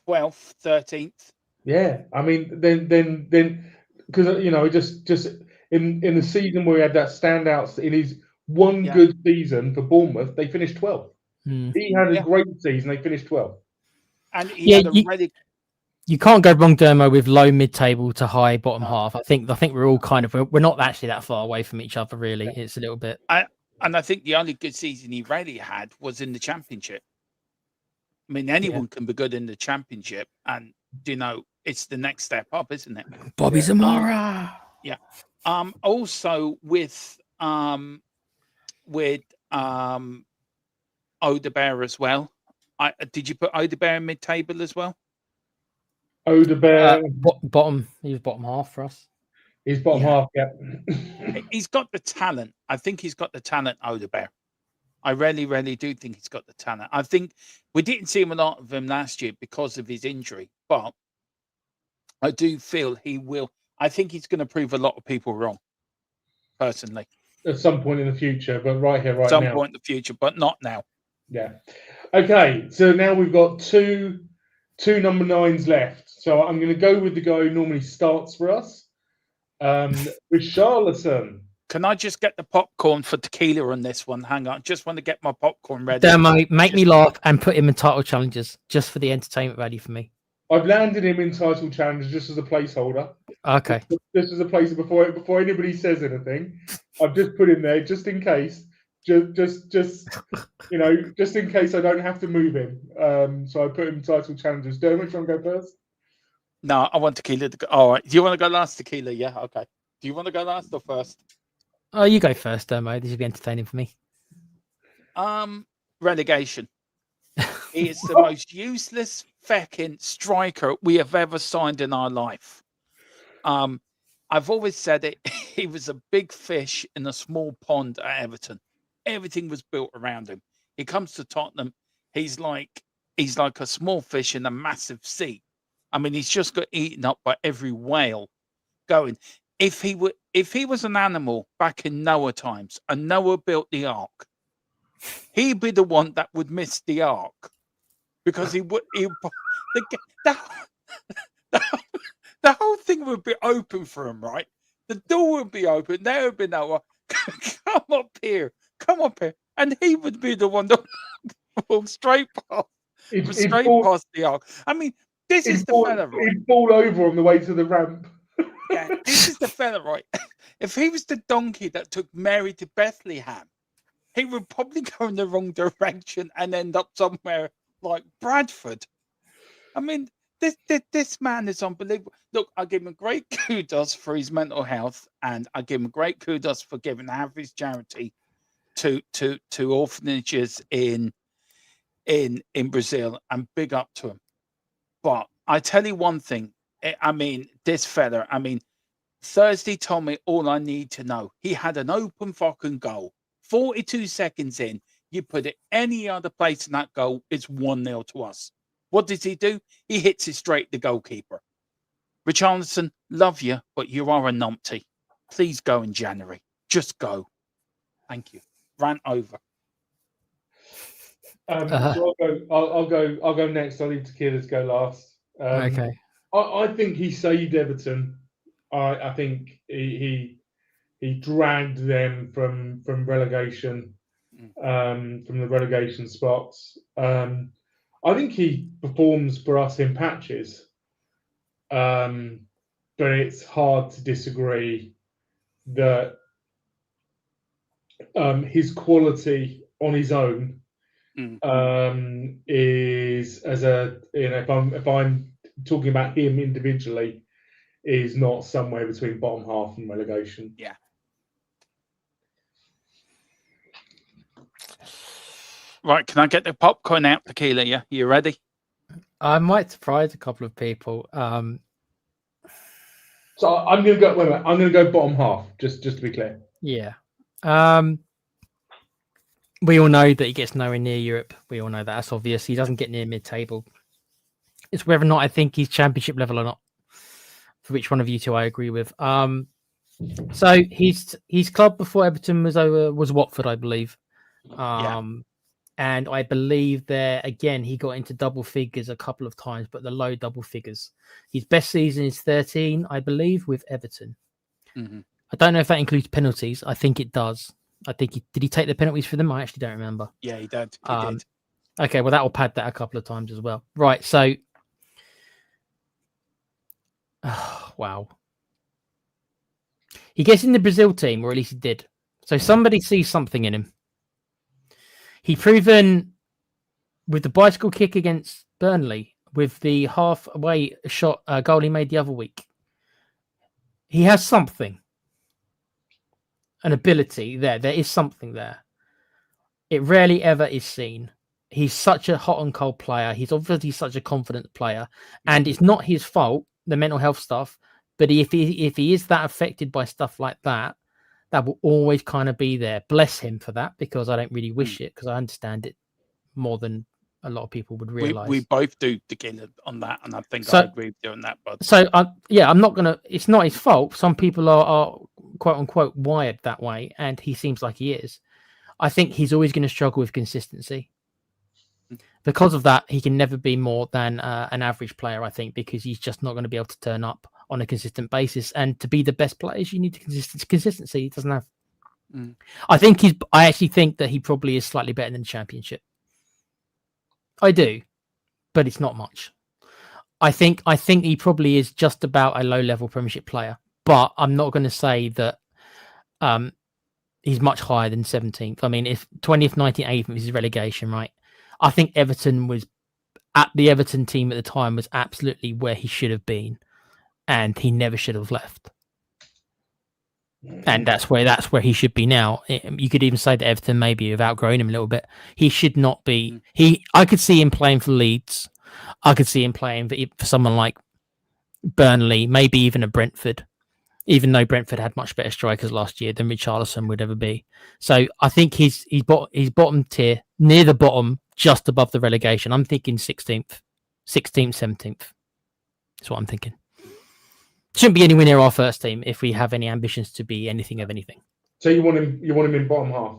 12th, 13th. Yeah, I mean, then because just in the season where he had that standouts in his one good season for Bournemouth, they finished 12th. He had a great season. They finished 12th. And he had a really. You can't go wrong, Dermo, with low mid-table to high bottom half. I think we're all we're not actually that far away from each other, really. Yeah. It's a little bit. And I think the only good season he really had was in the Championship. I mean, anyone can be good in the Championship, and it's the next step up, isn't it? Bobby Zamora. Yeah. Also with Odebear as well. Did you put Odebear in mid-table as well? Odebear bottom. He was bottom half for us. He's bottom half. Yeah. He's got the talent. I think he's got the talent, Odebear. I really, really do think he's got the talent. I think we didn't see him a lot of him last year because of his injury, but I do feel he will. I think he's going to prove a lot of people wrong, personally. At some point in the future, but right here, right now. At some point in the future, but not now. Yeah. Okay, so now we've got two number 9s left. So I'm going to go with the guy who normally starts for us, Richarlison. Can I just get the popcorn for Tequila on this one? Hang on. Just want to get my popcorn ready. Damn, make me laugh and put him in title challenges just for the entertainment value for me. I've landed him in title challenges just as a placeholder. Okay. Just as a placeholder before anybody says anything. I've just put him there just in case. Just just in case I don't have to move him. So I put him in title challenges. Dermot, do you want to go first? No, I want Tequila to go. All right. Do you want to go last, Tequila? Yeah, okay. Do you want to go last or first? Oh, you go first, Dermo. This will be entertaining for me. Relegation. He is the most useless fecking striker we have ever signed in our life. I've always said it. He was a big fish in a small pond at Everton. Everything was built around him. He comes to Tottenham. He's like a small fish in a massive sea. I mean, he's just got eaten up by every whale going. If he was an animal back in Noah times and Noah built the ark, he'd be the one that would miss the ark. because he would. The, the, the whole thing would be open for him, right? The door would be open. There would be no one. Come up here, and he would be the one that walk straight past the arc. I mean, this is the fella, right? He'd fall over on the way to the ramp. Yeah, this is the fella, right? If he was the donkey that took Mary to Bethlehem, he would probably go in the wrong direction and end up somewhere like Bradford. I mean, this man is unbelievable. Look, I give him great kudos for his mental health, and I give him great kudos for giving half his charity to orphanages in Brazil, and big up to him. But I tell you one thing, I mean, this fella, I mean, Thursday told me all I need to know. He had an open fucking goal. 42 seconds in, you put it any other place in that goal, it's 1-0 to us. What does he do? He hits it straight to the goalkeeper. Richarlison, love you, but you are a numpty. Please go in January. Just go. Thank you. Rant over. So I'll go next. I'll leave Tequila's go last. Okay. I think he saved Everton. I think he dragged them from relegation, from the relegation spots. I think he performs for us in patches, but it's hard to disagree that his quality on his own is, as a, you know, if I'm talking about him individually, is not somewhere between bottom half and relegation. Yeah. Right, can I get the popcorn out, Tequila? Yeah, you ready? I might surprise a couple of people. So I'm going to go. Wait a minute. I'm going to go bottom half. Just to be clear. Yeah. We all know that he gets nowhere near Europe. We all know that. That's obvious. He doesn't get near mid-table. It's whether or not I think he's championship level or not. For which one of you two I agree with. So his club before Everton was Watford, I believe. And I believe there again he got into double figures a couple of times, but the low double figures. His best season is 13, I believe, with Everton. Mm-hmm. I don't know if that includes penalties. I think it does. I think did he take the penalties for them? I actually don't remember. Yeah, he did. He did. Okay, well that will pad that a couple of times as well. Right, so wow. He gets in the Brazil team, or at least he did. So somebody sees something in him. He proven with the bicycle kick against Burnley, with the halfway shot goal he made the other week. He has something, an ability there. There is something there. It rarely ever is seen. He's such a hot and cold player. He's obviously such a confident player, and it's not his fault, the mental health stuff. But if he is that affected by stuff like that, that will always kind of be there. Bless him for that, because I don't really wish it, because I understand it more than a lot of people would realize. We both do begin on that, and I think I agree with you on that. But so I'm not gonna. It's not his fault. Some people are quote unquote wired that way, and he seems like he is. I think he's always going to struggle with consistency. Because of that, he can never be more than an average player, I think, because he's just not going to be able to turn up on a consistent basis. And to be the best players, you need consistency. He doesn't have. I actually think that he probably is slightly better than the Championship. I do, but it's not much. I think he probably is just about a low-level Premiership player, but I'm not going to say that he's much higher than 17th. I mean, if 20th, 19th, 8th is his relegation, right? I think Everton was at the Everton team at the time was absolutely where he should have been, and he never should have left. And that's where he should be now. You could even say that Everton maybe have outgrown him a little bit. He should not be. I could see him playing for Leeds. I could see him playing for someone like Burnley, maybe even a Brentford. Even though Brentford had much better strikers last year than Richarlison would ever be. So I think he's bottom tier, near the bottom, just above the relegation. I'm thinking 16th, 17th. That's what I'm thinking. Shouldn't be anywhere near our first team if we have any ambitions to be anything of anything. So you want him in bottom half?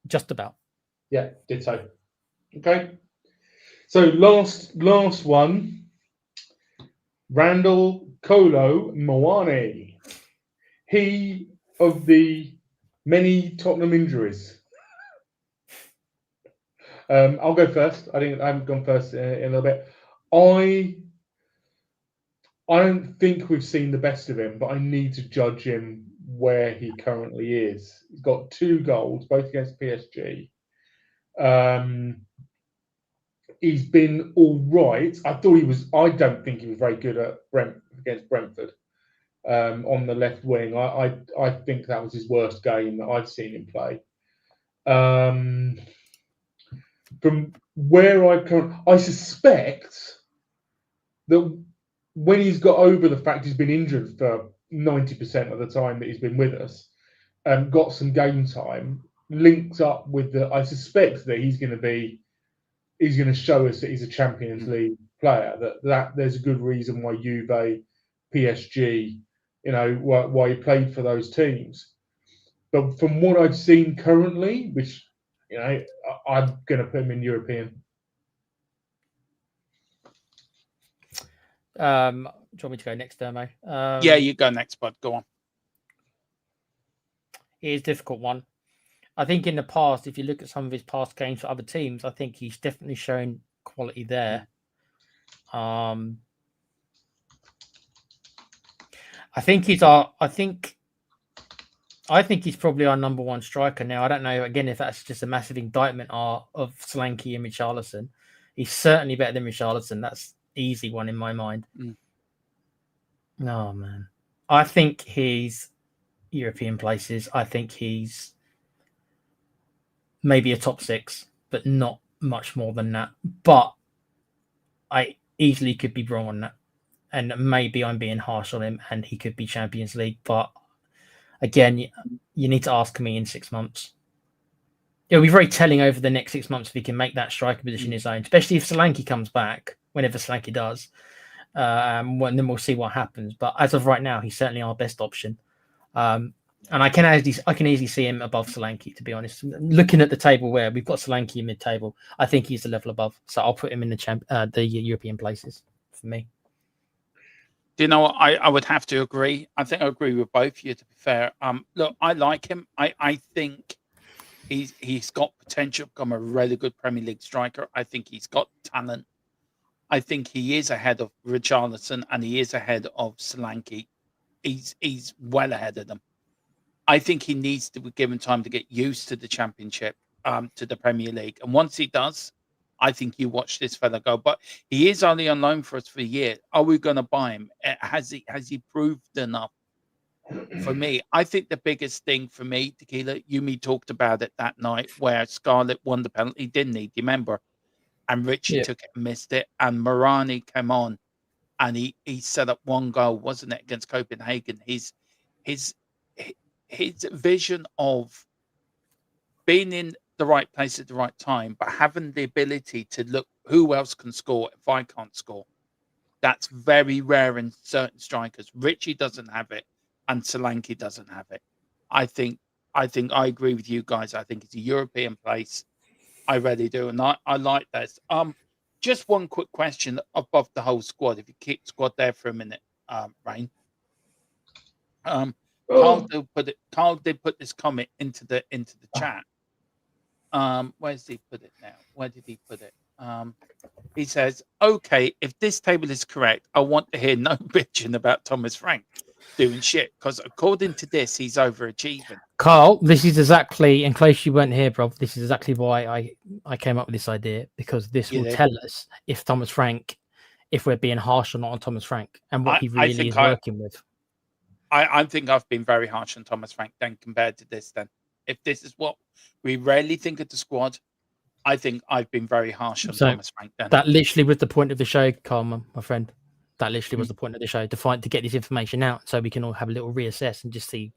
Just about. Yeah, did so. Okay. So last one, Randall Kolo Moane. He of the many Tottenham injuries. I'll go first. I haven't gone first in a little bit. I don't think we've seen the best of him, but I need to judge him where he currently is. He's got 2 goals, both against PSG. He's been all right. I don't think he was very good at against Brentford on the left wing. I think that was his worst game that I've seen him play. From where I suspect that when he's got over the fact he's been injured for 90% of the time that he's been with us, got some game time, linked up with I suspect that he's going to show us that he's a Champions League player. That there's a good reason why Juve, PSG, why he played for those teams. But from what I've seen currently, which I'm going to put him in European. Do you want me to go next, Dermo? Yeah, you go next, bud. Go on. It is a difficult one. I think in the past, if you look at some of his past games for other teams, I think he's definitely shown quality there. I think he's probably our number 1 striker now. I don't know, again, if that's just a massive indictment of Solanke and Richarlison. He's certainly better than Richarlison. That's easy one in my mind. Oh, man. I think he's European places. I think he's maybe a top 6, but not much more than that. But I easily could be wrong on that. And maybe I'm being harsh on him and he could be Champions League. But again, you need to ask me in 6 months. It'll be very telling over the next 6 months if he can make that striker position his own, especially if Solanke comes back, whenever Solanke does. And then we'll see what happens. But as of right now, he's certainly our best option. And I can easily see him above Solanke, to be honest. Looking at the table where we've got Solanke in mid-table, I think he's the level above. So I'll put him in the European places for me. Do you know what? I would have to agree. I think I agree with both of you, to be fair. Look, I like him. I think he's got potential to become a really good Premier League striker. I think he's got talent. I think he is ahead of Richarlison and he is ahead of Solanke. He's well ahead of them. I think he needs to be given time to get used to the Championship, to the Premier League. And once he does, I think you watch this fella go. But he is only on loan for us for a year. Are we going to buy him? Has he proved enough? For me, I think the biggest thing for me, Tequila, Yumi talked about it that night where Scarlett won the penalty, didn't he? Do you remember? And Richie took it and missed it. And Morani came on and he set up 1 goal, wasn't it, against Copenhagen? His vision of being in the right place at the right time, but having the ability to look who else can score if I can't score. That's very rare in certain strikers. Richie doesn't have it, and Solanke doesn't have it. I think I agree with you guys. I think it's a European place. I really do, and I like this. Just one quick question above the whole squad. If you keep squad there for a minute, Rain. Carl did put this comment into the chat. Where's he put it now? Where did he put it? He says, okay, if this table is correct, I want to hear no bitching about Thomas Frank doing shit, because according to this, he's overachieving. Carl, this is exactly, in case you weren't here, bro, this is exactly why I came up with this idea, because this will tell us if Thomas Frank, if we're being harsh or not on Thomas Frank, and what he really is working with. I think I've been very harsh on Thomas Frank then compared to this then. If this is what we rarely think of the squad, I think I've been very harsh on Thomas Frank then. That literally was the point of the show, Carl, my friend. That literally was the point of the show, to get this information out so we can all have a little reassess and just see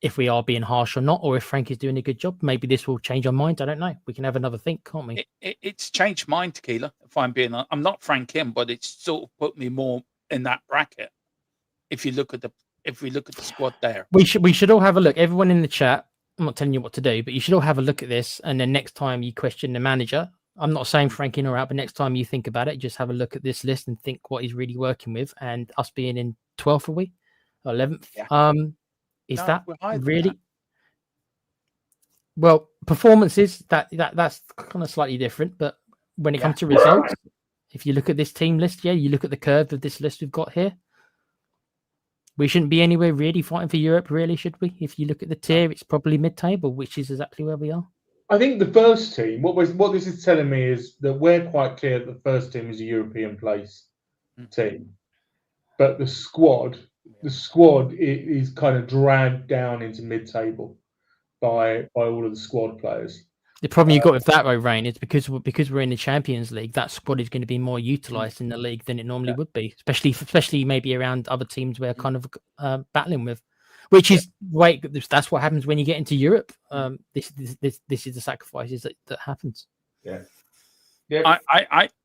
if we are being harsh or not, or if Frank is doing a good job. Maybe this will change our mind. I don't know. We can have another think, can't we? It's changed mine, Tequila, if I'm being honest. I'm not Frank him, but it's sort of put me more in that bracket. If we look at the squad there. We should all have a look. Everyone in the chat, I'm not telling you what to do, but you should all have a look at this, and then next time you question the manager I'm not saying Frank in or out, but next time you think about it, just have a look at this list and think what he's really working with. And us being in 12th, are we? 11th? Yeah. Is No, that we're higher than really? that. Well, performances that's kind of slightly different, but when it Yeah. comes to results, if you look at this team list, you look at the curve of this list we've got here. We shouldn't be anywhere really fighting for Europe, really, should we? If you look at the tier, it's probably mid-table, which is exactly where we are. I think the first team. What this is telling me is that we're quite clear that the first team is a European place team, but the squad is kind of dragged down into mid-table by all of the squad players. The problem you got with that, though, Rain, is because we're in the Champions League, that squad is going to be more utilised in the league than it normally would be, especially maybe around other teams we're kind of battling with, which is that's what happens when you get into Europe. This is the sacrifices that happens. Yeah.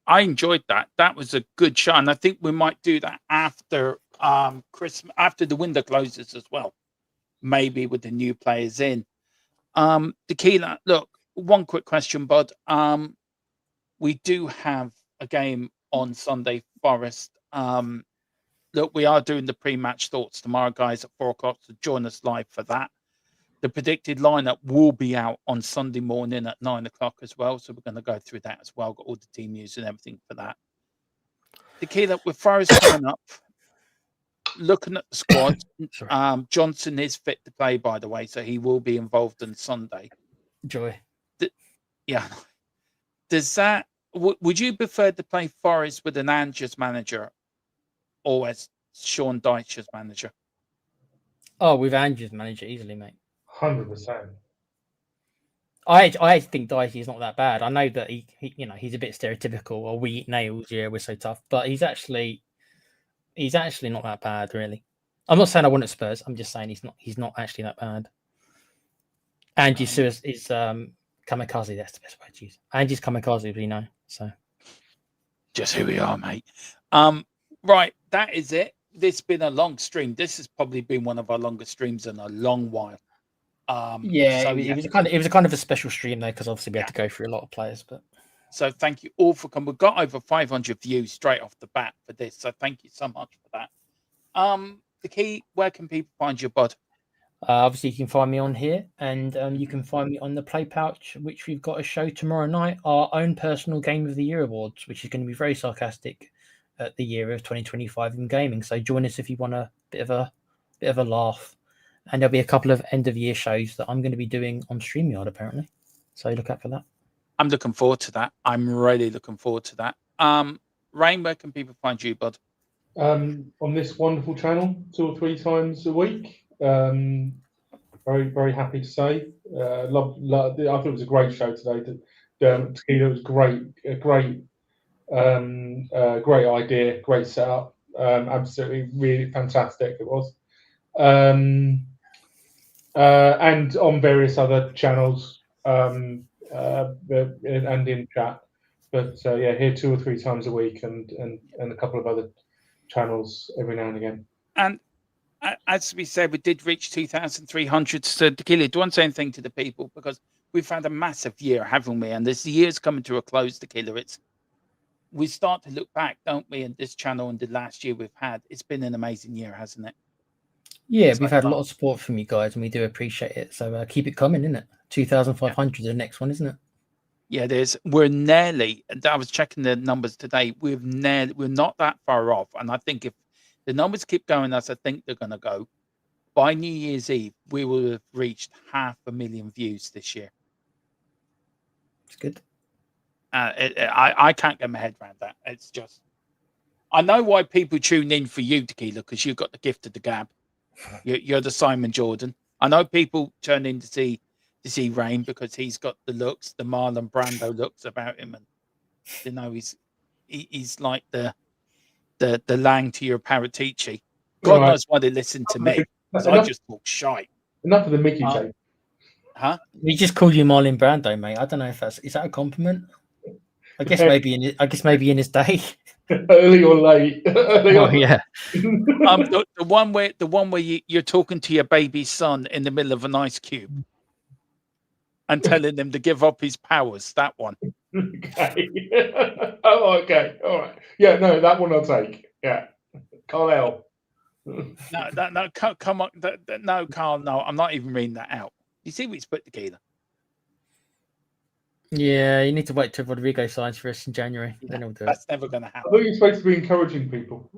I enjoyed that. That was a good show, and I think we might do that after Christmas, after the window closes as well, maybe with the new players in. Tequila, look, one quick question, bud. We do have a game on Sunday, Forest. Look, we are doing the pre-match thoughts tomorrow, guys, at 4:00. So join us live for that. The predicted lineup will be out on Sunday morning at 9:00 as well. So we're going to go through that as well. Got all the team news and everything for that. Tequila, with Forest coming up, looking at the squad, Johnson is fit to play, by the way, so he will be involved on Sunday. Joy. Yeah. Does that? Would you prefer to play Forest with an Angers manager, or as Sean Dyche's manager? Oh, with Angers manager easily, mate. 100%. I think Dyche is not that bad. I know that he he's a bit stereotypical. Or we eat nails, yeah, we're so tough, but he's actually not that bad, really. I'm not saying I want at Spurs. I'm just saying he's not actually that bad. Angie is kamikaze. That's the best way to use. Angie's kamikaze, we know. So, just who we are, mate. Right, that is it. This has been a long stream. This has probably been one of our longest streams in a long while. It was a kind of a special stream though, because obviously we had to go through a lot of players. But so thank you all for coming. We've got over 500 views straight off the bat for this. So thank you so much for that. The key, where can people find your bud? Obviously, you can find me on here, and you can find me on the Play Pouch, which we've got a show tomorrow night, our own personal Game of the Year awards, which is going to be very sarcastic at the year of 2025 in gaming. So join us if you want a bit of a laugh, and there'll be a couple of end of year shows that I'm going to be doing on StreamYard apparently. So look out for that. I'm looking forward to that. I'm really looking forward to that. Rain, where can people find you, bud? On this wonderful channel 2 or 3 times a week. Very, very happy to say. I thought it was a great show today. Tequila was great. A great idea, great setup. Absolutely, really fantastic it was. And on various other channels and in chat. But here 2 or 3 times a week, and a couple of other channels every now and again. And as we said, we did reach 2,300. So, Tequila, do you want to say anything to the people? Because we've had a massive year, haven't we? And this year's coming to a close, Tequila. We start to look back, don't we, in this channel and the last year we've had. It's been an amazing year, hasn't it? Yeah, we've had a lot of support from you guys, and we do appreciate it. So keep it coming, isn't it? 2,500 is the next one, isn't it? Yeah, it is. We're nearly. I was checking the numbers today. We're not that far off, and I think if the numbers keep going as I think they're going to go, by New Year's Eve we will have reached 500,000 views this year. It's good. I can't get my head around that. It's just, I know why people tune in for you, Tequila, because you've got the gift of the gab. You're the Simon Jordan. I know people turn in to see Rain because he's got the looks, the Marlon Brando looks about him, and he's like the Lang to your Paratici. God knows why they listen to me, because I just talk shite. Enough of the Mickey tape. Huh? We just called you Marlon Brando, mate. I don't know if is that a compliment. I guess maybe in his day, early or late. Yeah. The one where you're talking to your baby son in the middle of an ice cube and telling him to give up his powers. That one. Okay. Oh, okay. All right. Yeah, no, that one I'll take. Yeah. Carl. No, come on. No, Carl, no, I'm not even reading that out. You see what he's put together? Yeah, you need to wait till Rodrigo signs for us in January. Yeah, Then he'll do it. that's never going to I happen. thought you're supposed to be encouraging people.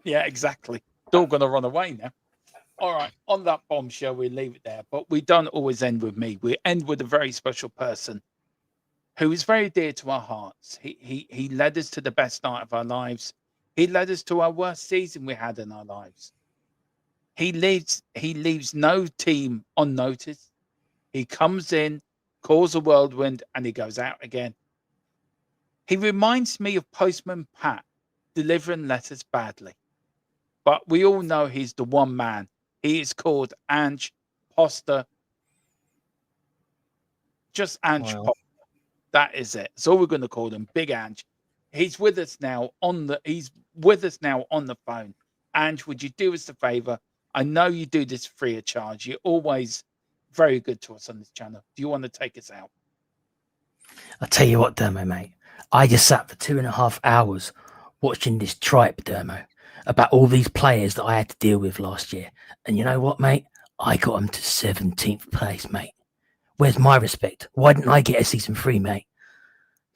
Yeah, exactly. They're all going to run away now. All right, on that bombshell, we leave it there. But we don't always end with me. We end with a very special person who is very dear to our hearts. He led us to the best night of our lives. He led us to our worst season we had in our lives. He leaves no team unnoticed. He comes in, calls a whirlwind, and he goes out again. He reminds me of Postman Pat delivering letters badly. But we all know he's the one man. He is called Ange Poster. Just Ange Wow. Poster. That is it. That's all we're going to call him, Big Ange. He's with us now on the phone. Ange, would you do us a favor? I know you do this free of charge. You're always very good to us on this channel. Do you want to take us out? I'll tell you what, Dermo, mate. I just sat for 2.5 hours watching this tripe, Dermo, about all these players that I had to deal with last year. And you know what, mate? I got them to 17th place, mate. Where's my respect? Why didn't I get a season 3, mate?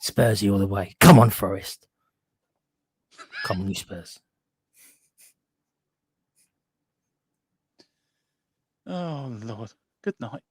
Spursy all the way. Come on, Forest. Come on, you Spurs. Oh, Lord. Good night.